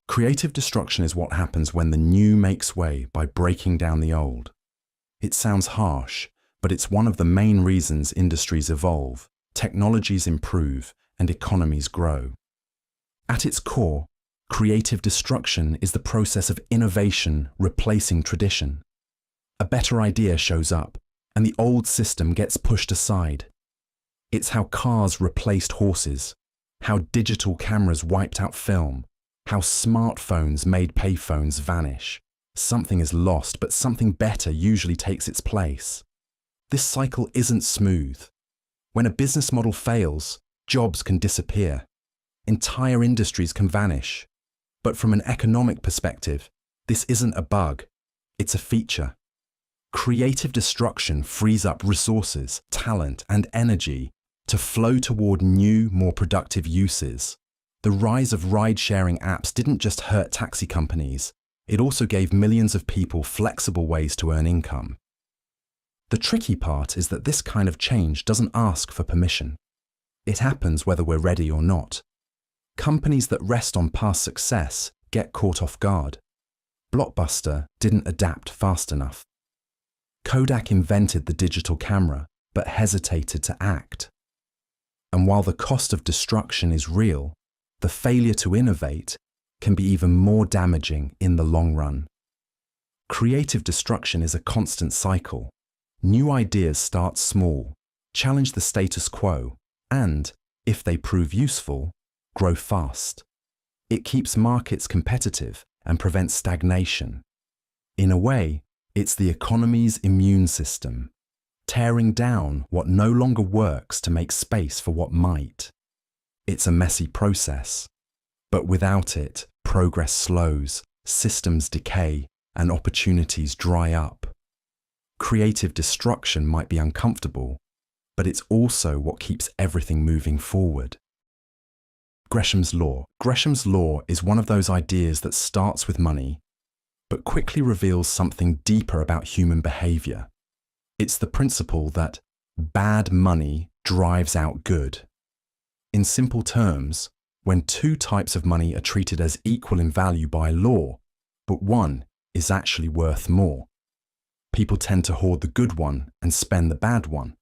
Creative destruction is what happens when the new makes way by breaking down the old. It sounds harsh, but it's one of the main reasons industries evolve, technologies improve, and economies grow. At its core, creative destruction is the process of innovation replacing tradition. A better idea shows up, and the old system gets pushed aside. It's how cars replaced horses, how digital cameras wiped out film, how smartphones made payphones vanish. Something is lost, but something better usually takes its place. This cycle isn't smooth. When a business model fails, jobs can disappear. Entire industries can vanish. But from an economic perspective, this isn't a bug, it's a feature. Creative destruction frees up resources, talent, and energy to flow toward new, more productive uses. The rise of ride-sharing apps didn't just hurt taxi companies, it also gave millions of people flexible ways to earn income. The tricky part is that this kind of change doesn't ask for permission. It happens whether we're ready or not. Companies that rest on past success get caught off guard. Blockbuster didn't adapt fast enough. Kodak invented the digital camera, but hesitated to act. And while the cost of destruction is real, the failure to innovate can be even more damaging in the long run. Creative destruction is a constant cycle. New ideas start small, challenge the status quo, and, if they prove useful, grow fast. It keeps markets competitive and prevents stagnation. In a way, it's the economy's immune system, tearing down what no longer works to make space for what might. It's a messy process, but without it, progress slows, systems decay, and opportunities dry up. Creative destruction might be uncomfortable, but it's also what keeps everything moving forward. Gresham's Law. Gresham's Law is one of those ideas that starts with money, but quickly reveals something deeper about human behavior. It's the principle that bad money drives out good. In simple terms, when two types of money are treated as equal in value by law, but one is actually worth more, people tend to hoard the good one and spend the bad one.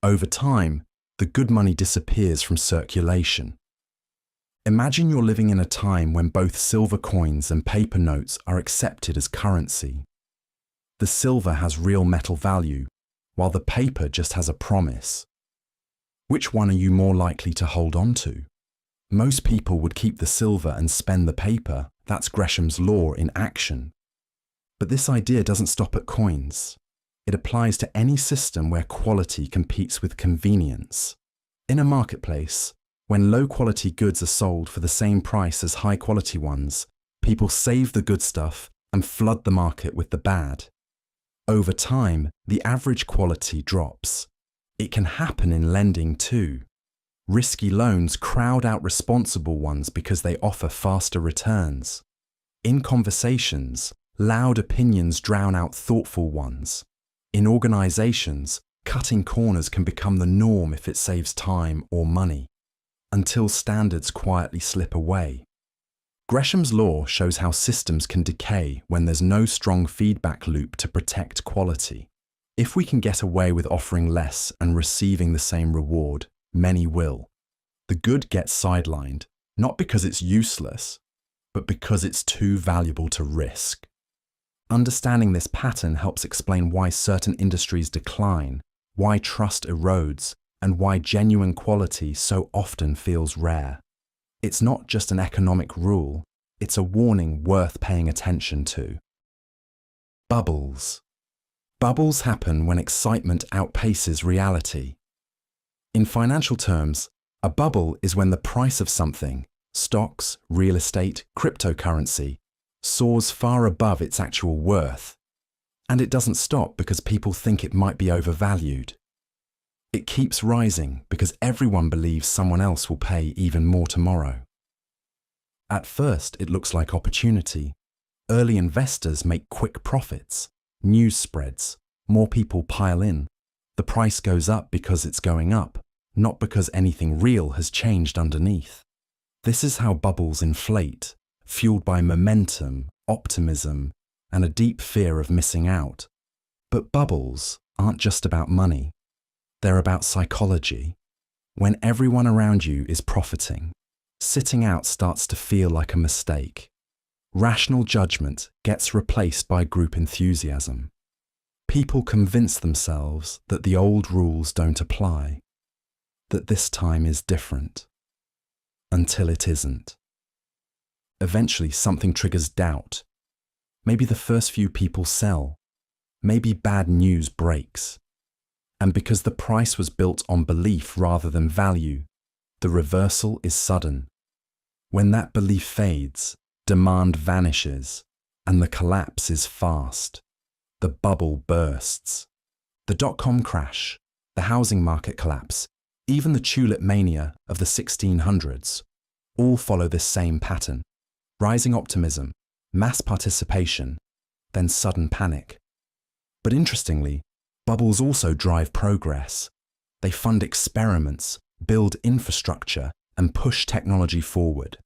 Over time, the good money disappears from circulation. Imagine you're living in a time when both silver coins and paper notes are accepted as currency. The silver has real metal value, while the paper just has a promise. Which one are you more likely to hold on to? Most people would keep the silver and spend the paper. That's Gresham's Law in action. But this idea doesn't stop at coins. It applies to any system where quality competes with convenience. In a marketplace, when low-quality goods are sold for the same price as high-quality ones, people save the good stuff and flood the market with the bad. Over time, the average quality drops. It can happen in lending too. Risky loans crowd out responsible ones because they offer faster returns. In conversations, loud opinions drown out thoughtful ones. In organizations, cutting corners can become the norm if it saves time or money, until standards quietly slip away. Gresham's Law shows how systems can decay when there's no strong feedback loop to protect quality. If we can get away with offering less and receiving the same reward, many will. The good gets sidelined, not because it's useless, but because it's too valuable to risk. Understanding this pattern helps explain why certain industries decline, why trust erodes, and why genuine quality so often feels rare. It's not just an economic rule, it's a warning worth paying attention to. Bubbles. Bubbles happen when excitement outpaces reality. In financial terms, A bubble is when the price of something, stocks, real estate, cryptocurrency, soars far above its actual worth. And it doesn't stop because people think it might be overvalued. It keeps rising because everyone believes someone else will pay even more tomorrow. At first, it looks like opportunity. Early investors make quick profits. News spreads. More people pile in. The price goes up because it's going up, not because anything real has changed underneath. This is how bubbles inflate, fueled by momentum, optimism, and a deep fear of missing out. But bubbles aren't just about money. They're about psychology. When everyone around you is profiting, sitting out starts to feel like a mistake. Rational judgment gets replaced by group enthusiasm. People convince themselves that the old rules don't apply, that this time is different, until it isn't. Eventually, something triggers doubt. Maybe the first few people sell. Maybe bad news breaks. And because the price was built on belief rather than value, the reversal is sudden. When that belief fades, demand vanishes, and the collapse is fast. The bubble bursts. The dot-com crash, the housing market collapse, even the tulip mania of the 1600s, all follow this same pattern. Rising optimism, mass participation, then sudden panic. But interestingly, bubbles also drive progress. They fund experiments, build infrastructure, and push technology forward.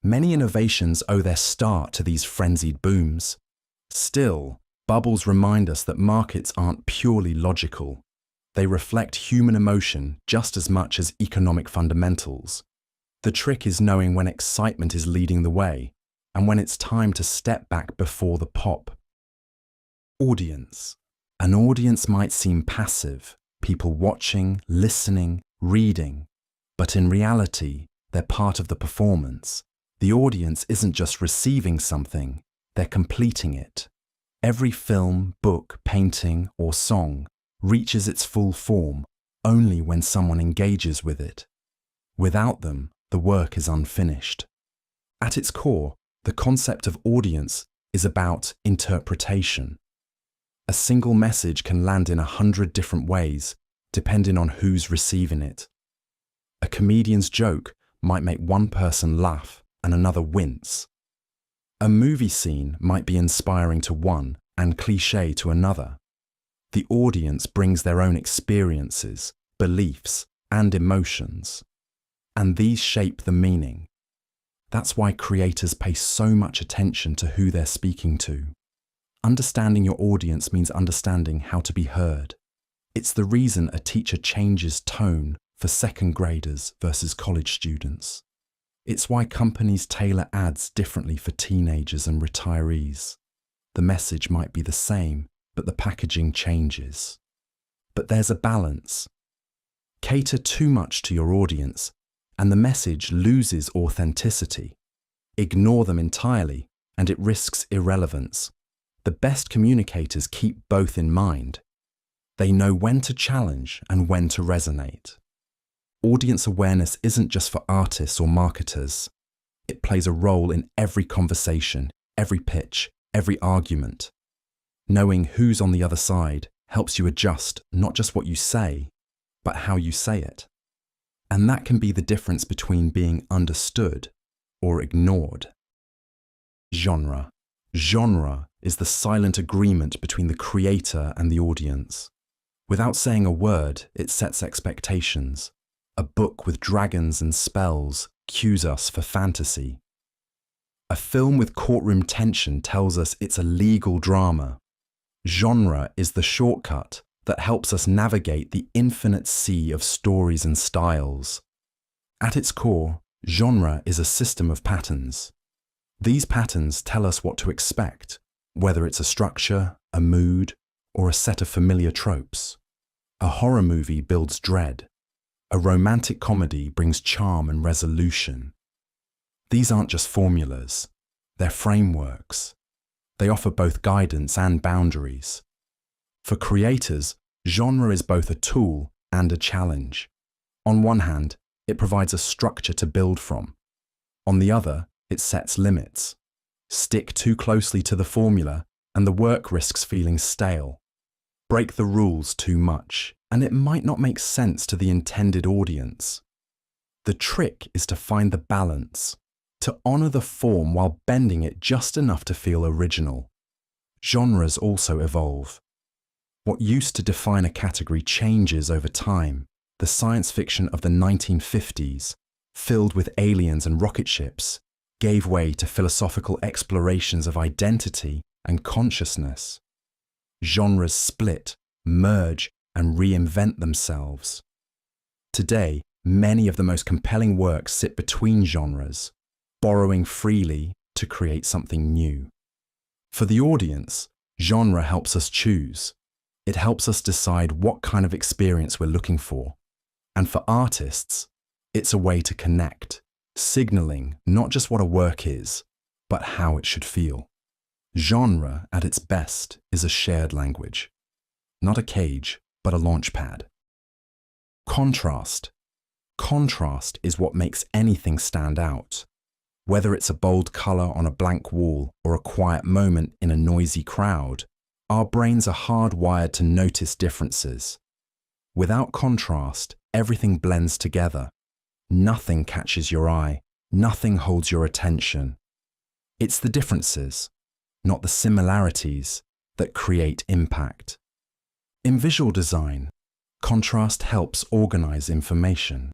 Many innovations owe their start to these frenzied booms. Still, bubbles remind us that markets aren't purely logical. They reflect human emotion just as much as economic fundamentals. The trick is knowing when excitement is leading the way, and when it's time to step back before the pop. Audience. An audience might seem passive, people watching, listening, reading, but in reality, they're part of the performance. The audience isn't just receiving something, they're completing it. Every film, book, painting, or song reaches its full form only when someone engages with it. Without them, the work is unfinished. At its core, the concept of audience is about interpretation. A single message can land in 100 different ways, depending on who's receiving it. A comedian's joke might make one person laugh and another wince. A movie scene might be inspiring to one and cliché to another. The audience brings their own experiences, beliefs, and emotions, and these shape the meaning. That's why creators pay so much attention to who they're speaking to. Understanding your audience means understanding how to be heard. It's the reason a teacher changes tone for second graders versus college students. It's why companies tailor ads differently for teenagers and retirees. The message might be the same, but the packaging changes. But there's a balance. Cater too much to your audience, and the message loses authenticity. Ignore them entirely, and it risks irrelevance. The best communicators keep both in mind. They know when to challenge and when to resonate. Audience awareness isn't just for artists or marketers. It plays a role in every conversation, every pitch, every argument. Knowing who's on the other side helps you adjust not just what you say, but how you say it. And that can be the difference between being understood or ignored. Genre. Genre is the silent agreement between the creator and the audience. Without saying a word, it sets expectations. A book with dragons and spells cues us for fantasy. A film with courtroom tension tells us it's a legal drama. Genre is the shortcut that helps us navigate the infinite sea of stories and styles. At its core, genre is a system of patterns. These patterns tell us what to expect, whether it's a structure, a mood, or a set of familiar tropes. A horror movie builds dread. A romantic comedy brings charm and resolution. These aren't just formulas, they're frameworks. They offer both guidance and boundaries. For creators, genre is both a tool and a challenge. On one hand, It provides a structure to build from. On the other, it sets limits. Stick too closely to the formula, and the work risks feeling stale. Break the rules too much, and it might not make sense to the intended audience. The trick is to find the balance, to honor the form while bending it just enough to feel original. Genres also evolve. What used to define a category changes over time. The science fiction of the 1950s, filled with aliens and rocket ships, gave way to philosophical explorations of identity and consciousness. Genres split, merge, and reinvent themselves. Today, many of the most compelling works sit between genres, borrowing freely to create something new. For the audience, genre helps us choose. It helps us decide what kind of experience we're looking for. And for artists, it's a way to connect, signaling not just what a work is, but how it should feel. Genre, at its best, is a shared language. Not a cage, but a launchpad. Contrast. Contrast is what makes anything stand out. Whether it's a bold color on a blank wall or a quiet moment in a noisy crowd, our brains are hardwired to notice differences. Without contrast, everything blends together. Nothing catches your eye, nothing holds your attention. It's the differences, not the similarities, that create impact. In visual design, contrast helps organize information.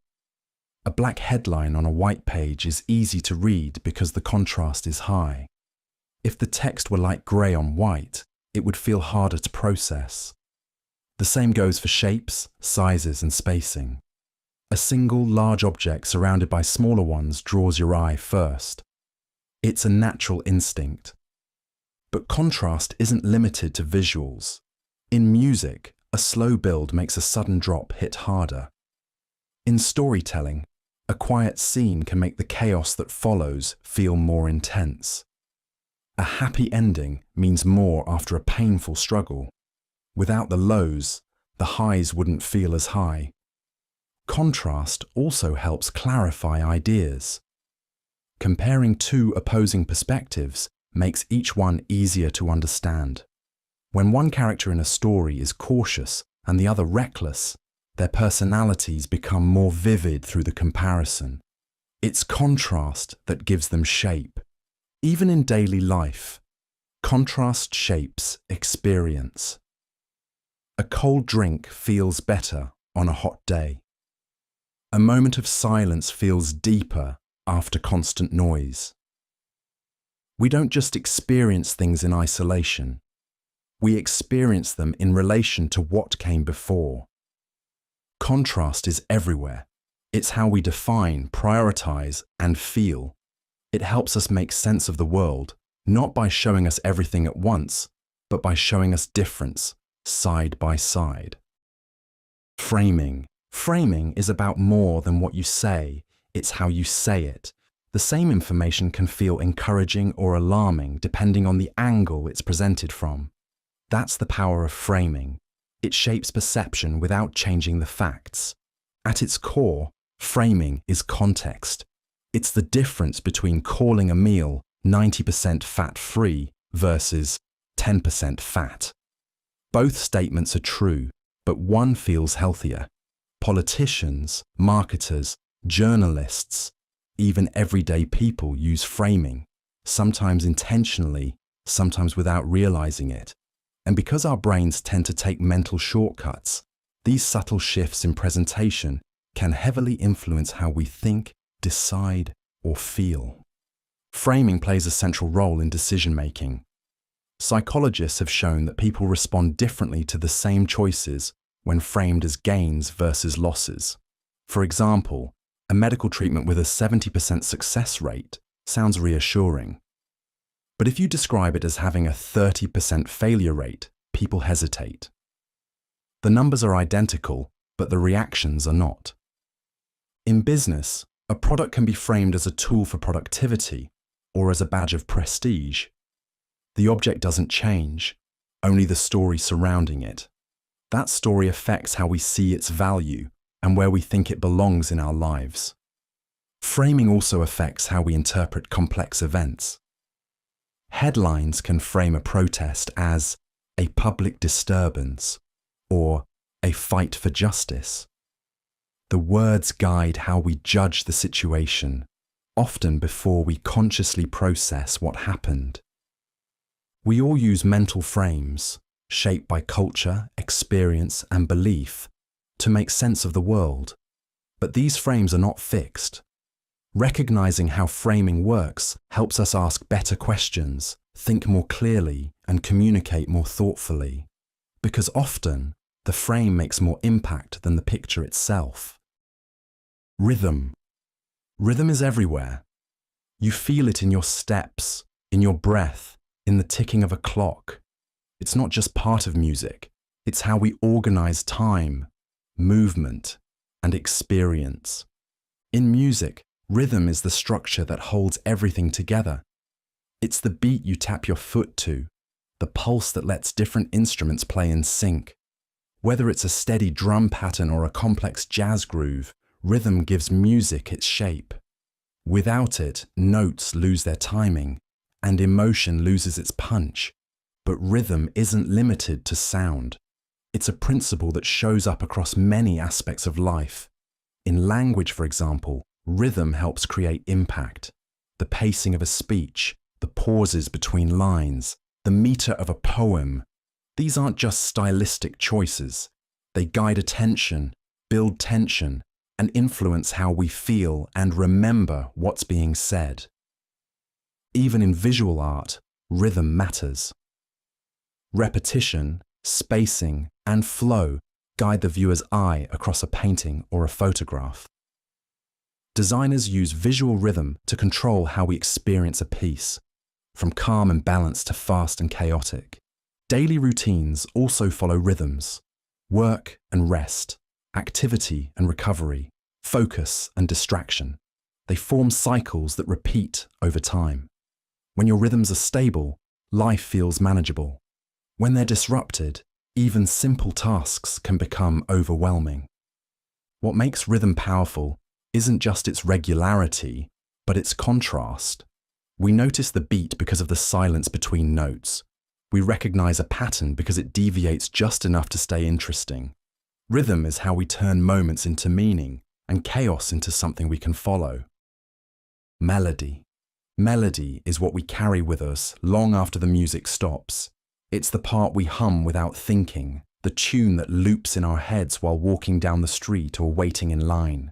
A black headline on a white page is easy to read because the contrast is high. If the text were light grey on white, it would feel harder to process. The same goes for shapes, sizes, and spacing. A single large object surrounded by smaller ones draws your eye first. It's a natural instinct. But contrast isn't limited to visuals. In music, a slow build makes a sudden drop hit harder. In storytelling, a quiet scene can make the chaos that follows feel more intense. A happy ending means more after a painful struggle. Without the lows, the highs wouldn't feel as high. Contrast also helps clarify ideas. Comparing two opposing perspectives makes each one easier to understand. When one character in a story is cautious and the other reckless, their personalities become more vivid through the comparison. It's contrast that gives them shape. Even in daily life, contrast shapes experience. A cold drink feels better on a hot day. A moment of silence feels deeper after constant noise. We don't just experience things in isolation. We experience them in relation to what came before. Contrast is everywhere. It's how we define, prioritize, and feel. It helps us make sense of the world, not by showing us everything at once, but by showing us difference, side by side. Framing. Framing is about more than what you say, it's how you say it. The same information can feel encouraging or alarming depending on the angle it's presented from. That's the power of framing. It shapes perception without changing the facts. At its core, framing is context. It's the difference between calling a meal 90% fat-free versus 10% fat. Both statements are true, but one feels healthier. Politicians, marketers, journalists, even everyday people use framing, sometimes intentionally, sometimes without realizing it. And because our brains tend to take mental shortcuts, these subtle shifts in presentation can heavily influence how we think, decide, or feel. Framing plays a central role in decision-making. Psychologists have shown that people respond differently to the same choices when framed as gains versus losses. For example, a medical treatment with a 70% success rate sounds reassuring. But if you describe it as having a 30% failure rate, people hesitate. The numbers are identical, but the reactions are not. In business, a product can be framed as a tool for productivity or as a badge of prestige. The object doesn't change, only the story surrounding it. That story affects how we see its value and where we think it belongs in our lives. Framing also affects how we interpret complex events. Headlines can frame a protest as a public disturbance or a fight for justice. The words guide how we judge the situation, often before we consciously process what happened. We all use mental frames, shaped by culture, experience, and belief, to make sense of the world. But these frames are not fixed. Recognizing how framing works helps us ask better questions, think more clearly, and communicate more thoughtfully. Because often, the frame makes more impact than the picture itself. Rhythm. Rhythm is everywhere. You feel it in your steps, in your breath, in the ticking of a clock. It's not just part of music, it's how we organize time, movement, and experience. In music, rhythm is the structure that holds everything together. It's the beat you tap your foot to, the pulse that lets different instruments play in sync. Whether it's a steady drum pattern or a complex jazz groove, rhythm gives music its shape. Without it, notes lose their timing, and emotion loses its punch. But rhythm isn't limited to sound. It's a principle that shows up across many aspects of life. In language, for example, rhythm helps create impact. The pacing of a speech, the pauses between lines, the meter of a poem. These aren't just stylistic choices. They guide attention, build tension, and influence how we feel and remember what's being said. Even in visual art, rhythm matters. Repetition, spacing, and flow guide the viewer's eye across a painting or a photograph. Designers use visual rhythm to control how we experience a piece, from calm and balanced to fast and chaotic. Daily routines also follow rhythms: work and rest, activity and recovery, focus and distraction. They form cycles that repeat over time. When your rhythms are stable, life feels manageable. When they're disrupted, even simple tasks can become overwhelming. What makes rhythm powerful isn't just its regularity, but its contrast. We notice the beat because of the silence between notes. We recognize a pattern because it deviates just enough to stay interesting. Rhythm is how we turn moments into meaning and chaos into something we can follow. Melody. Melody is what we carry with us long after the music stops. It's the part we hum without thinking, the tune that loops in our heads while walking down the street or waiting in line.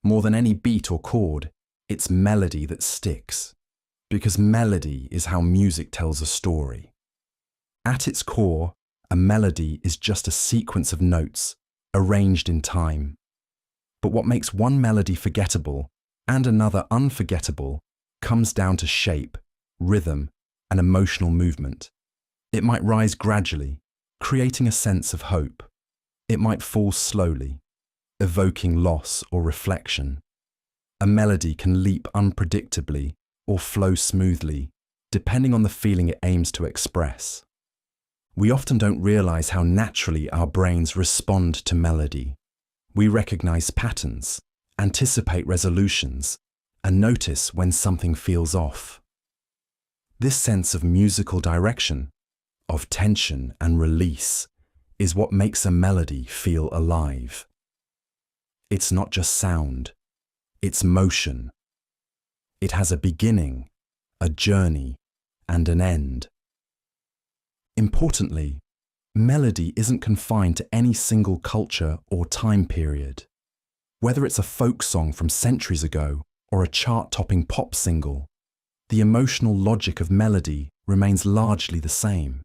More than any beat or chord, it's melody that sticks. Because melody is how music tells a story. At its core, a melody is just a sequence of notes, arranged in time. But what makes one melody forgettable and another unforgettable comes down to shape, rhythm, and emotional movement. It might rise gradually, creating a sense of hope. It might fall slowly, evoking loss or reflection. A melody can leap unpredictably or flow smoothly, depending on the feeling it aims to express. We often don't realize how naturally our brains respond to melody. We recognize patterns, anticipate resolutions, and notice when something feels off. This sense of musical direction, of tension and release, is what makes a melody feel alive. It's not just sound, it's motion. It has a beginning, a journey, and an end. Importantly, melody isn't confined to any single culture or time period. Whether it's a folk song from centuries ago or a chart-topping pop single, the emotional logic of melody remains largely the same.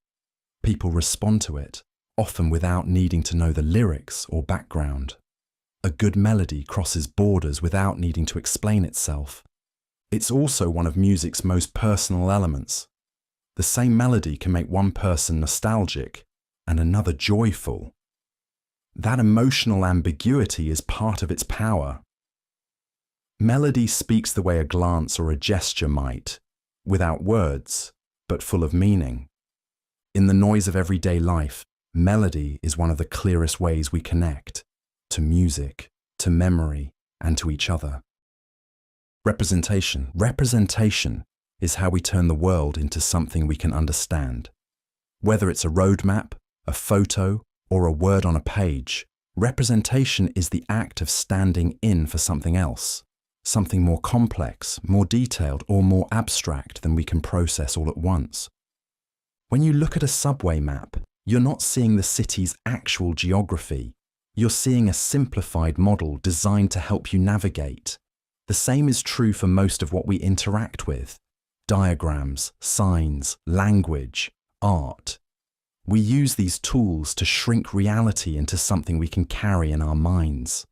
People respond to it, often without needing to know the lyrics or background. A good melody crosses borders without needing to explain itself. It's also one of music's most personal elements. The same melody can make one person nostalgic and another joyful. That emotional ambiguity is part of its power. Melody speaks the way a glance or a gesture might, without words, but full of meaning. In the noise of everyday life, melody is one of the clearest ways we connect. to music, to memory, and to each other. Representation. Representation is how we turn the world into something we can understand. Whether it's a roadmap, a photo, or a word on a page, representation is the act of standing in for something else, something more complex, more detailed, or more abstract than we can process all at once. When you look at a subway map, you're not seeing the city's actual geography. You're seeing a simplified model designed to help you navigate. The same is true for most of what we interact with: diagrams, signs, language, art. We use these tools to shrink reality into something we can carry in our minds.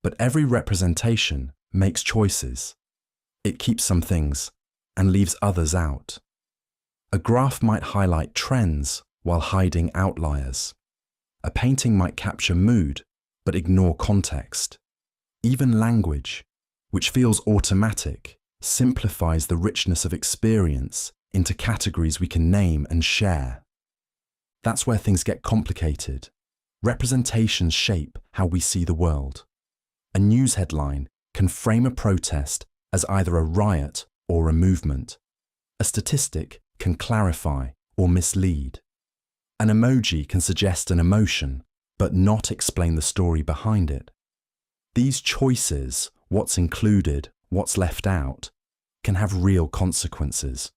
But every representation makes choices. It keeps some things and leaves others out. A graph might highlight trends while hiding outliers. A painting might capture mood but ignore context. Even language, which feels automatic, simplifies the richness of experience into categories we can name and share. That's where things get complicated. Representations shape how we see the world. A news headline can frame a protest as either a riot or a movement. A statistic can clarify or mislead. An emoji can suggest an emotion, but not explain the story behind it. These choices, what's included, what's left out, can have real consequences.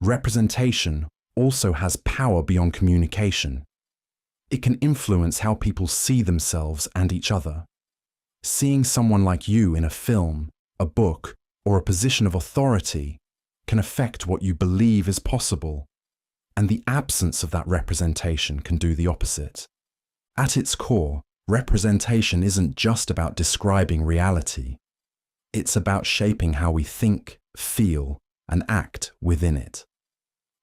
Representation also has power beyond communication. It can influence how people see themselves and each other. Seeing someone like you in a film, a book, or a position of authority can affect what you believe is possible, and the absence of that representation can do the opposite. At its core, representation isn't just about describing reality. It's about shaping how we think, feel, and act within it.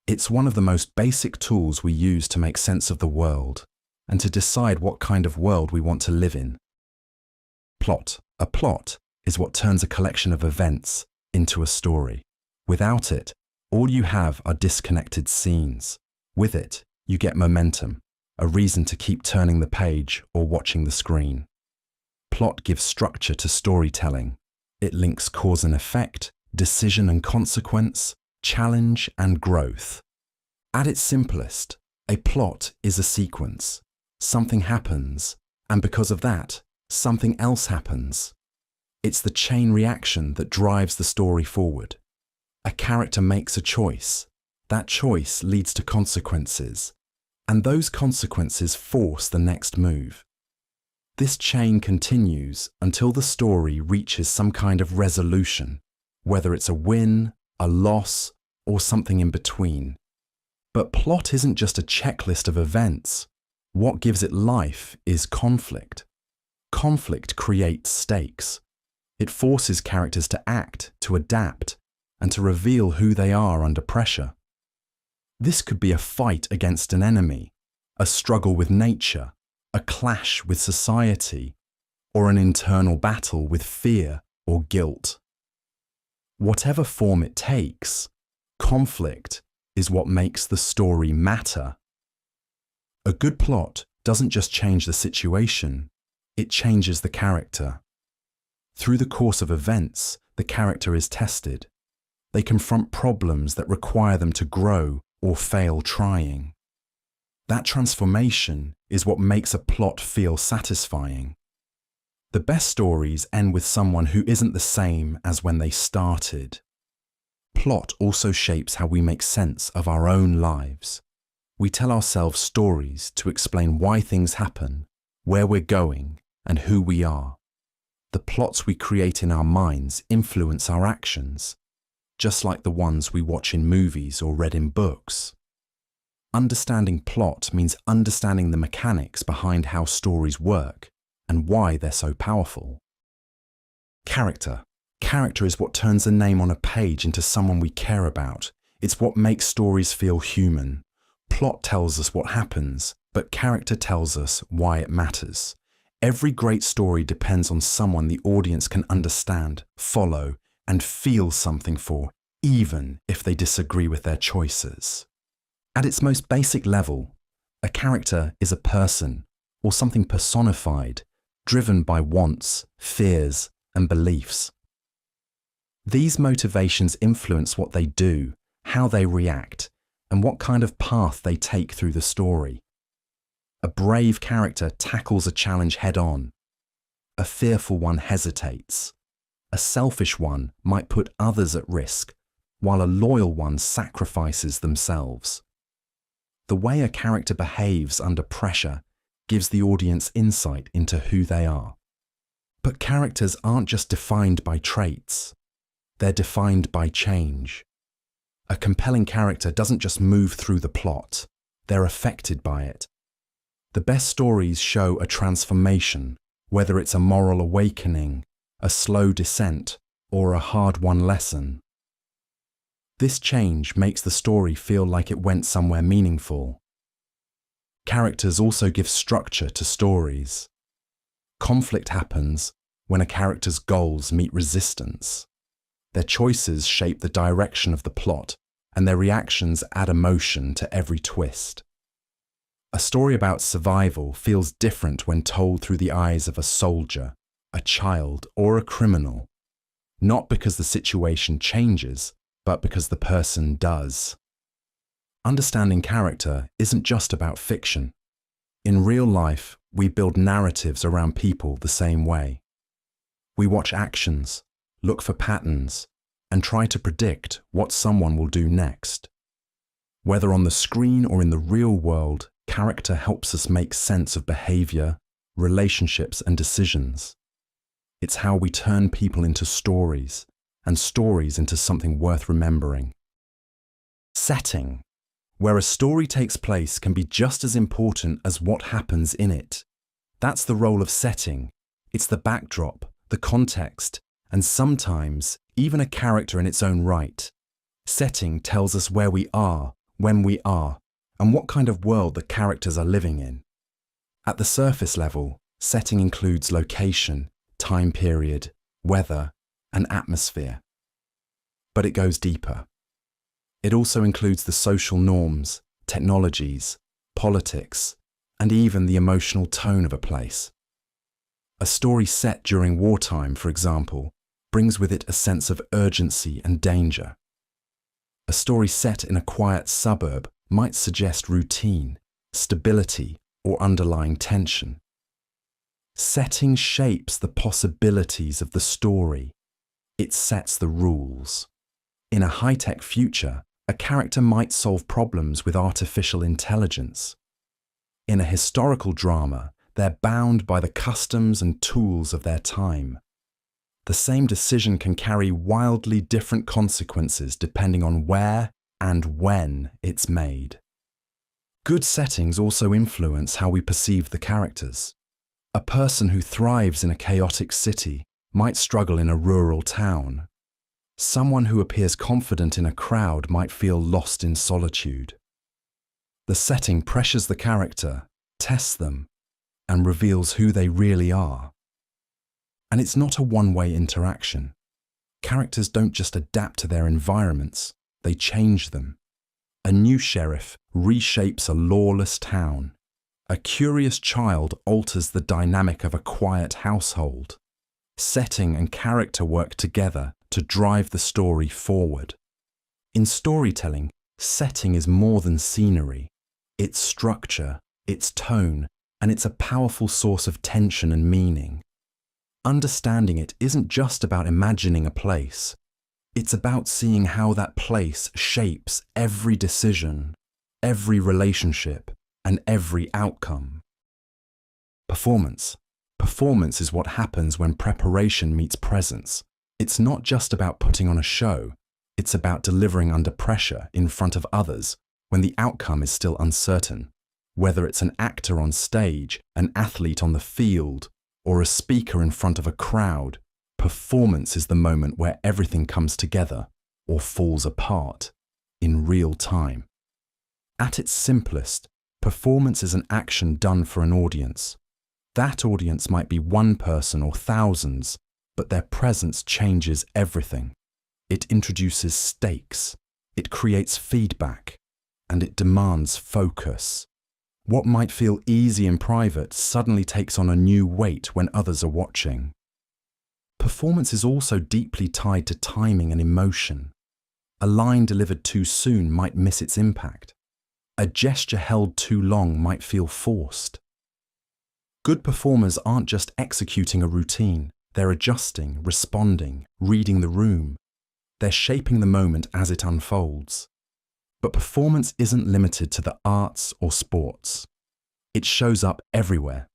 It's one of the most basic tools we use to make sense of the world and to decide what kind of world we want to live in. Plot. A plot is what turns a collection of events into a story. Without it, all you have are disconnected scenes. With it, you get momentum, a reason to keep turning the page or watching the screen. Plot gives structure to storytelling. It links cause and effect, decision and consequence, challenge and growth. At its simplest, a plot is a sequence. Something happens, and because of that, something else happens. It's the chain reaction that drives the story forward. A character makes a choice. That choice leads to consequences, and those consequences force the next move. This chain continues until the story reaches some kind of resolution, whether it's a win, a loss, or something in between. But plot isn't just a checklist of events. What gives it life is conflict. Conflict creates stakes. It forces characters to act, to adapt, and to reveal who they are under pressure. This could be a fight against an enemy, a struggle with nature, a clash with society, or an internal battle with fear or guilt. Whatever form it takes, conflict is what makes the story matter. A good plot doesn't just change the situation, it changes the character. Through the course of events, the character is tested. They confront problems that require them to grow or fail trying. That transformation is what makes a plot feel satisfying. The best stories end with someone who isn't the same as when they started. Plot also shapes how we make sense of our own lives. We tell ourselves stories to explain why things happen, where we're going, and who we are. The plots we create in our minds influence our actions, just like the ones we watch in movies or read in books. Understanding plot means understanding the mechanics behind how stories work and why they're so powerful. Character. Character is what turns a name on a page into someone we care about. It's what makes stories feel human. Plot tells us what happens, but character tells us why it matters. Every great story depends on someone the audience can understand, follow, and feel something for, even if they disagree with their choices. At its most basic level, a character is a person, or something personified, driven by wants, fears, and beliefs. These motivations influence what they do, how they react, and what kind of path they take through the story. A brave character tackles a challenge head-on. A fearful one hesitates. A selfish one might put others at risk, while a loyal one sacrifices themselves. The way a character behaves under pressure gives the audience insight into who they are. But characters aren't just defined by traits. They're defined by change. A compelling character doesn't just move through the plot. They're affected by it. The best stories show a transformation, whether it's a moral awakening, a slow descent, or a hard-won lesson. This change makes the story feel like it went somewhere meaningful. Characters also give structure to stories. Conflict happens when a character's goals meet resistance. Their choices shape the direction of the plot, and their reactions add emotion to every twist. A story about survival feels different when told through the eyes of a soldier, a child, or a criminal, not because the situation changes, but because the person does. Understanding character isn't just about fiction. In real life, we build narratives around people the same way. We watch actions, look for patterns, and try to predict what someone will do next. Whether on the screen or in the real world, character helps us make sense of behavior, relationships, and decisions. It's how we turn people into stories, and stories into something worth remembering. Setting. Where a story takes place can be just as important as what happens in it. That's the role of setting. It's the backdrop, the context, and sometimes even a character in its own right. Setting tells us where we are, when we are, and what kind of world the characters are living in. At the surface level, setting includes location, time period, weather, and atmosphere. But it goes deeper. It also includes the social norms, technologies, politics, and even the emotional tone of a place. A story set during wartime, for example, brings with it a sense of urgency and danger. A story set in a quiet suburb might suggest routine, stability, or underlying tension. Setting shapes the possibilities of the story. It sets the rules. In a high-tech future, a character might solve problems with artificial intelligence. In a historical drama, they're bound by the customs and tools of their time. The same decision can carry wildly different consequences depending on where and when it's made. Good settings also influence how we perceive the characters. A person who thrives in a chaotic city might struggle in a rural town. Someone who appears confident in a crowd might feel lost in solitude. The setting pressures the character, tests them, and reveals who they really are. And it's not a one-way interaction. Characters don't just adapt to their environments, they change them. A new sheriff reshapes a lawless town. A curious child alters the dynamic of a quiet household. Setting and character work together to drive the story forward. In storytelling, setting is more than scenery. It's structure, it's tone, and it's a powerful source of tension and meaning. Understanding it isn't just about imagining a place. It's about seeing how that place shapes every decision, every relationship, and every outcome. Performance. Performance is what happens when preparation meets presence. It's not just about putting on a show. It's about delivering under pressure in front of others when the outcome is still uncertain. Whether it's an actor on stage, an athlete on the field, or a speaker in front of a crowd, performance is the moment where everything comes together or falls apart in real time. At its simplest, performance is an action done for an audience. That audience might be one person or thousands, but their presence changes everything. It introduces stakes, it creates feedback, and it demands focus. What might feel easy in private suddenly takes on a new weight when others are watching. Performance is also deeply tied to timing and emotion. A line delivered too soon might miss its impact. A gesture held too long might feel forced. Good performers aren't just executing a routine, they're adjusting, responding, reading the room. They're shaping the moment as it unfolds. But performance isn't limited to the arts or sports. It shows up everywhere.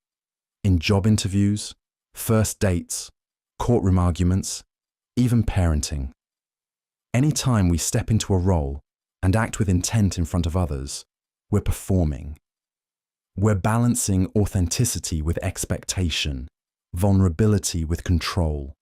In job interviews, first dates, courtroom arguments, even parenting. Anytime we step into a role and act with intent in front of others, we're performing. We're balancing authenticity with expectation, vulnerability with control.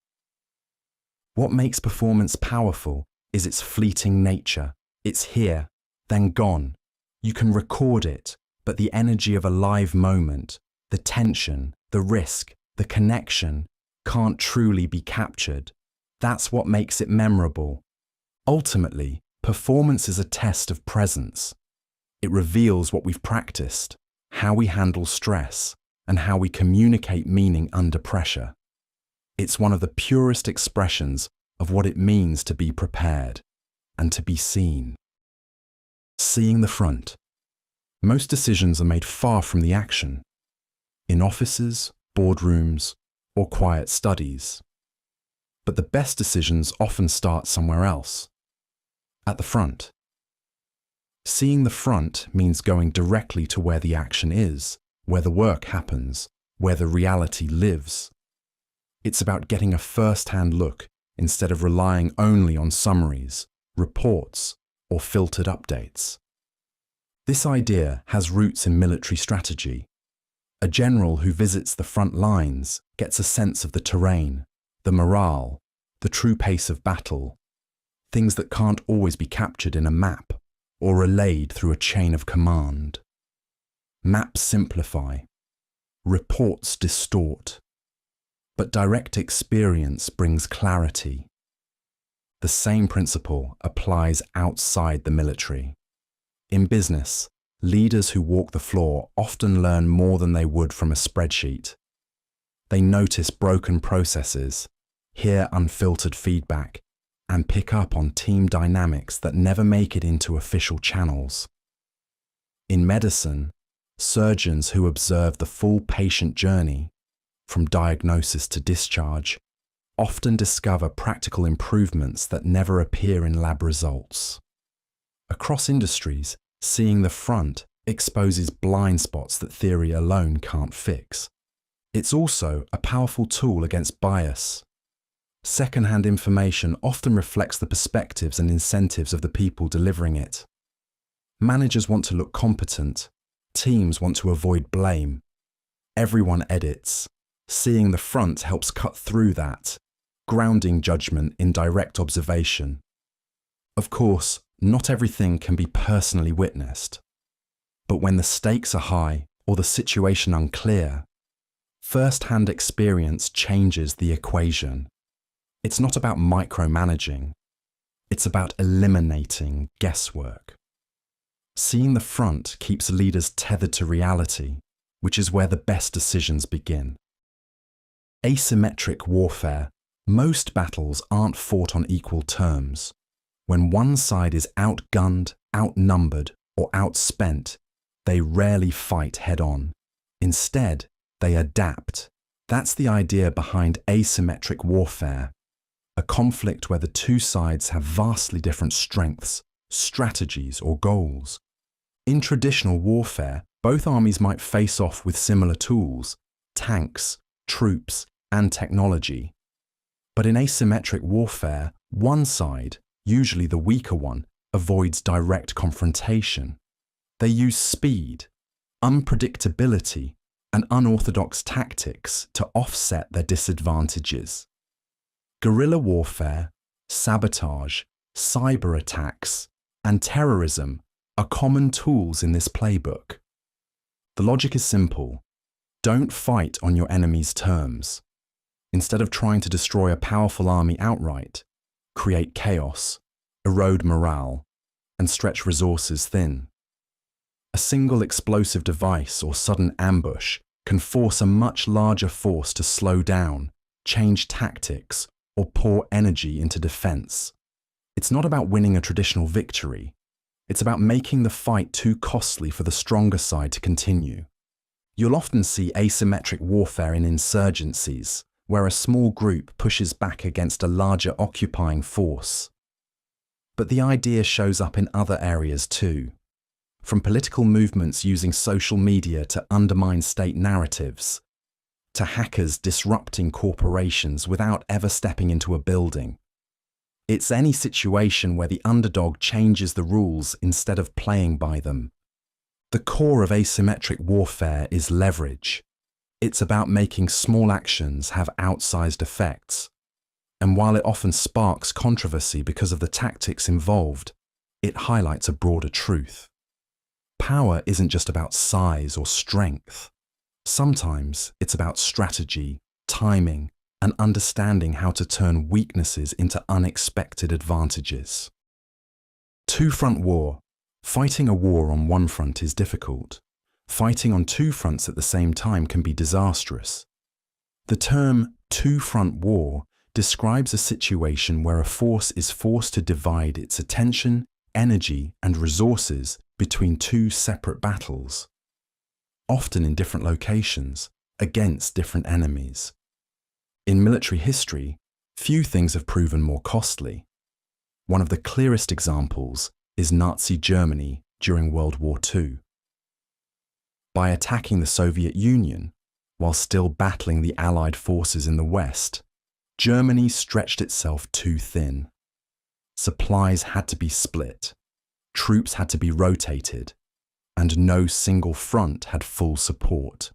What makes performance powerful is its fleeting nature. It's here, then gone. You can record it, but the energy of a live moment, the tension, the risk, the connection, can't truly be captured. That's what makes it memorable. Ultimately, performance is a test of presence. It reveals what we've practiced, how we handle stress, and how we communicate meaning under pressure. It's one of the purest expressions of what it means to be prepared and to be seen. Seeing the front. Most decisions are made far from the action, in offices, boardrooms, or quiet studies. But the best decisions often start somewhere else, at the front. Seeing the front means going directly to where the action is, where the work happens, where the reality lives. It's about getting a first-hand look instead of relying only on summaries, reports, or filtered updates. This idea has roots in military strategy. A general who visits the front lines gets a sense of the terrain, the morale, the true pace of battle, things that can't always be captured in a map or relayed through a chain of command. Maps simplify, reports distort, but direct experience brings clarity. The same principle applies outside the military. In business, leaders who walk the floor often learn more than they would from a spreadsheet. They notice broken processes, hear unfiltered feedback, and pick up on team dynamics that never make it into official channels. In medicine, surgeons who observe the full patient journey, from diagnosis to discharge, often discover practical improvements that never appear in lab results. Across industries, seeing the front exposes blind spots that theory alone can't fix. It's also a powerful tool against bias. Second-hand information often reflects the perspectives and incentives of the people delivering it. Managers want to look competent. Teams want to avoid blame. Everyone edits. Seeing the front helps cut through that, grounding judgment in direct observation. Of course, not everything can be personally witnessed. But when the stakes are high or the situation unclear, first-hand experience changes the equation. It's not about micromanaging. It's about eliminating guesswork. Seeing the front keeps leaders tethered to reality, which is where the best decisions begin. Asymmetric warfare. Most battles aren't fought on equal terms. When one side is outgunned, outnumbered, or outspent, they rarely fight head-on. Instead, they adapt. That's the idea behind asymmetric warfare. A conflict where the two sides have vastly different strengths, strategies, or goals. In traditional warfare, both armies might face off with similar tools, tanks, troops, and technology. But in asymmetric warfare, one side, usually the weaker one, avoids direct confrontation. They use speed, unpredictability, and unorthodox tactics to offset their disadvantages. Guerrilla warfare, sabotage, cyber attacks, and terrorism are common tools in this playbook. The logic is simple. Don't fight on your enemy's terms. Instead of trying to destroy a powerful army outright, create chaos, erode morale, and stretch resources thin. A single explosive device or sudden ambush can force a much larger force to slow down, change tactics, or pour energy into defense. It's not about winning a traditional victory. It's about making the fight too costly for the stronger side to continue. You'll often see asymmetric warfare in insurgencies, where a small group pushes back against a larger occupying force. But the idea shows up in other areas too. From political movements using social media to undermine state narratives, to hackers disrupting corporations without ever stepping into a building. It's any situation where the underdog changes the rules instead of playing by them. The core of asymmetric warfare is leverage. It's about making small actions have outsized effects. And while it often sparks controversy because of the tactics involved, it highlights a broader truth. Power isn't just about size or strength. Sometimes it's about strategy, timing, and understanding how to turn weaknesses into unexpected advantages. Two-front war. Fighting a war on one front is difficult. Fighting on two fronts at the same time can be disastrous. The term two-front war describes a situation where a force is forced to divide its attention, energy, and resources between two separate battles, often in different locations, against different enemies. In military history, few things have proven more costly. One of the clearest examples is Nazi Germany during World War II. By attacking the Soviet Union, while still battling the Allied forces in the West, Germany stretched itself too thin. Supplies had to be split, troops had to be rotated, and no single front had full support.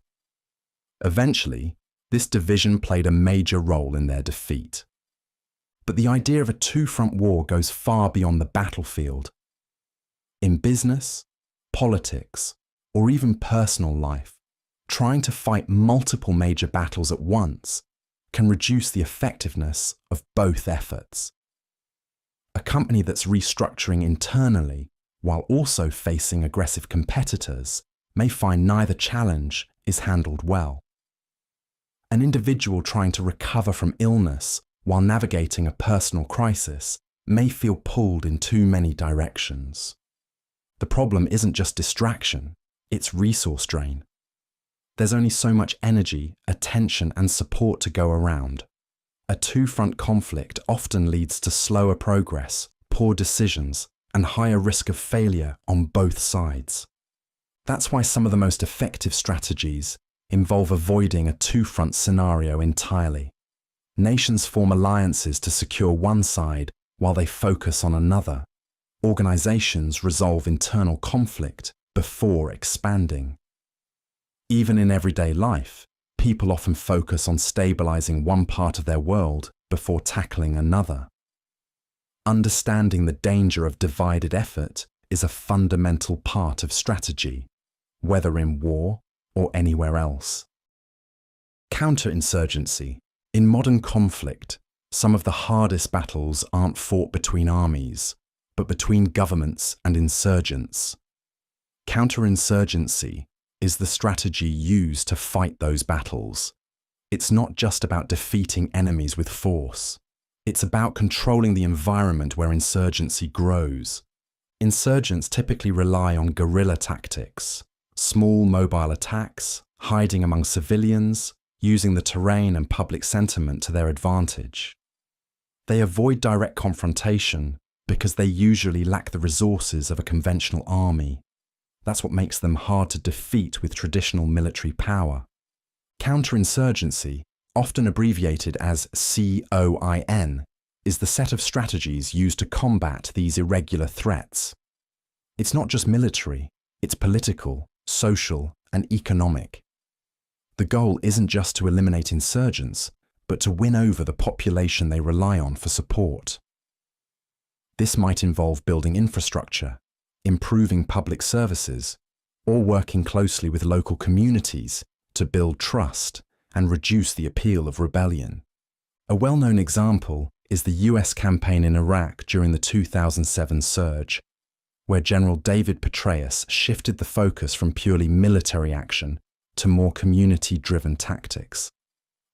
Eventually, this division played a major role in their defeat. But the idea of a two-front war goes far beyond the battlefield. In business, politics, or even personal life, trying to fight multiple major battles at once can reduce the effectiveness of both efforts. A company that's restructuring internally while also facing aggressive competitors may find neither challenge is handled well. An individual trying to recover from illness while navigating a personal crisis may feel pulled in too many directions. The problem isn't just distraction, it's resource drain. There's only so much energy, attention, and support to go around. A two-front conflict often leads to slower progress, poor decisions, and higher risk of failure on both sides. That's why some of the most effective strategies involve avoiding a two-front scenario entirely. Nations form alliances to secure one side while they focus on another. Organizations resolve internal conflict before expanding. Even in everyday life, people often focus on stabilizing one part of their world before tackling another. Understanding the danger of divided effort is a fundamental part of strategy, whether in war or anywhere else. Counterinsurgency. In modern conflict, some of the hardest battles aren't fought between armies, but between governments and insurgents. Counterinsurgency is the strategy used to fight those battles. It's not just about defeating enemies with force. It's about controlling the environment where insurgency grows. Insurgents typically rely on guerrilla tactics, small mobile attacks, hiding among civilians, using the terrain and public sentiment to their advantage. They avoid direct confrontation because they usually lack the resources of a conventional army. That's what makes them hard to defeat with traditional military power. Counterinsurgency, often abbreviated as COIN, is the set of strategies used to combat these irregular threats. It's not just military, it's political, social, and economic. The goal isn't just to eliminate insurgents, but to win over the population they rely on for support. This might involve building infrastructure, improving public services, or working closely with local communities to build trust and reduce the appeal of rebellion. A well-known example is the US campaign in Iraq during the 2007 surge. where General David Petraeus shifted the focus from purely military action to more community-driven tactics.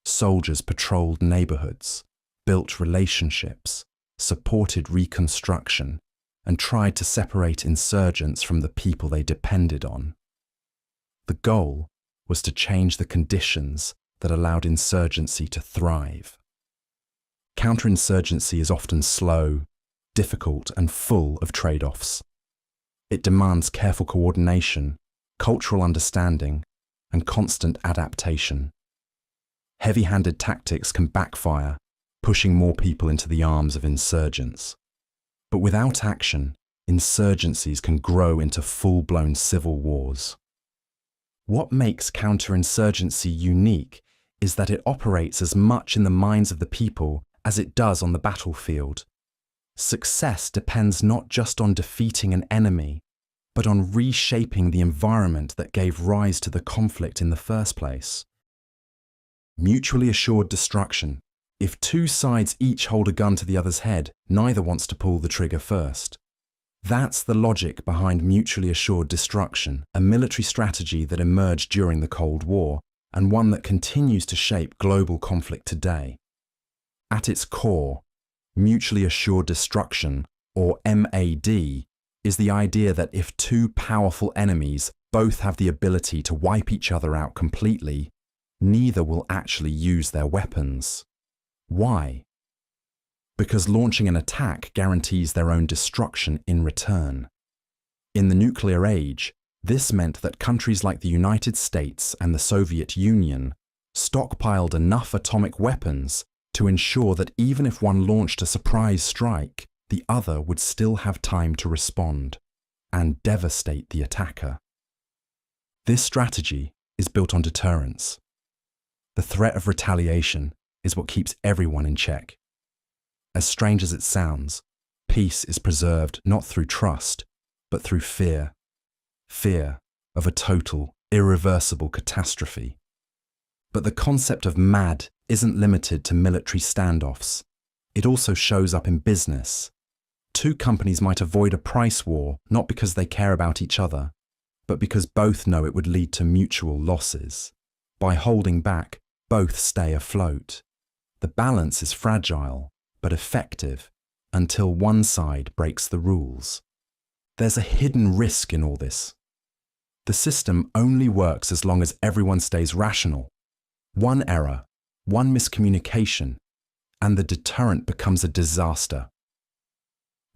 Soldiers patrolled neighborhoods, built relationships, supported reconstruction, and tried to separate insurgents from the people they depended on. The goal was to change the conditions that allowed insurgency to thrive. Counterinsurgency is often slow, difficult, and full of trade-offs. It demands careful coordination, cultural understanding, and constant adaptation. Heavy-handed tactics can backfire, pushing more people into the arms of insurgents. But without action, insurgencies can grow into full-blown civil wars. What makes counterinsurgency unique is that it operates as much in the minds of the people as it does on the battlefield. Success depends not just on defeating an enemy, but on reshaping the environment that gave rise to the conflict in the first place. Mutually assured destruction. If two sides each hold a gun to the other's head, neither wants to pull the trigger first. That's the logic behind mutually assured destruction, a military strategy that emerged during the Cold War, and one that continues to shape global conflict today. At its core, mutually assured destruction, or MAD, is the idea that if two powerful enemies both have the ability to wipe each other out completely, neither will actually use their weapons. Why? Because launching an attack guarantees their own destruction in return. In the nuclear age, this meant that countries like the United States and the Soviet Union stockpiled enough atomic weapons to ensure that even if one launched a surprise strike, the other would still have time to respond and devastate the attacker. This strategy is built on deterrence. The threat of retaliation is what keeps everyone in check. As strange as it sounds, peace is preserved not through trust, but through fear. Fear of a total, irreversible catastrophe. But the concept of MAD isn't limited to military standoffs. It also shows up in business. Two companies might avoid a price war not because they care about each other, but because both know it would lead to mutual losses. By holding back, both stay afloat. The balance is fragile, but effective, until one side breaks the rules. There's a hidden risk in all this. The system only works as long as everyone stays rational. One error, one miscommunication, and the deterrent becomes a disaster.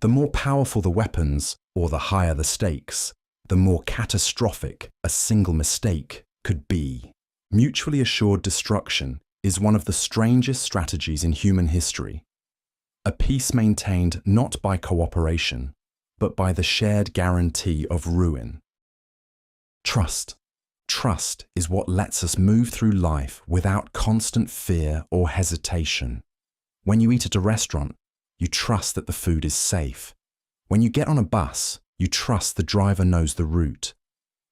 The more powerful the weapons, or the higher the stakes, the more catastrophic a single mistake could be. Mutually assured destruction is one of the strangest strategies in human history. A peace maintained not by cooperation, but by the shared guarantee of ruin. Trust. Trust is what lets us move through life without constant fear or hesitation. When you eat at a restaurant, you trust that the food is safe. When you get on a bus, you trust the driver knows the route.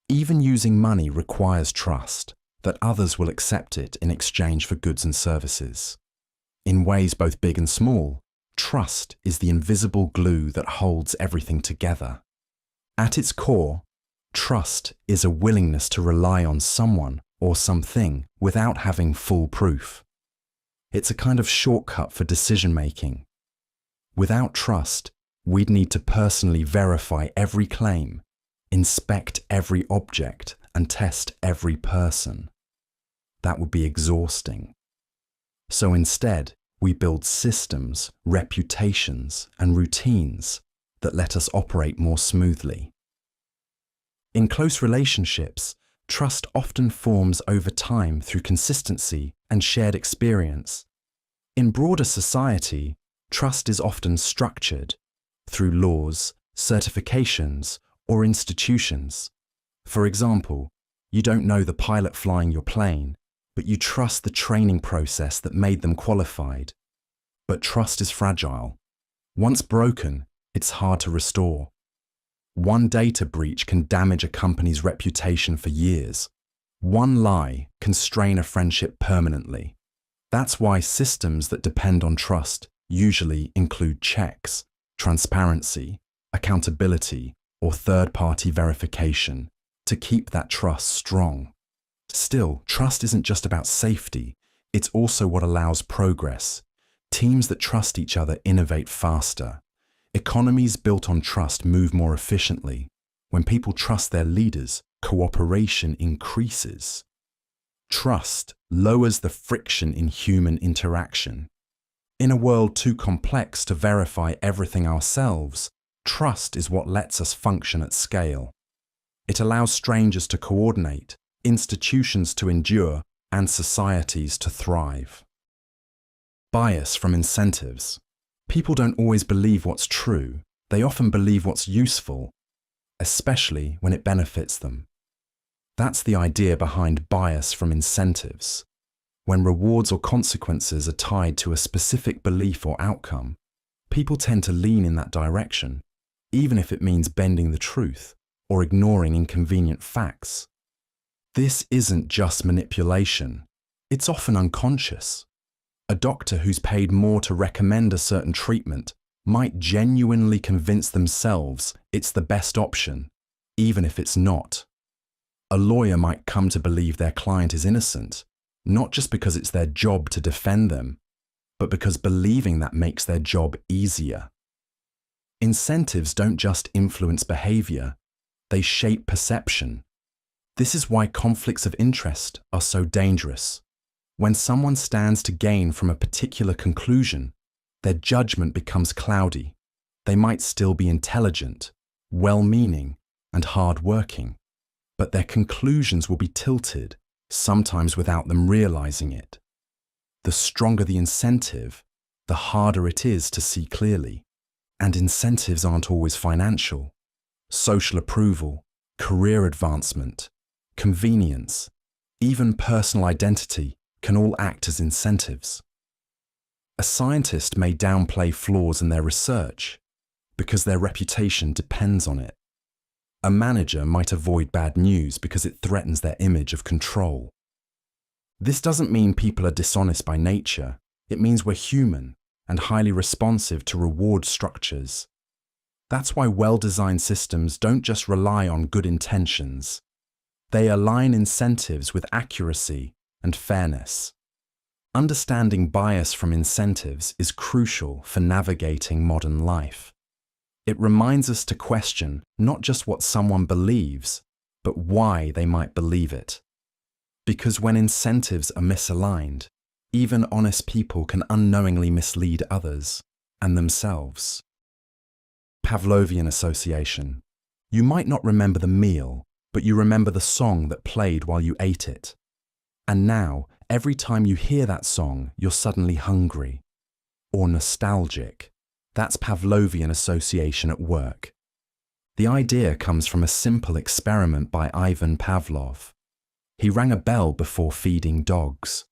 Even using money requires trust, that others will accept it in exchange for goods and services. In ways both big and small, trust is the invisible glue that holds everything together. At its core, trust is a willingness to rely on someone or something without having full proof. It's a kind of shortcut for decision-making. Without trust, we'd need to personally verify every claim, inspect every object, and test every person. That would be exhausting. So instead, we build systems, reputations, and routines that let us operate more smoothly. In close relationships, trust often forms over time through consistency and shared experience. In broader society, trust is often structured through laws, certifications, or institutions. For example, you don't know the pilot flying your plane, but you trust the training process that made them qualified. But trust is fragile. Once broken, it's hard to restore. One data breach can damage a company's reputation for years. One lie can strain a friendship permanently. That's why systems that depend on trust usually include checks, transparency, accountability, or third-party verification to keep that trust strong. Still, trust isn't just about safety, it's also what allows progress. Teams that trust each other innovate faster. Economies built on trust move more efficiently. When people trust their leaders, cooperation increases. Trust lowers the friction in human interaction. In a world too complex to verify everything ourselves, trust is what lets us function at scale. It allows strangers to coordinate, institutions to endure, and societies to thrive. Bias from incentives. People don't always believe what's true. They often believe what's useful, especially when it benefits them. That's the idea behind bias from incentives. When rewards or consequences are tied to a specific belief or outcome, people tend to lean in that direction, even if it means bending the truth or ignoring inconvenient facts. This isn't just manipulation. It's often unconscious. A doctor who's paid more to recommend a certain treatment might genuinely convince themselves it's the best option, even if it's not. A lawyer might come to believe their client is innocent, not just because it's their job to defend them, but because believing that makes their job easier. Incentives don't just influence behavior, they shape perception. This is why conflicts of interest are so dangerous. When someone stands to gain from a particular conclusion, their judgment becomes cloudy. They might still be intelligent, well-meaning, and hard-working, but their conclusions will be tilted, sometimes without them realizing it. The stronger the incentive, the harder it is to see clearly. And incentives aren't always financial. Social approval, career advancement, convenience, even personal identity can all act as incentives. A scientist may downplay flaws in their research because their reputation depends on it. A manager might avoid bad news because it threatens their image of control. This doesn't mean people are dishonest by nature. It means we're human and highly responsive to reward structures. That's why well-designed systems don't just rely on good intentions. They align incentives with accuracy and fairness. Understanding bias from incentives is crucial for navigating modern life. It reminds us to question not just what someone believes, but why they might believe it. Because when incentives are misaligned, even honest people can unknowingly mislead others and themselves. Pavlovian association. You might not remember the meal, but you remember the song that played while you ate it. And now, every time you hear that song, you're suddenly hungry or nostalgic. That's Pavlovian association at work. The idea comes from a simple experiment by Ivan Pavlov. He rang a bell before feeding dogs.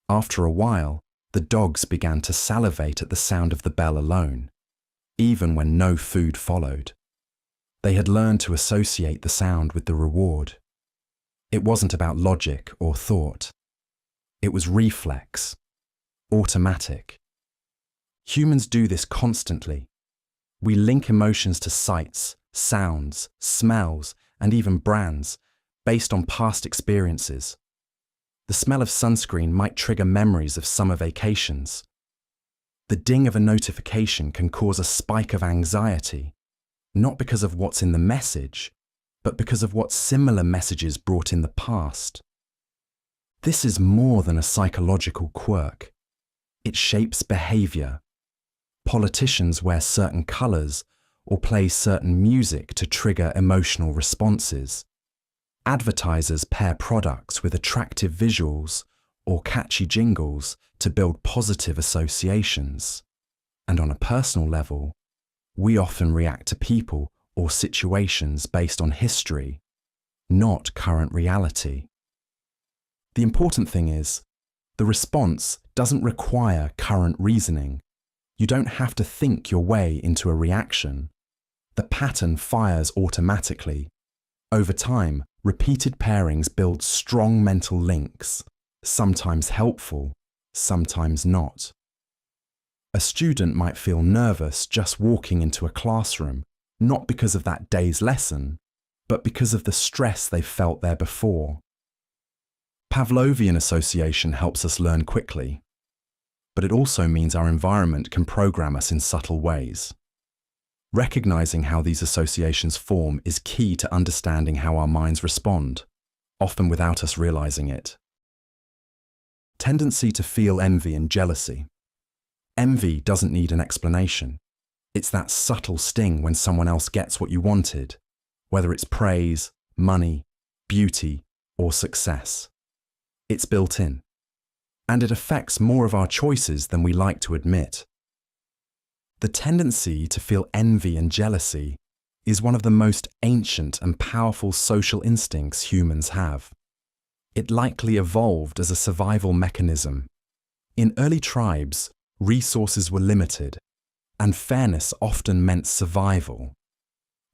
After a while, the dogs began to salivate at the sound of the bell alone, even when no food followed. They had learned to associate the sound with the reward. It wasn't about logic or thought. It was reflex, automatic. Humans do this constantly. We link emotions to sights, sounds, smells, and even brands based on past experiences. The smell of sunscreen might trigger memories of summer vacations. The ding of a notification can cause a spike of anxiety, not because of what's in the message, but because of what similar messages brought in the past. This is more than a psychological quirk. It shapes behavior. Politicians wear certain colors or play certain music to trigger emotional responses. Advertisers pair products with attractive visuals or catchy jingles to build positive associations. And on a personal level, we often react to people or situations based on history, not current reality. The important thing is, the response doesn't require current reasoning. You don't have to think your way into a reaction. The pattern fires automatically. Over time, repeated pairings build strong mental links, sometimes helpful, sometimes not. A student might feel nervous just walking into a classroom not because of that day's lesson, but because of the stress they felt there before. Pavlovian association helps us learn quickly, but it also means our environment can program us in subtle ways. Recognizing how these associations form is key to understanding how our minds respond, often without us realizing it. Tendency to feel envy and jealousy. Envy doesn't need an explanation. It's that subtle sting when someone else gets what you wanted, whether it's praise, money, beauty, or success. It's built in, and it affects more of our choices than we like to admit. The tendency to feel envy and jealousy is one of the most ancient and powerful social instincts humans have. It likely evolved as a survival mechanism. In early tribes, resources were limited, and fairness often meant survival.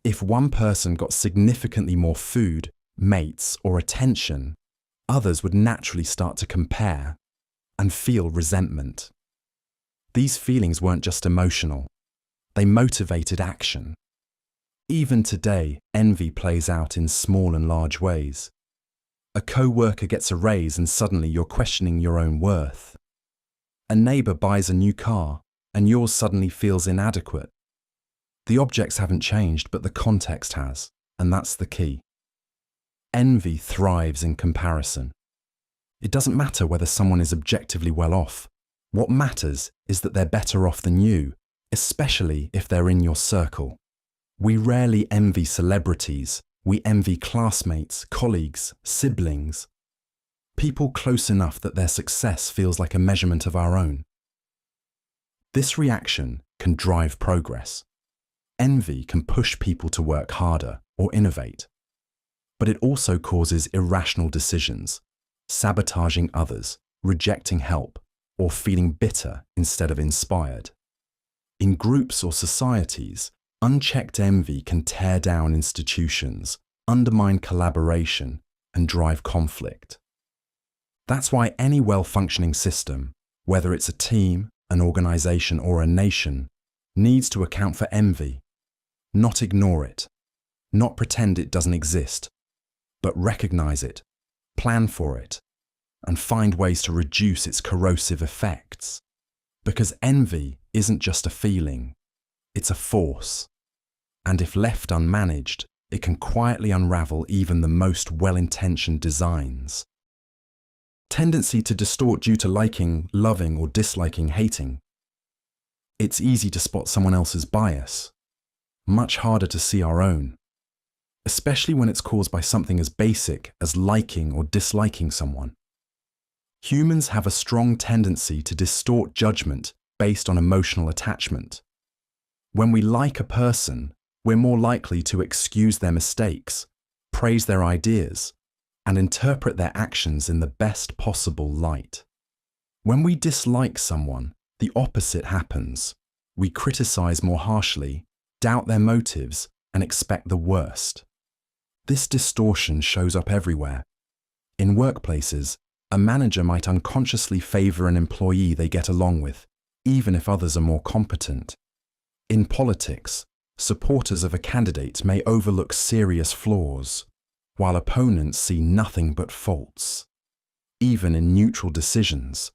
If one person got significantly more food, mates, or attention, others would naturally start to compare and feel resentment. These feelings weren't just emotional, they motivated action. Even today, envy plays out in small and large ways. A co-worker gets a raise and suddenly you're questioning your own worth. A neighbor buys a new car and yours suddenly feels inadequate. The objects haven't changed, but the context has, and that's the key. Envy thrives in comparison. It doesn't matter whether someone is objectively well off. What matters is that they're better off than you, especially if they're in your circle. We rarely envy celebrities. We envy classmates, colleagues, siblings. People close enough that their success feels like a measurement of our own. This reaction can drive progress. Envy can push people to work harder or innovate. But it also causes irrational decisions, sabotaging others, rejecting help, or feeling bitter instead of inspired. In groups or societies, unchecked envy can tear down institutions, undermine collaboration, and drive conflict. That's why any well-functioning system, whether it's a team, an organization, or a nation, needs to account for envy. Not ignore it, not pretend it doesn't exist, but recognize it, plan for it, and find ways to reduce its corrosive effects. Because envy isn't just a feeling, it's a force. And if left unmanaged, it can quietly unravel even the most well-intentioned designs. Tendency to distort due to liking, loving, or disliking, hating. It's easy to spot someone else's bias, much harder to see our own, especially when it's caused by something as basic as liking or disliking someone. Humans have a strong tendency to distort judgment based on emotional attachment. When we like a person, we're more likely to excuse their mistakes, praise their ideas, and interpret their actions in the best possible light. When we dislike someone, the opposite happens. We criticize more harshly, doubt their motives, and expect the worst. This distortion shows up everywhere. In workplaces, a manager might unconsciously favor an employee they get along with, even if others are more competent. In politics, supporters of a candidate may overlook serious flaws, while opponents see nothing but faults. Even in neutral decisions,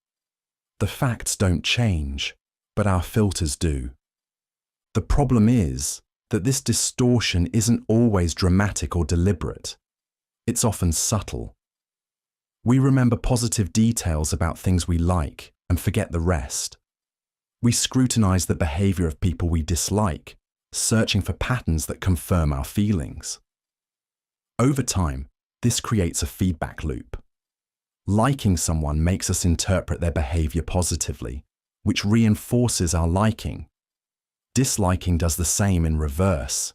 the facts don't change, but our filters do. The problem is that this distortion isn't always dramatic or deliberate. It's often subtle. We remember positive details about things we like and forget the rest. We scrutinize the behavior of people we dislike, searching for patterns that confirm our feelings. Over time, this creates a feedback loop. Liking someone makes us interpret their behavior positively, which reinforces our liking. Disliking does the same in reverse.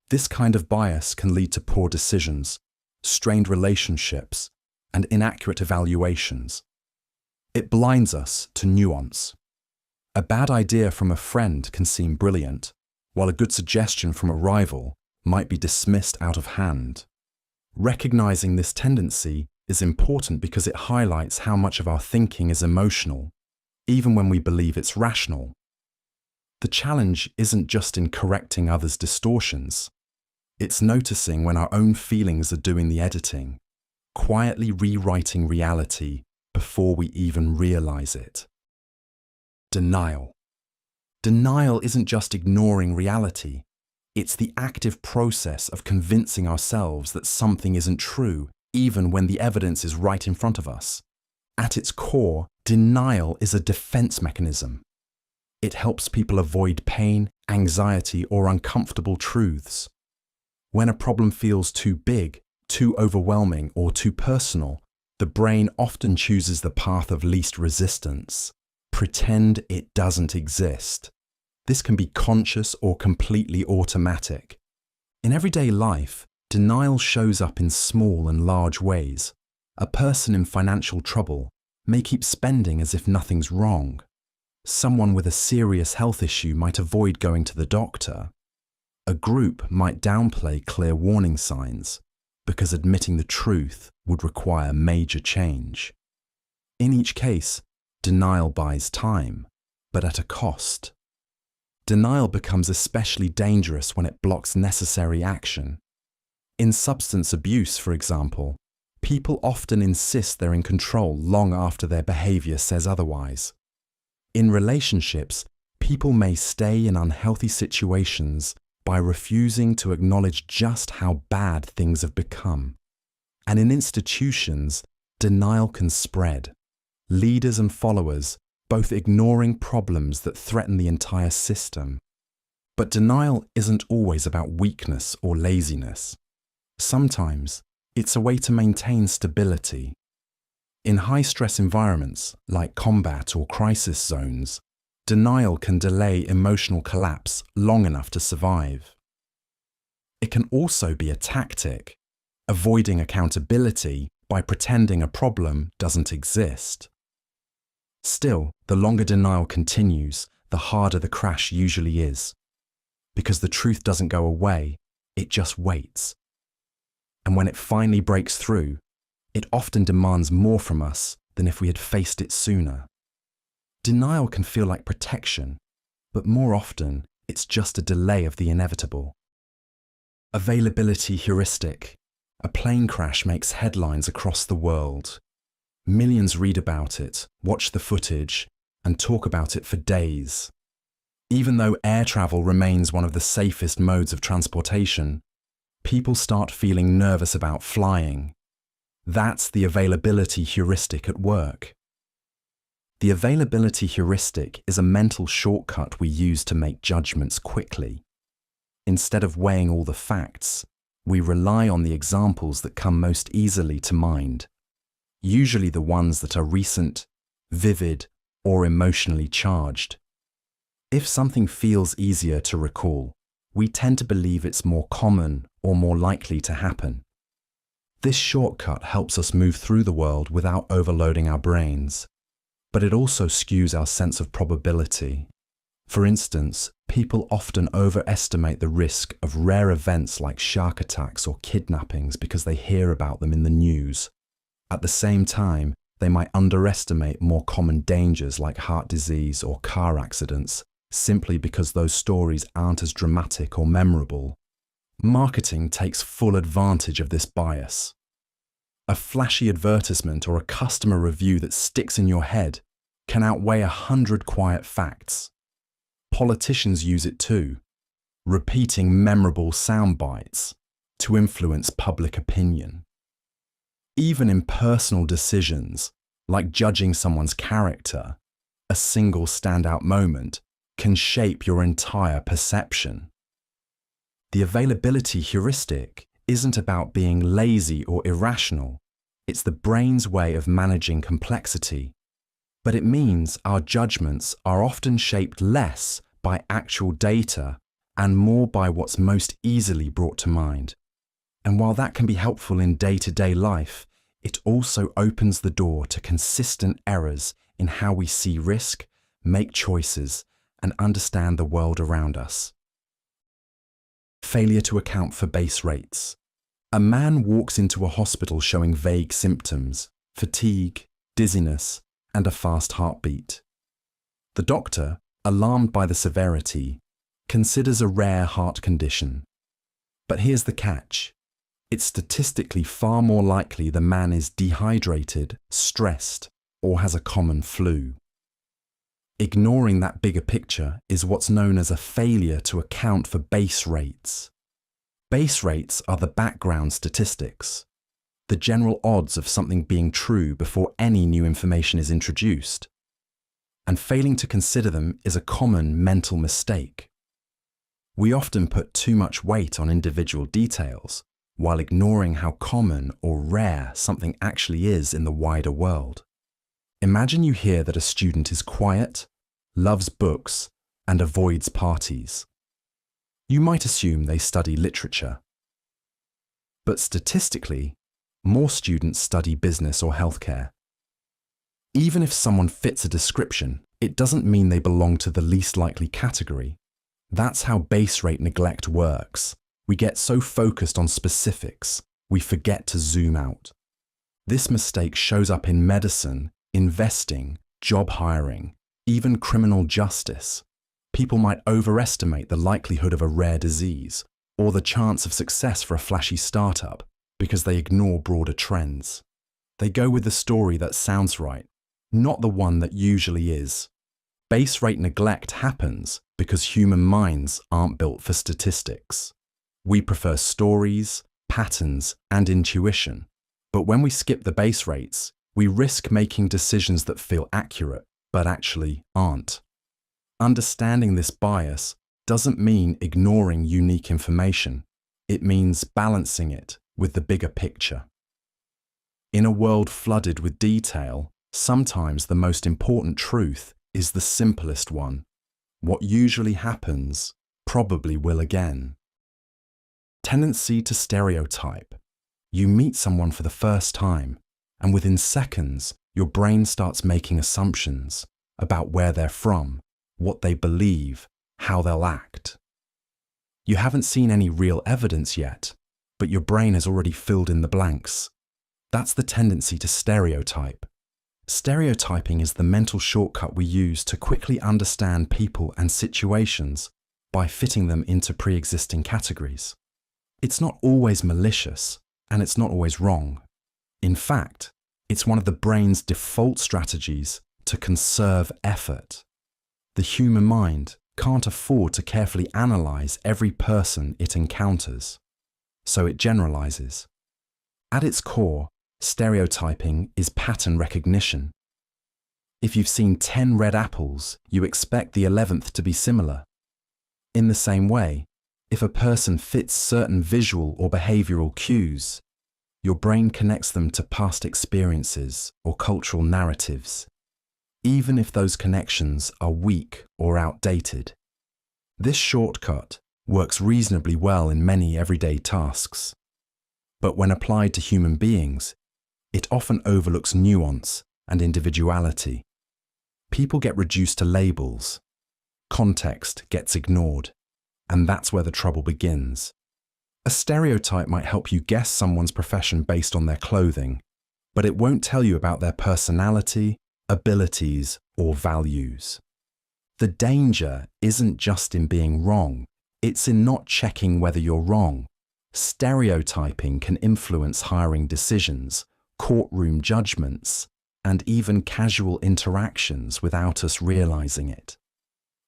This kind of bias can lead to poor decisions, strained relationships, and inaccurate evaluations. It blinds us to nuance. A bad idea from a friend can seem brilliant, while a good suggestion from a rival might be dismissed out of hand. Recognizing this tendency is important because it highlights how much of our thinking is emotional, even when we believe it's rational. The challenge isn't just in correcting others' distortions. It's noticing when our own feelings are doing the editing, quietly rewriting reality before we even realize it. Denial. Denial isn't just ignoring reality. It's the active process of convincing ourselves that something isn't true, even when the evidence is right in front of us. At its core, denial is a defense mechanism. It helps people avoid pain, anxiety, or uncomfortable truths. When a problem feels too big, too overwhelming, or too personal, the brain often chooses the path of least resistance. Pretend it doesn't exist. This can be conscious or completely automatic. In everyday life, denial shows up in small and large ways. A person in financial trouble may keep spending as if nothing's wrong. Someone with a serious health issue might avoid going to the doctor. A group might downplay clear warning signs because admitting the truth would require major change. In each case, denial buys time, but at a cost. Denial becomes especially dangerous when it blocks necessary action. In substance abuse, for example, people often insist they're in control long after their behavior says otherwise. In relationships, people may stay in unhealthy situations by refusing to acknowledge just how bad things have become. And in institutions, denial can spread. Leaders and followers both ignoring problems that threaten the entire system. But denial isn't always about weakness or laziness. Sometimes it's a way to maintain stability. In high-stress environments like combat or crisis zones, denial can delay emotional collapse long enough to survive. It can also be a tactic, avoiding accountability by pretending a problem doesn't exist. Still, the longer denial continues, the harder the crash usually is. Because the truth doesn't go away, it just waits. And when it finally breaks through, it often demands more from us than if we had faced it sooner. Denial can feel like protection, but more often, it's just a delay of the inevitable. Availability heuristic. A plane crash makes headlines across the world. Millions read about it, watch the footage, and talk about it for days. Even though air travel remains one of the safest modes of transportation, people start feeling nervous about flying. That's the availability heuristic at work. The availability heuristic is a mental shortcut we use to make judgments quickly. Instead of weighing all the facts, we rely on the examples that come most easily to mind, usually the ones that are recent, vivid, or emotionally charged. If something feels easier to recall, we tend to believe it's more common or more likely to happen. This shortcut helps us move through the world without overloading our brains, but it also skews our sense of probability. For instance, people often overestimate the risk of rare events like shark attacks or kidnappings because they hear about them in the news. At the same time, they might underestimate more common dangers like heart disease or car accidents simply because those stories aren't as dramatic or memorable. Marketing takes full advantage of this bias. A flashy advertisement or a customer review that sticks in your head can outweigh 100 quiet facts. Politicians use it too, repeating memorable sound bites to influence public opinion. Even in personal decisions, like judging someone's character, a single standout moment can shape your entire perception. The availability heuristic isn't about being lazy or irrational. It's the brain's way of managing complexity. But it means our judgments are often shaped less by actual data and more by what's most easily brought to mind. And while that can be helpful in day-to-day life, it also opens the door to consistent errors in how we see risk, make choices, and understand the world around us. Failure to account for base rates. A man walks into a hospital showing vague symptoms, fatigue, dizziness, and a fast heartbeat. The doctor, alarmed by the severity, considers a rare heart condition. But here's the catch. It's statistically far more likely the man is dehydrated, stressed, or has a common flu. Ignoring that bigger picture is what's known as a failure to account for base rates. Base rates are the background statistics, the general odds of something being true before any new information is introduced. And failing to consider them is a common mental mistake. We often put too much weight on individual details, while ignoring how common or rare something actually is in the wider world. Imagine you hear that a student is quiet, loves books, and avoids parties. You might assume they study literature. But statistically, more students study business or healthcare. Even if someone fits a description, it doesn't mean they belong to the least likely category. That's how base rate neglect works. We get so focused on specifics, we forget to zoom out. This mistake shows up in medicine, investing, job hiring, even criminal justice. People might overestimate the likelihood of a rare disease or the chance of success for a flashy startup because they ignore broader trends. They go with the story that sounds right, not the one that usually is. Base rate neglect happens because human minds aren't built for statistics. We prefer stories, patterns, and intuition. But when we skip the base rates, we risk making decisions that feel accurate, but actually aren't. Understanding this bias doesn't mean ignoring unique information. It means balancing it with the bigger picture. In a world flooded with detail, sometimes the most important truth is the simplest one. What usually happens probably will again. Tendency to stereotype. You meet someone for the first time, and within seconds, your brain starts making assumptions about where they're from, what they believe, how they'll act. You haven't seen any real evidence yet, but your brain has already filled in the blanks. That's the tendency to stereotype. Stereotyping is the mental shortcut we use to quickly understand people and situations by fitting them into pre-existing categories. It's not always malicious, and it's not always wrong. In fact, it's one of the brain's default strategies to conserve effort. The human mind can't afford to carefully analyze every person it encounters, so it generalizes. At its core, stereotyping is pattern recognition. If you've seen 10 red apples, you expect the 11th to be similar. In the same way, if a person fits certain visual or behavioral cues, your brain connects them to past experiences or cultural narratives, even if those connections are weak or outdated. This shortcut works reasonably well in many everyday tasks, but when applied to human beings, it often overlooks nuance and individuality. People get reduced to labels, context gets ignored, and that's where the trouble begins. A stereotype might help you guess someone's profession based on their clothing, but it won't tell you about their personality, abilities, or values. The danger isn't just in being wrong, it's in not checking whether you're wrong. Stereotyping can influence hiring decisions, courtroom judgments, and even casual interactions without us realizing it.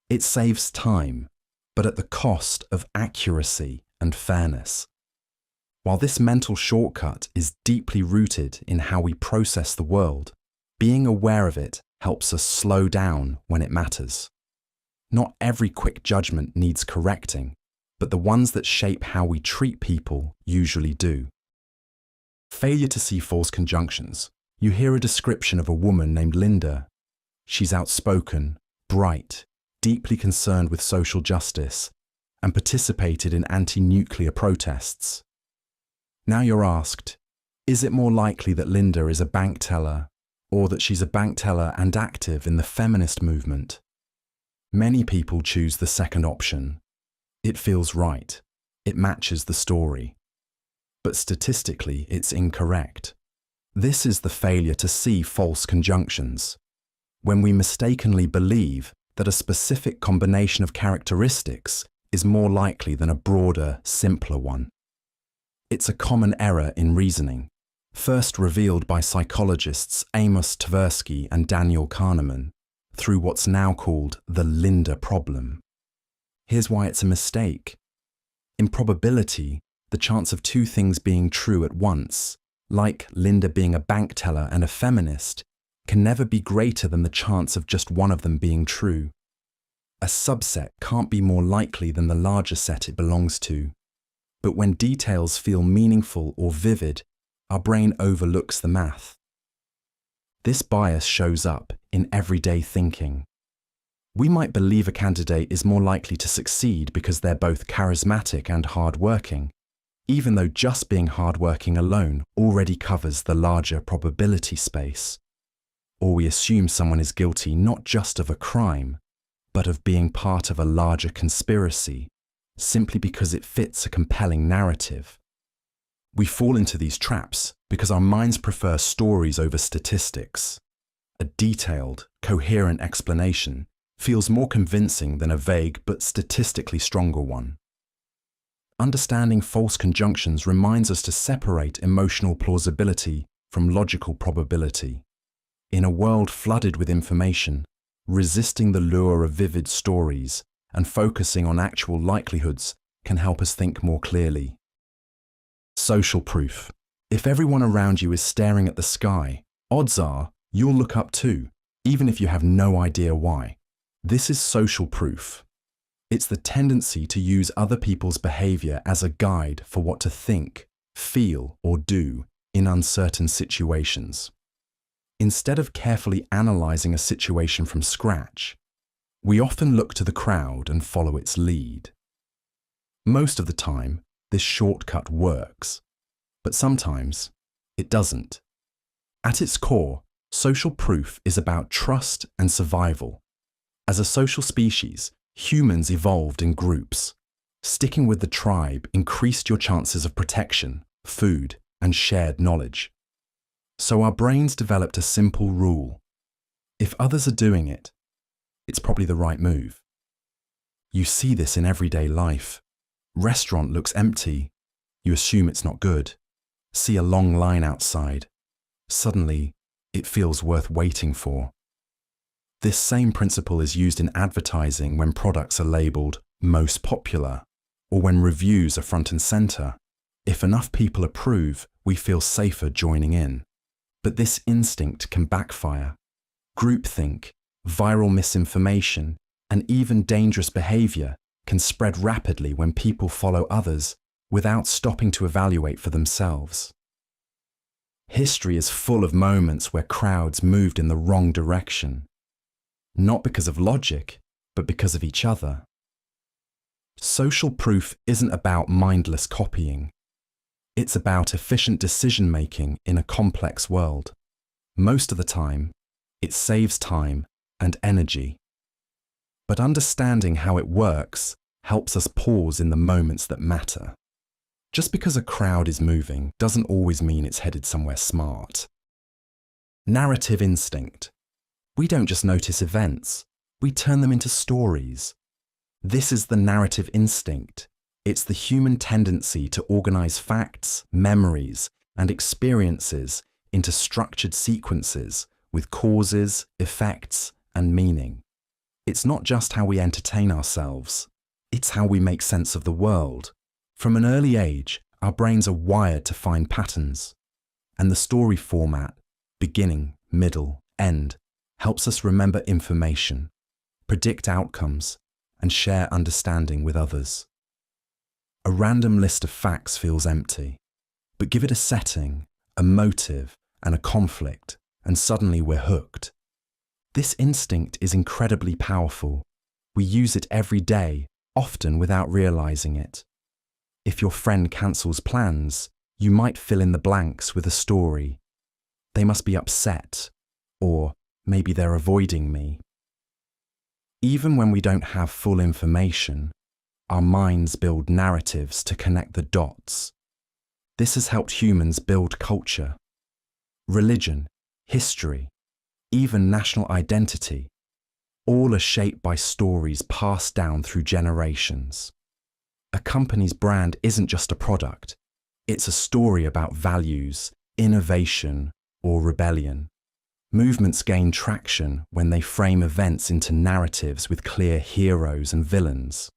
It saves time, but at the cost of accuracy and fairness. While this mental shortcut is deeply rooted in how we process the world, being aware of it helps us slow down when it matters. Not every quick judgment needs correcting, but the ones that shape how we treat people usually do. Failure to see false conjunctions. You hear a description of a woman named Linda. She's outspoken, bright, deeply concerned with social justice, and participated in anti-nuclear protests. Now you're asked, is it more likely that Linda is a bank teller, or that she's a bank teller and active in the feminist movement? Many people choose the second option. It feels right. It matches the story. But statistically, it's incorrect. This is the failure to see false conjunctions. When we mistakenly believe that a specific combination of characteristics is more likely than a broader, simpler one. It's a common error in reasoning, first revealed by psychologists Amos Tversky and Daniel Kahneman through what's now called the Linda problem. Here's why it's a mistake. In probability, the chance of two things being true at once, like Linda being a bank teller and a feminist, can never be greater than the chance of just one of them being true. A subset can't be more likely than the larger set it belongs to. But when details feel meaningful or vivid, our brain overlooks the math. This bias shows up in everyday thinking. We might believe a candidate is more likely to succeed because they're both charismatic and hardworking, even though just being hardworking alone already covers the larger probability space. Or we assume someone is guilty not just of a crime, but of being part of a larger conspiracy, simply because it fits a compelling narrative. We fall into these traps because our minds prefer stories over statistics. A detailed, coherent explanation feels more convincing than a vague but statistically stronger one. Understanding false conjunctions reminds us to separate emotional plausibility from logical probability. In a world flooded with information, resisting the lure of vivid stories and focusing on actual likelihoods can help us think more clearly. Social proof. If everyone around you is staring at the sky, odds are you'll look up too, even if you have no idea why. This is social proof. It's the tendency to use other people's behavior as a guide for what to think, feel, or do in uncertain situations. Instead of carefully analyzing a situation from scratch, we often look to the crowd and follow its lead. Most of the time, this shortcut works, but sometimes it doesn't. At its core, social proof is about trust and survival. As a social species, humans evolved in groups. Sticking with the tribe increased your chances of protection, food, and shared knowledge. So our brains developed a simple rule. If others are doing it, it's probably the right move. You see this in everyday life. Restaurant looks empty. You assume it's not good. See a long line outside. Suddenly, it feels worth waiting for. This same principle is used in advertising when products are labeled most popular, or when reviews are front and center. If enough people approve, we feel safer joining in. But this instinct can backfire. Groupthink, viral misinformation, and even dangerous behavior can spread rapidly when people follow others without stopping to evaluate for themselves. History is full of moments where crowds moved in the wrong direction, not because of logic, but because of each other. Social proof isn't about mindless copying. It's about efficient decision-making in a complex world. Most of the time, it saves time and energy. But understanding how it works helps us pause in the moments that matter. Just because a crowd is moving doesn't always mean it's headed somewhere smart. Narrative instinct. We don't just notice events, we turn them into stories. This is the narrative instinct. It's the human tendency to organize facts, memories, and experiences into structured sequences with causes, effects, and meaning. It's not just how we entertain ourselves, it's how we make sense of the world. From an early age, our brains are wired to find patterns, and the story format, beginning, middle, end, helps us remember information, predict outcomes, and share understanding with others. A random list of facts feels empty, but give it a setting, a motive, and a conflict, and suddenly we're hooked. This instinct is incredibly powerful. We use it every day, often without realizing it. If your friend cancels plans, you might fill in the blanks with a story. They must be upset, or maybe they're avoiding me. Even when we don't have full information, our minds build narratives to connect the dots. This has helped humans build culture, religion, history, even national identity. All are shaped by stories passed down through generations. A company's brand isn't just a product. It's a story about values, innovation, or rebellion. Movements gain traction when they frame events into narratives with clear heroes and villains.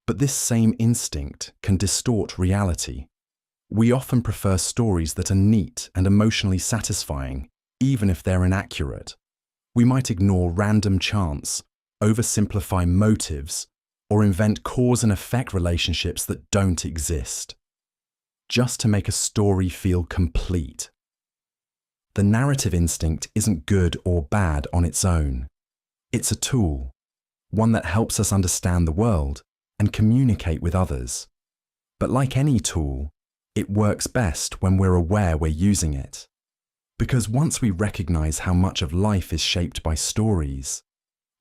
But this same instinct can distort reality. We often prefer stories that are neat and emotionally satisfying, even if they're inaccurate. We might ignore random chance, oversimplify motives, or invent cause and effect relationships that don't exist, just to make a story feel complete. The narrative instinct isn't good or bad on its own. It's a tool, one that helps us understand the world and communicate with others. But like any tool, it works best when we're aware we're using it. Because once we recognize how much of life is shaped by stories,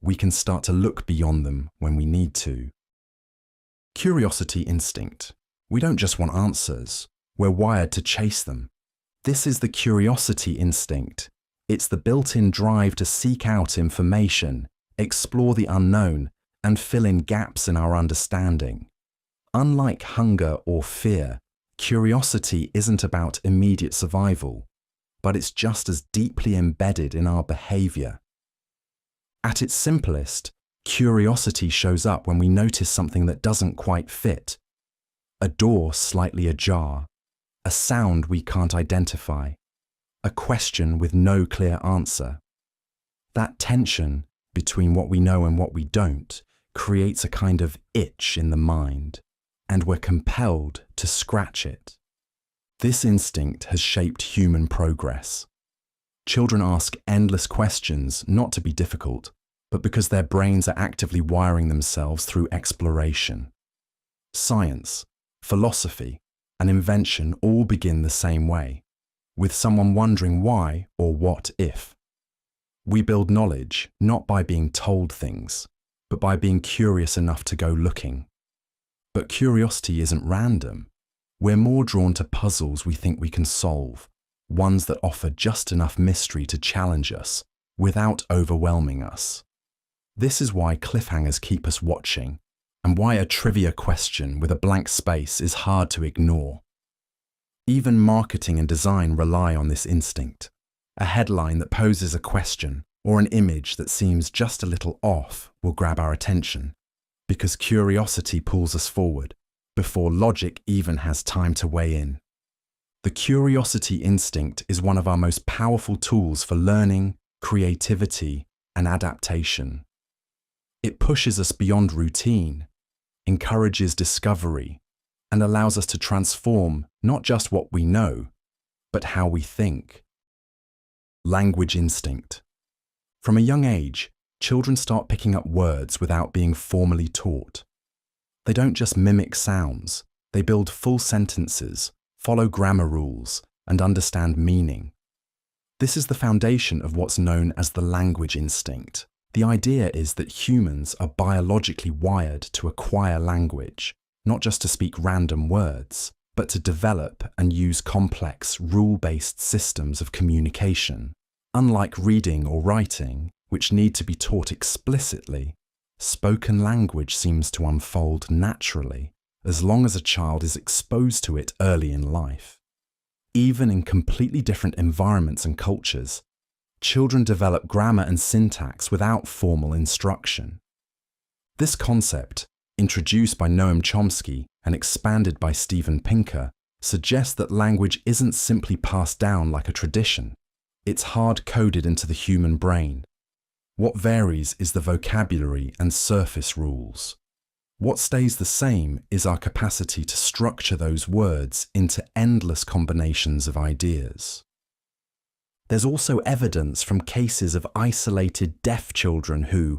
we can start to look beyond them when we need to. Curiosity instinct. We don't just want answers, we're wired to chase them. This is the curiosity instinct. It's the built-in drive to seek out information, explore the unknown, and fill in gaps in our understanding. Unlike hunger or fear, curiosity isn't about immediate survival, but it's just as deeply embedded in our behavior. At its simplest, curiosity shows up when we notice something that doesn't quite fit. A door slightly ajar, a sound we can't identify, a question with no clear answer. That tension between what we know and what we don't creates a kind of itch in the mind, and we're compelled to scratch it. This instinct has shaped human progress. Children ask endless questions not to be difficult, but because their brains are actively wiring themselves through exploration. Science, philosophy, and invention all begin the same way, with someone wondering why or what if. We build knowledge not by being told things, but by being curious enough to go looking. But curiosity isn't random. We're more drawn to puzzles we think we can solve, ones that offer just enough mystery to challenge us without overwhelming us. This is why cliffhangers keep us watching, and why a trivia question with a blank space is hard to ignore. Even marketing and design rely on this instinct. A headline that poses a question or an image that seems just a little off will grab our attention, because curiosity pulls us forward before logic even has time to weigh in. The curiosity instinct is one of our most powerful tools for learning, creativity, and adaptation. It pushes us beyond routine, encourages discovery, and allows us to transform not just what we know, but how we think. Language instinct. From a young age, children start picking up words without being formally taught. They don't just mimic sounds, they build full sentences, follow grammar rules, and understand meaning. This is the foundation of what's known as the language instinct. The idea is that humans are biologically wired to acquire language, not just to speak random words, but to develop and use complex, rule-based systems of communication. Unlike reading or writing, which need to be taught explicitly, spoken language seems to unfold naturally, as long as a child is exposed to it early in life. Even in completely different environments and cultures, children develop grammar and syntax without formal instruction. This concept, introduced by Noam Chomsky and expanded by Steven Pinker, suggests that language isn't simply passed down like a tradition. It's hard-coded into the human brain. What varies is the vocabulary and surface rules. What stays the same is our capacity to structure those words into endless combinations of ideas. There's also evidence from cases of isolated deaf children who,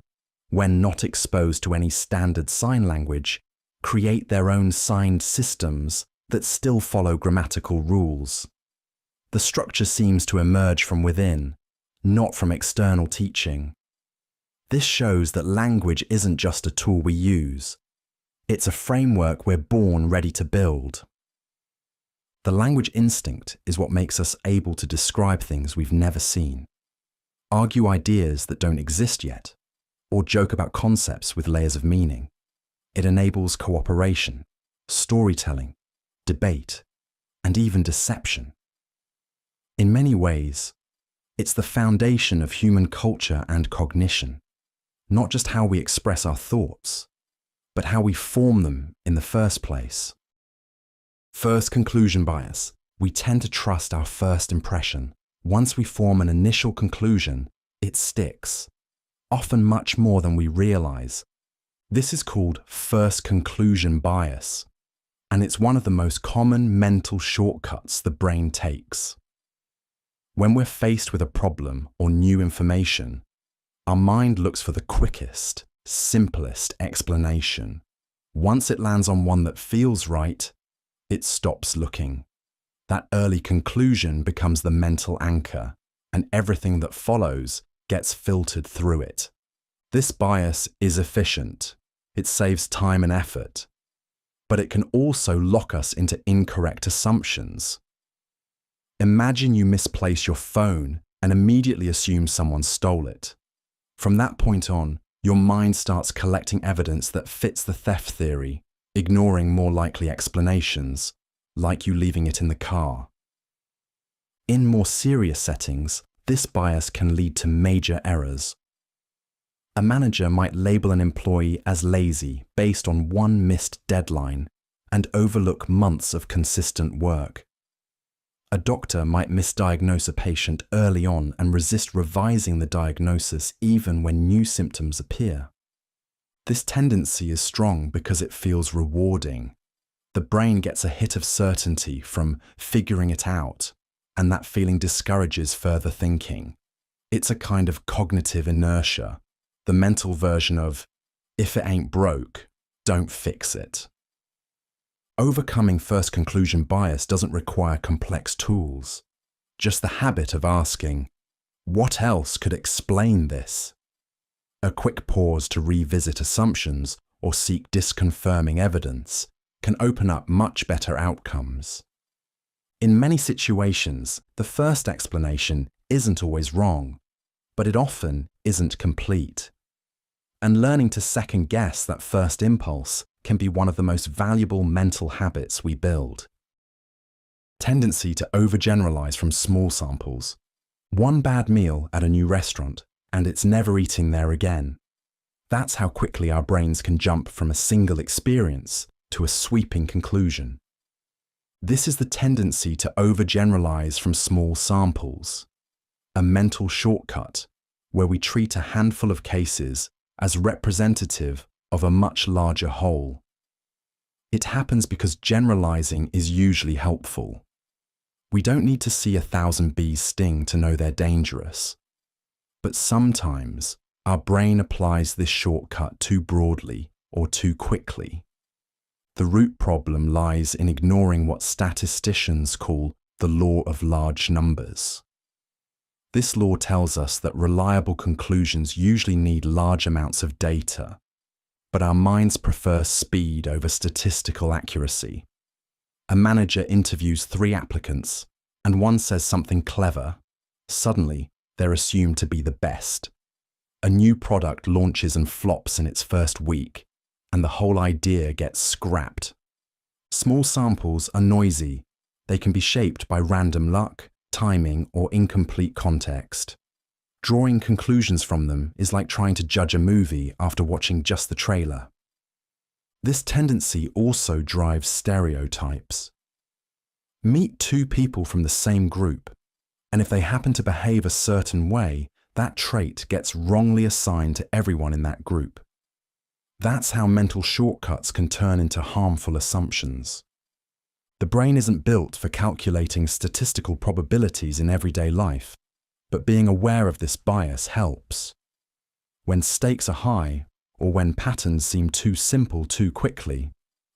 when not exposed to any standard sign language, create their own signed systems that still follow grammatical rules. The structure seems to emerge from within, not from external teaching. This shows that language isn't just a tool we use. It's a framework we're born ready to build. The language instinct is what makes us able to describe things we've never seen, argue ideas that don't exist yet, or joke about concepts with layers of meaning. It enables cooperation, storytelling, debate, and even deception. In many ways, it's the foundation of human culture and cognition, not just how we express our thoughts, but how we form them in the first place. First conclusion bias. We tend to trust our first impression. Once we form an initial conclusion, it sticks, often much more than we realize. This is called first conclusion bias, and it's one of the most common mental shortcuts the brain takes. When we're faced with a problem or new information, our mind looks for the quickest, simplest explanation. Once it lands on one that feels right, it stops looking. That early conclusion becomes the mental anchor, and everything that follows gets filtered through it. This bias is efficient. It saves time and effort, but it can also lock us into incorrect assumptions. Imagine you misplace your phone and immediately assume someone stole it. From that point on, your mind starts collecting evidence that fits the theft theory, ignoring more likely explanations, like you leaving it in the car. In more serious settings, this bias can lead to major errors. A manager might label an employee as lazy based on one missed deadline and overlook months of consistent work. A doctor might misdiagnose a patient early on and resist revising the diagnosis even when new symptoms appear. This tendency is strong because it feels rewarding. The brain gets a hit of certainty from figuring it out, and that feeling discourages further thinking. It's a kind of cognitive inertia, the mental version of, if it ain't broke, don't fix it. Overcoming first conclusion bias doesn't require complex tools, just the habit of asking, what else could explain this? A quick pause to revisit assumptions or seek disconfirming evidence can open up much better outcomes. In many situations, the first explanation isn't always wrong, but it often isn't complete. And learning to second-guess that first impulse can be one of the most valuable mental habits we build. Tendency to overgeneralize from small samples. One bad meal at a new restaurant, and it's never eating there again. That's how quickly our brains can jump from a single experience to a sweeping conclusion. This is the tendency to overgeneralize from small samples, a mental shortcut where we treat a handful of cases as representative of a much larger whole. It happens because generalizing is usually helpful. We don't need to see 1,000 bees sting to know they're dangerous. But sometimes our brain applies this shortcut too broadly or too quickly. The root problem lies in ignoring what statisticians call the law of large numbers. This law tells us that reliable conclusions usually need large amounts of data, but our minds prefer speed over statistical accuracy. A manager interviews 3 applicants, and one says something clever. Suddenly, they're assumed to be the best. A new product launches and flops in its first week, and the whole idea gets scrapped. Small samples are noisy. They can be shaped by random luck, timing, or incomplete context. Drawing conclusions from them is like trying to judge a movie after watching just the trailer. This tendency also drives stereotypes. Meet 2 people from the same group, and if they happen to behave a certain way, that trait gets wrongly assigned to everyone in that group. That's how mental shortcuts can turn into harmful assumptions. The brain isn't built for calculating statistical probabilities in everyday life, but being aware of this bias helps. When stakes are high, or when patterns seem too simple too quickly,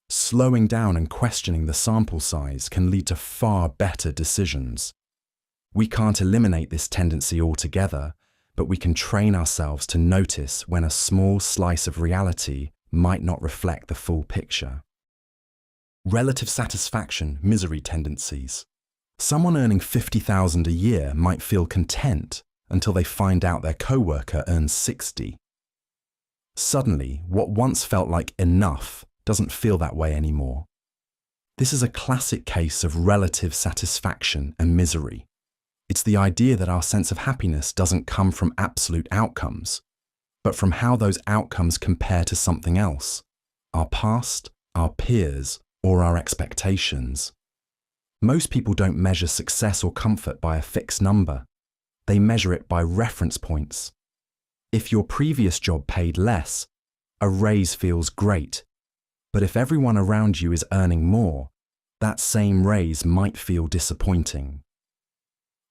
slowing down and questioning the sample size can lead to far better decisions. We can't eliminate this tendency altogether, but we can train ourselves to notice when a small slice of reality might not reflect the full picture. Relative satisfaction, misery tendencies. Someone earning $50,000 a year might feel content until they find out their coworker earns 60. Suddenly, what once felt like enough doesn't feel that way anymore. This is a classic case of relative satisfaction and misery. It's the idea that our sense of happiness doesn't come from absolute outcomes, but from how those outcomes compare to something else, our past, our peers, or our expectations. Most people don't measure success or comfort by a fixed number. They measure it by reference points. If your previous job paid less, a raise feels great. But if everyone around you is earning more, that same raise might feel disappointing.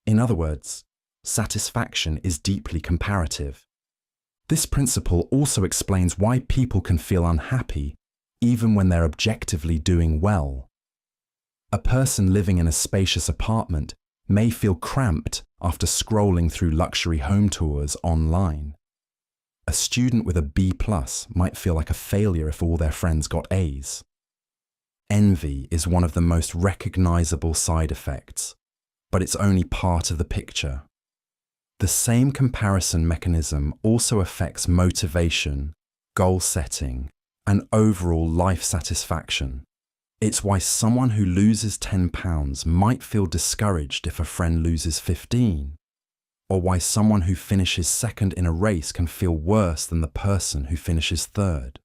In other words, satisfaction is deeply comparative. This principle also explains why people can feel unhappy even when they're objectively doing well. A person living in a spacious apartment may feel cramped after scrolling through luxury home tours online. A student with a B+ might feel like a failure if all their friends got A's. Envy is one of the most recognizable side effects, but it's only part of the picture. The same comparison mechanism also affects motivation, goal setting, and overall life satisfaction. It's why someone who loses 10 pounds might feel discouraged if a friend loses 15, or why someone who finishes second in a race can feel worse than the person who finishes third.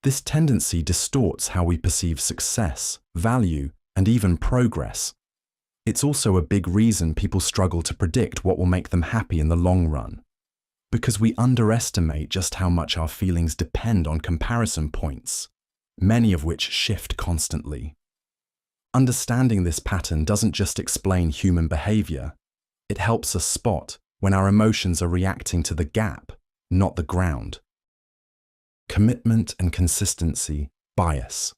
This tendency distorts how we perceive success, value, and even progress. It's also a big reason people struggle to predict what will make them happy in the long run, because we underestimate just how much our feelings depend on comparison points, many of which shift constantly. Understanding this pattern doesn't just explain human behavior, it helps us spot when our emotions are reacting to the gap, not the ground. Commitment and consistency bias.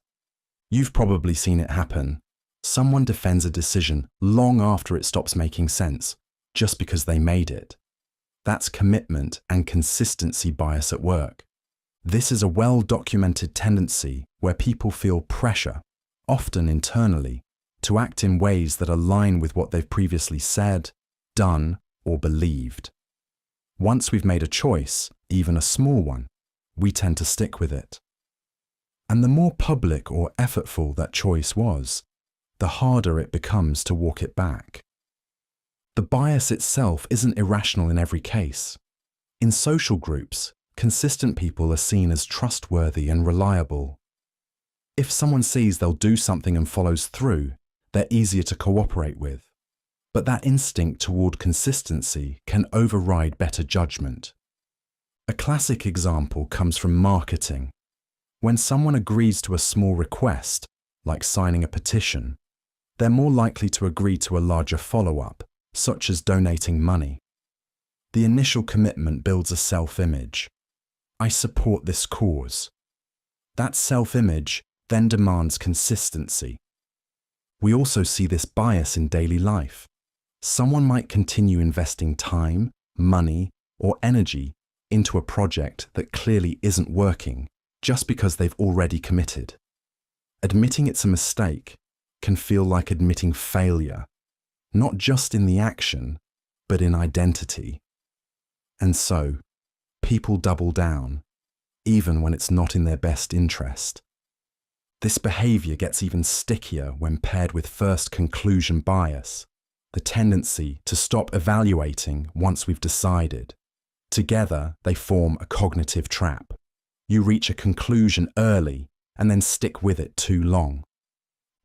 You've probably seen it happen. Someone defends a decision long after it stops making sense, just because they made it. That's commitment and consistency bias at work. This is a well-documented tendency where people feel pressure, often internally, to act in ways that align with what they've previously said, done, or believed. Once we've made a choice, even a small one, we tend to stick with it. And the more public or effortful that choice was, the harder it becomes to walk it back. The bias itself isn't irrational in every case. In social groups, consistent people are seen as trustworthy and reliable. If someone says they'll do something and follows through, they're easier to cooperate with. But that instinct toward consistency can override better judgment. A classic example comes from marketing. When someone agrees to a small request, like signing a petition, they're more likely to agree to a larger follow-up, such as donating money. The initial commitment builds a self-image. I support this cause. That self-image then demands consistency. We also see this bias in daily life. Someone might continue investing time, money, or energy into a project that clearly isn't working just because they've already committed. Admitting it's a mistake can feel like admitting failure, not just in the action, but in identity. And so, people double down, even when it's not in their best interest. This behavior gets even stickier when paired with first conclusion bias, the tendency to stop evaluating once we've decided. Together, they form a cognitive trap. You reach a conclusion early and then stick with it too long.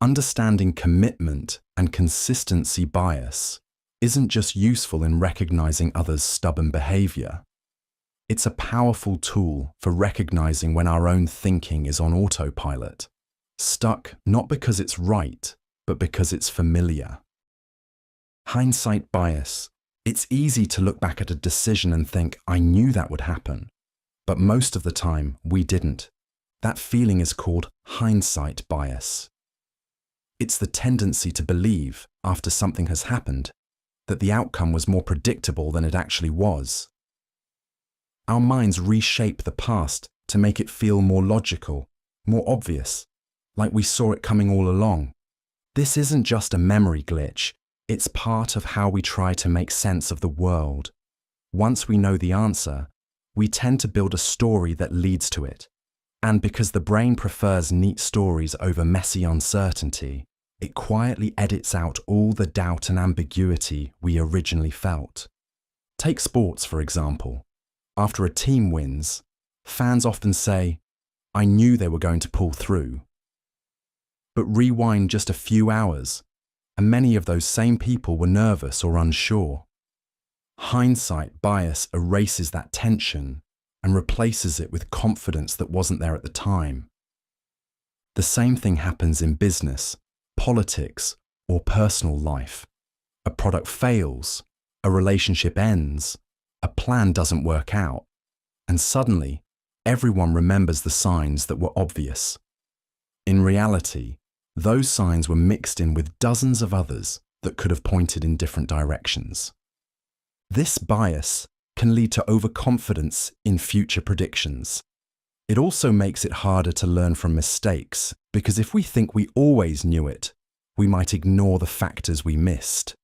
Understanding commitment and consistency bias isn't just useful in recognizing others' stubborn behavior. It's a powerful tool for recognizing when our own thinking is on autopilot, stuck not because it's right, but because it's familiar. Hindsight bias. It's easy to look back at a decision and think, I knew that would happen. But most of the time, we didn't. That feeling is called hindsight bias. It's the tendency to believe, after something has happened, that the outcome was more predictable than it actually was. Our minds reshape the past to make it feel more logical, more obvious, like we saw it coming all along. This isn't just a memory glitch. It's part of how we try to make sense of the world. Once we know the answer, we tend to build a story that leads to it. And because the brain prefers neat stories over messy uncertainty, it quietly edits out all the doubt and ambiguity we originally felt. Take sports, for example. After a team wins, fans often say, "I knew they were going to pull through." But rewind just a few hours, and many of those same people were nervous or unsure. Hindsight bias erases that tension and replaces it with confidence that wasn't there at the time. The same thing happens in business, politics, or personal life. A product fails, a relationship ends, a plan doesn't work out, and suddenly, everyone remembers the signs that were obvious. In reality, those signs were mixed in with dozens of others that could have pointed in different directions. This bias can lead to overconfidence in future predictions. It also makes it harder to learn from mistakes, because if we think we always knew it, we might ignore the factors we missed.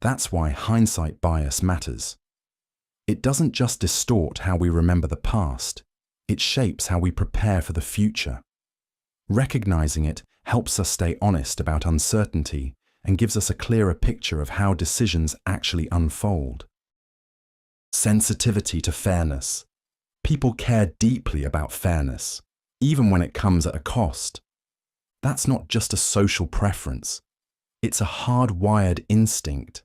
That's why hindsight bias matters. It doesn't just distort how we remember the past, it shapes how we prepare for the future. Recognizing it helps us stay honest about uncertainty and gives us a clearer picture of how decisions actually unfold. Sensitivity to fairness. People care deeply about fairness, even when it comes at a cost. That's not just a social preference, it's a hardwired instinct.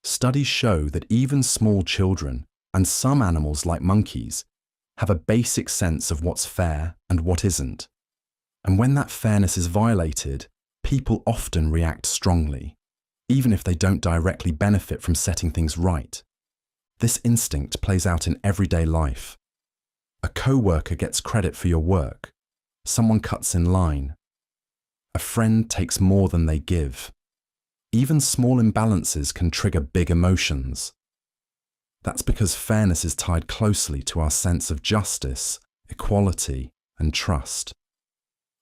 Studies show that even small children, and some animals like monkeys, have a basic sense of what's fair and what isn't. And when that fairness is violated, people often react strongly, even if they don't directly benefit from setting things right. This instinct plays out in everyday life. A co-worker gets credit for your work. Someone cuts in line. A friend takes more than they give. Even small imbalances can trigger big emotions. That's because fairness is tied closely to our sense of justice, equality, and trust.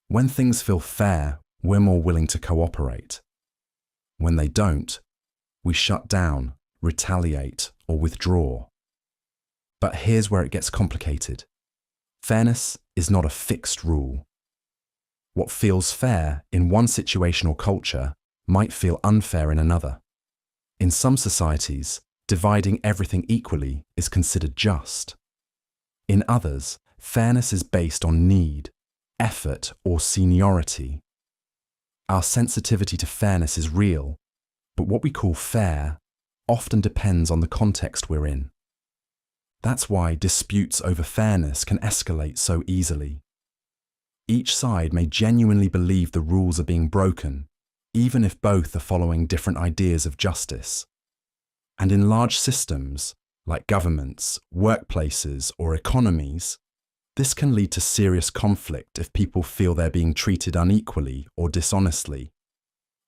When things feel fair, we're more willing to cooperate. When they don't, we shut down, retaliate, or withdraw. But here's where it gets complicated. Fairness is not a fixed rule. What feels fair in one situation or culture might feel unfair in another. In some societies, dividing everything equally is considered just. In others, fairness is based on need, effort, or seniority. Our sensitivity to fairness is real, but what we call fair often depends on the context we're in. That's why disputes over fairness can escalate so easily. Each side may genuinely believe the rules are being broken, even if both are following different ideas of justice. And in large systems, like governments, workplaces, or economies, this can lead to serious conflict if people feel they're being treated unequally or dishonestly.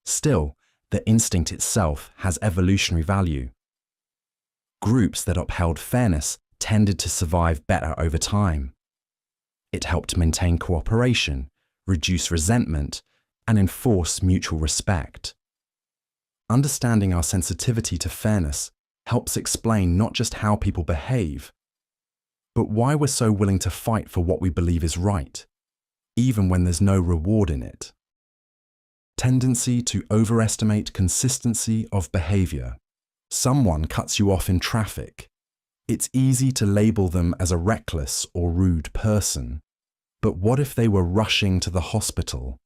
Still, the instinct itself has evolutionary value. Groups that upheld fairness tended to survive better over time. It helped maintain cooperation, reduce resentment, and enforce mutual respect. Understanding our sensitivity to fairness helps explain not just how people behave, but why we're so willing to fight for what we believe is right, even when there's no reward in it. Tendency to overestimate consistency of behavior. Someone cuts you off in traffic. It's easy to label them as a reckless or rude person. But what if they were rushing to the hospital?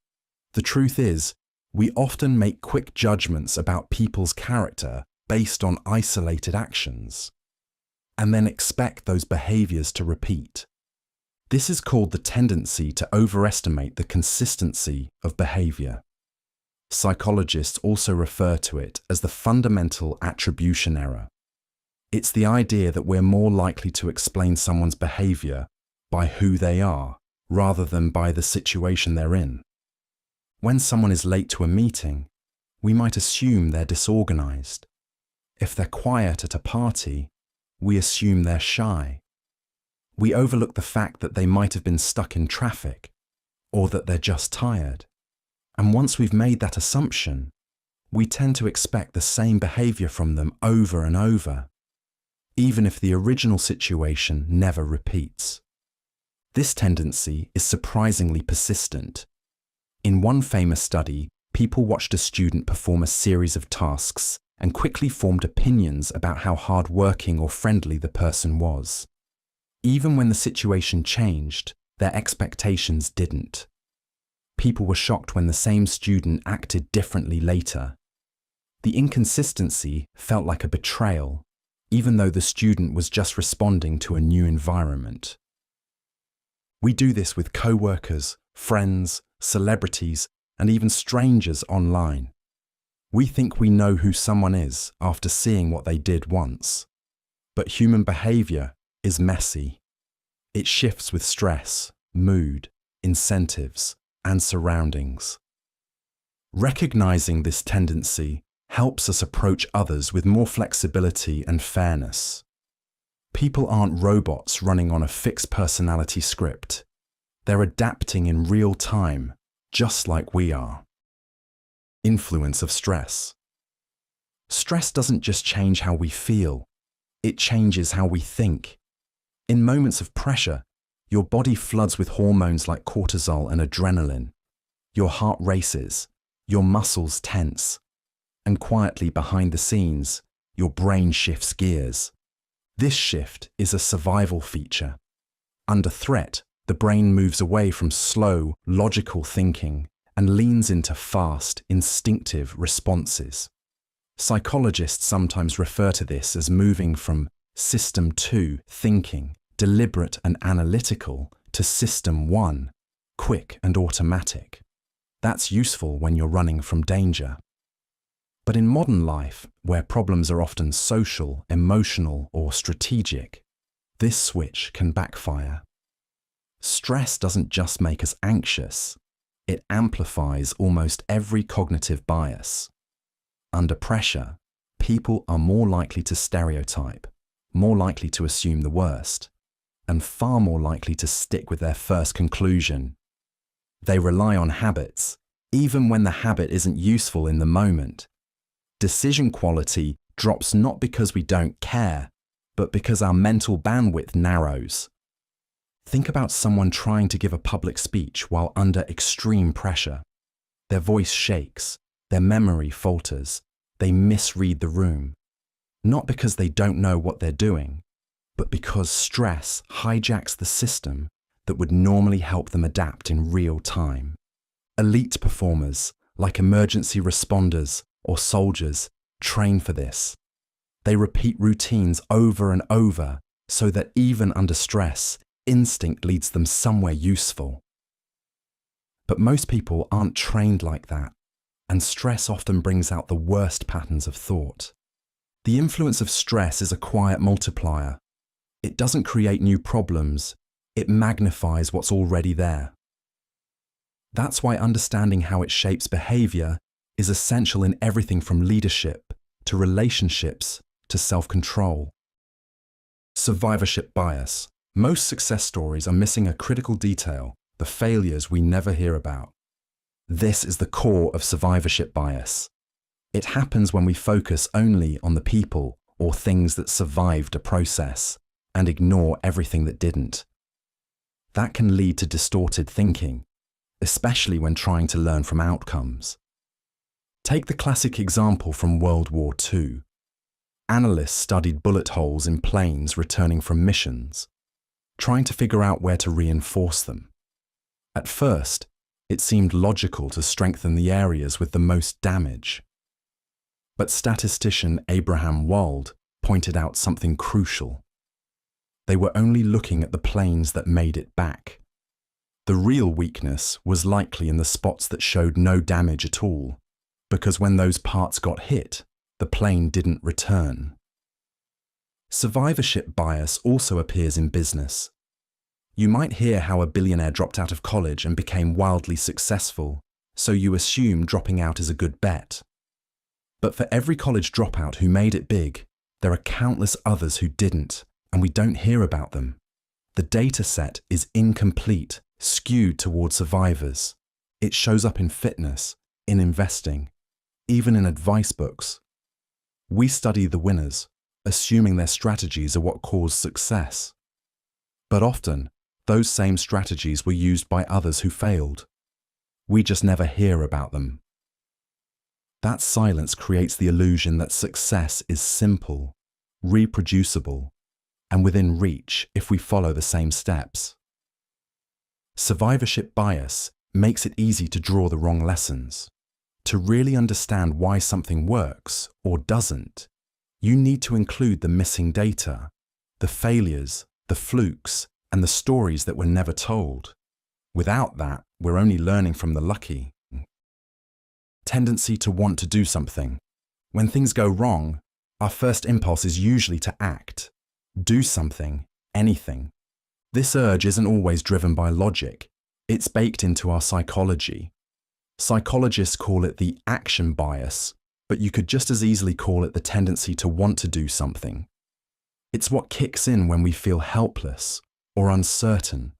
The truth is, we often make quick judgments about people's character based on isolated actions, and then expect those behaviors to repeat. This is called the tendency to overestimate the consistency of behavior. Psychologists also refer to it as the fundamental attribution error. It's the idea that we're more likely to explain someone's behavior by who they are, rather than by the situation they're in. When someone is late to a meeting, we might assume they're disorganized. If they're quiet at a party, we assume they're shy. We overlook the fact that they might have been stuck in traffic, or that they're just tired. And once we've made that assumption, we tend to expect the same behavior from them over and over. even if the original situation never repeats. This tendency is surprisingly persistent. In one famous study, people watched a student perform a series of tasks and quickly formed opinions about how hard-working or friendly the person was. Even when the situation changed, their expectations didn't. People were shocked when the same student acted differently later. The inconsistency felt like a betrayal, even though the student was just responding to a new environment. We do this with co-workers, friends, celebrities, and even strangers online. We think we know who someone is after seeing what they did once. But human behavior is messy. It shifts with stress, mood, incentives, and surroundings. Recognizing this tendency helps us approach others with more flexibility and fairness. People aren't robots running on a fixed personality script. They're adapting in real time, just like we are. Influence of stress. Stress doesn't just change how we feel, it changes how we think. In moments of pressure, your body floods with hormones like cortisol and adrenaline. Your heart races, your muscles tense, and quietly behind the scenes, your brain shifts gears. This shift is a survival feature. Under threat, the brain moves away from slow, logical thinking and leans into fast, instinctive responses. Psychologists sometimes refer to this as moving from System 2 thinking, deliberate and analytical, to System 1, quick and automatic. That's useful when you're running from danger. But in modern life, where problems are often social, emotional, or strategic, this switch can backfire. Stress doesn't just make us anxious, it amplifies almost every cognitive bias. Under pressure, people are more likely to stereotype, more likely to assume the worst, and far more likely to stick with their first conclusion. They rely on habits, even when the habit isn't useful in the moment. Decision quality drops not because we don't care, but because our mental bandwidth narrows. Think about someone trying to give a public speech while under extreme pressure. Their voice shakes, their memory falters, they misread the room. Not because they don't know what they're doing, but because stress hijacks the system that would normally help them adapt in real time. Elite performers, like emergency responders or soldiers, train for this. They repeat routines over and over so that even under stress, instinct leads them somewhere useful. But most people aren't trained like that, and stress often brings out the worst patterns of thought. The influence of stress is a quiet multiplier. It doesn't create new problems, it magnifies what's already there. That's why understanding how it shapes behavior is essential in everything from leadership to relationships to self-control. Survivorship bias. Most success stories are missing a critical detail, the failures we never hear about. This is the core of survivorship bias. It happens when we focus only on the people or things that survived a process and ignore everything that didn't. That can lead to distorted thinking, especially when trying to learn from outcomes. Take the classic example from World War II. Analysts studied bullet holes in planes returning from missions, trying to figure out where to reinforce them. At first, it seemed logical to strengthen the areas with the most damage. But statistician Abraham Wald pointed out something crucial. They were only looking at the planes that made it back. The real weakness was likely in the spots that showed no damage at all, because when those parts got hit, the plane didn't return. Survivorship bias also appears in business. You might hear how a billionaire dropped out of college and became wildly successful, so you assume dropping out is a good bet. But for every college dropout who made it big, there are countless others who didn't, and we don't hear about them. The data set is incomplete, skewed towards survivors. It shows up in fitness, in investing, even in advice books. We study the winners, assuming their strategies are what caused success. But often, those same strategies were used by others who failed. We just never hear about them. That silence creates the illusion that success is simple, reproducible, and within reach if we follow the same steps. Survivorship bias makes it easy to draw the wrong lessons. To really understand why something works or doesn't, you need to include the missing data, the failures, the flukes, and the stories that were never told. Without that, we're only learning from the lucky. Tendency to want to do something. When things go wrong, our first impulse is usually to act, do something, anything. This urge isn't always driven by logic. It's baked into our psychology. Psychologists call it the action bias, but you could just as easily call it the tendency to want to do something. It's what kicks in when we feel helpless or uncertain.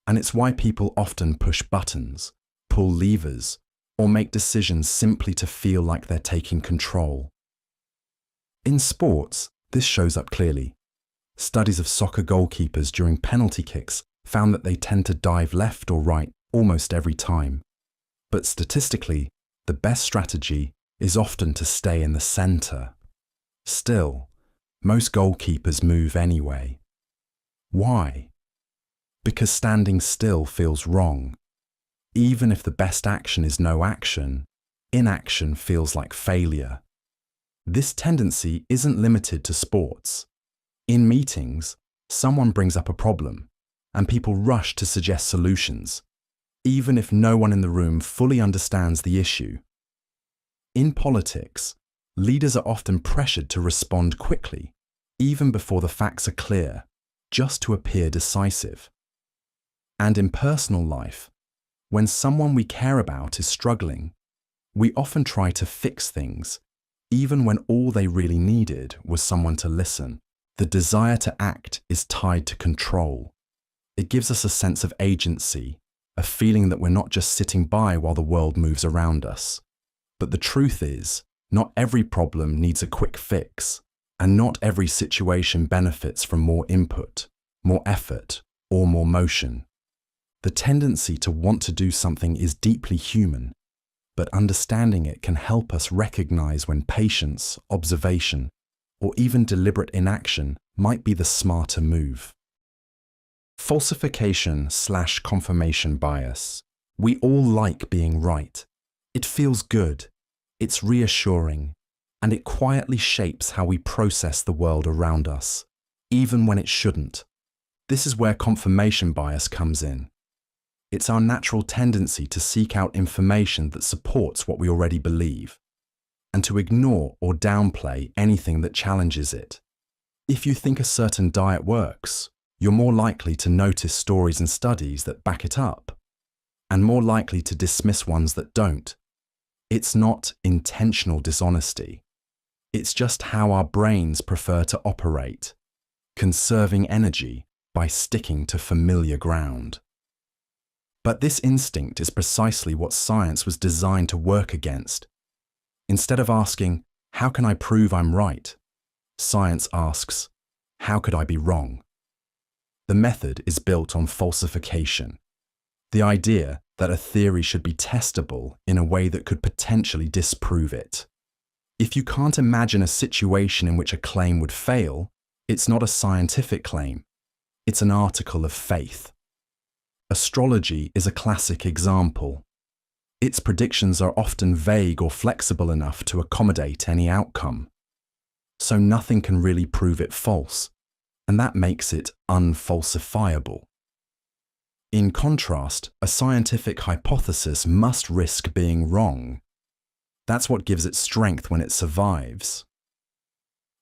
And it's why people often push buttons, pull levers, or make decisions simply to feel like they're taking control. In sports, this shows up clearly. Studies of soccer goalkeepers during penalty kicks found that they tend to dive left or right almost every time. But statistically, the best strategy is often to stay in the center. Still, most goalkeepers move anyway. Why? Because standing still feels wrong. Even if the best action is no action, inaction feels like failure. This tendency isn't limited to sports. In meetings, someone brings up a problem, and people rush to suggest solutions, even if no one in the room fully understands the issue. In politics, leaders are often pressured to respond quickly, even before the facts are clear, just to appear decisive. And in personal life, when someone we care about is struggling, we often try to fix things, even when all they really needed was someone to listen. The desire to act is tied to control. It gives us a sense of agency, a feeling that we're not just sitting by while the world moves around us. But the truth is, not every problem needs a quick fix, and not every situation benefits from more input, more effort, or more motion. The tendency to want to do something is deeply human, but understanding it can help us recognize when patience, observation, or even deliberate inaction might be the smarter move. Falsification/confirmation bias. We all like being right. It feels good, it's reassuring, and it quietly shapes how we process the world around us, even when it shouldn't. This is where confirmation bias comes in. It's our natural tendency to seek out information that supports what we already believe, and to ignore or downplay anything that challenges it. If you think a certain diet works, you're more likely to notice stories and studies that back it up, and more likely to dismiss ones that don't. It's not intentional dishonesty. It's just how our brains prefer to operate, conserving energy by sticking to familiar ground. But this instinct is precisely what science was designed to work against. Instead of asking, "How can I prove I'm right?" science asks, "How could I be wrong?" The method is built on falsification, the idea that a theory should be testable in a way that could potentially disprove it. If you can't imagine a situation in which a claim would fail, it's not a scientific claim, it's an article of faith. Astrology is a classic example. Its predictions are often vague or flexible enough to accommodate any outcome. So nothing can really prove it false, and that makes it unfalsifiable. In contrast, a scientific hypothesis must risk being wrong. That's what gives it strength when it survives.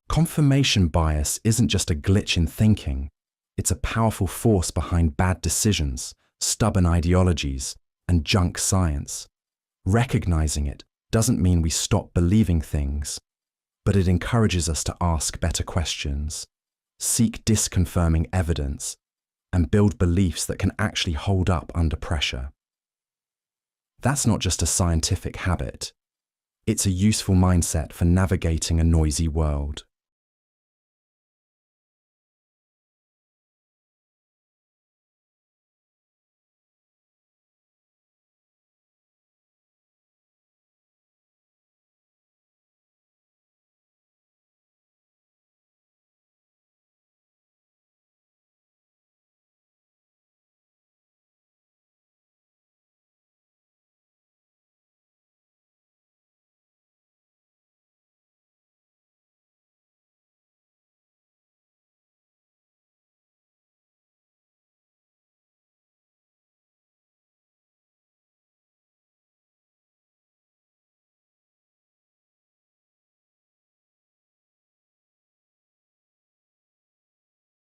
Confirmation bias isn't just a glitch in thinking. It's a powerful force behind bad decisions, stubborn ideologies, and junk science. Recognizing it doesn't mean we stop believing things, but it encourages us to ask better questions, seek disconfirming evidence, and build beliefs that can actually hold up under pressure. That's not just a scientific habit. It's a useful mindset for navigating a noisy world.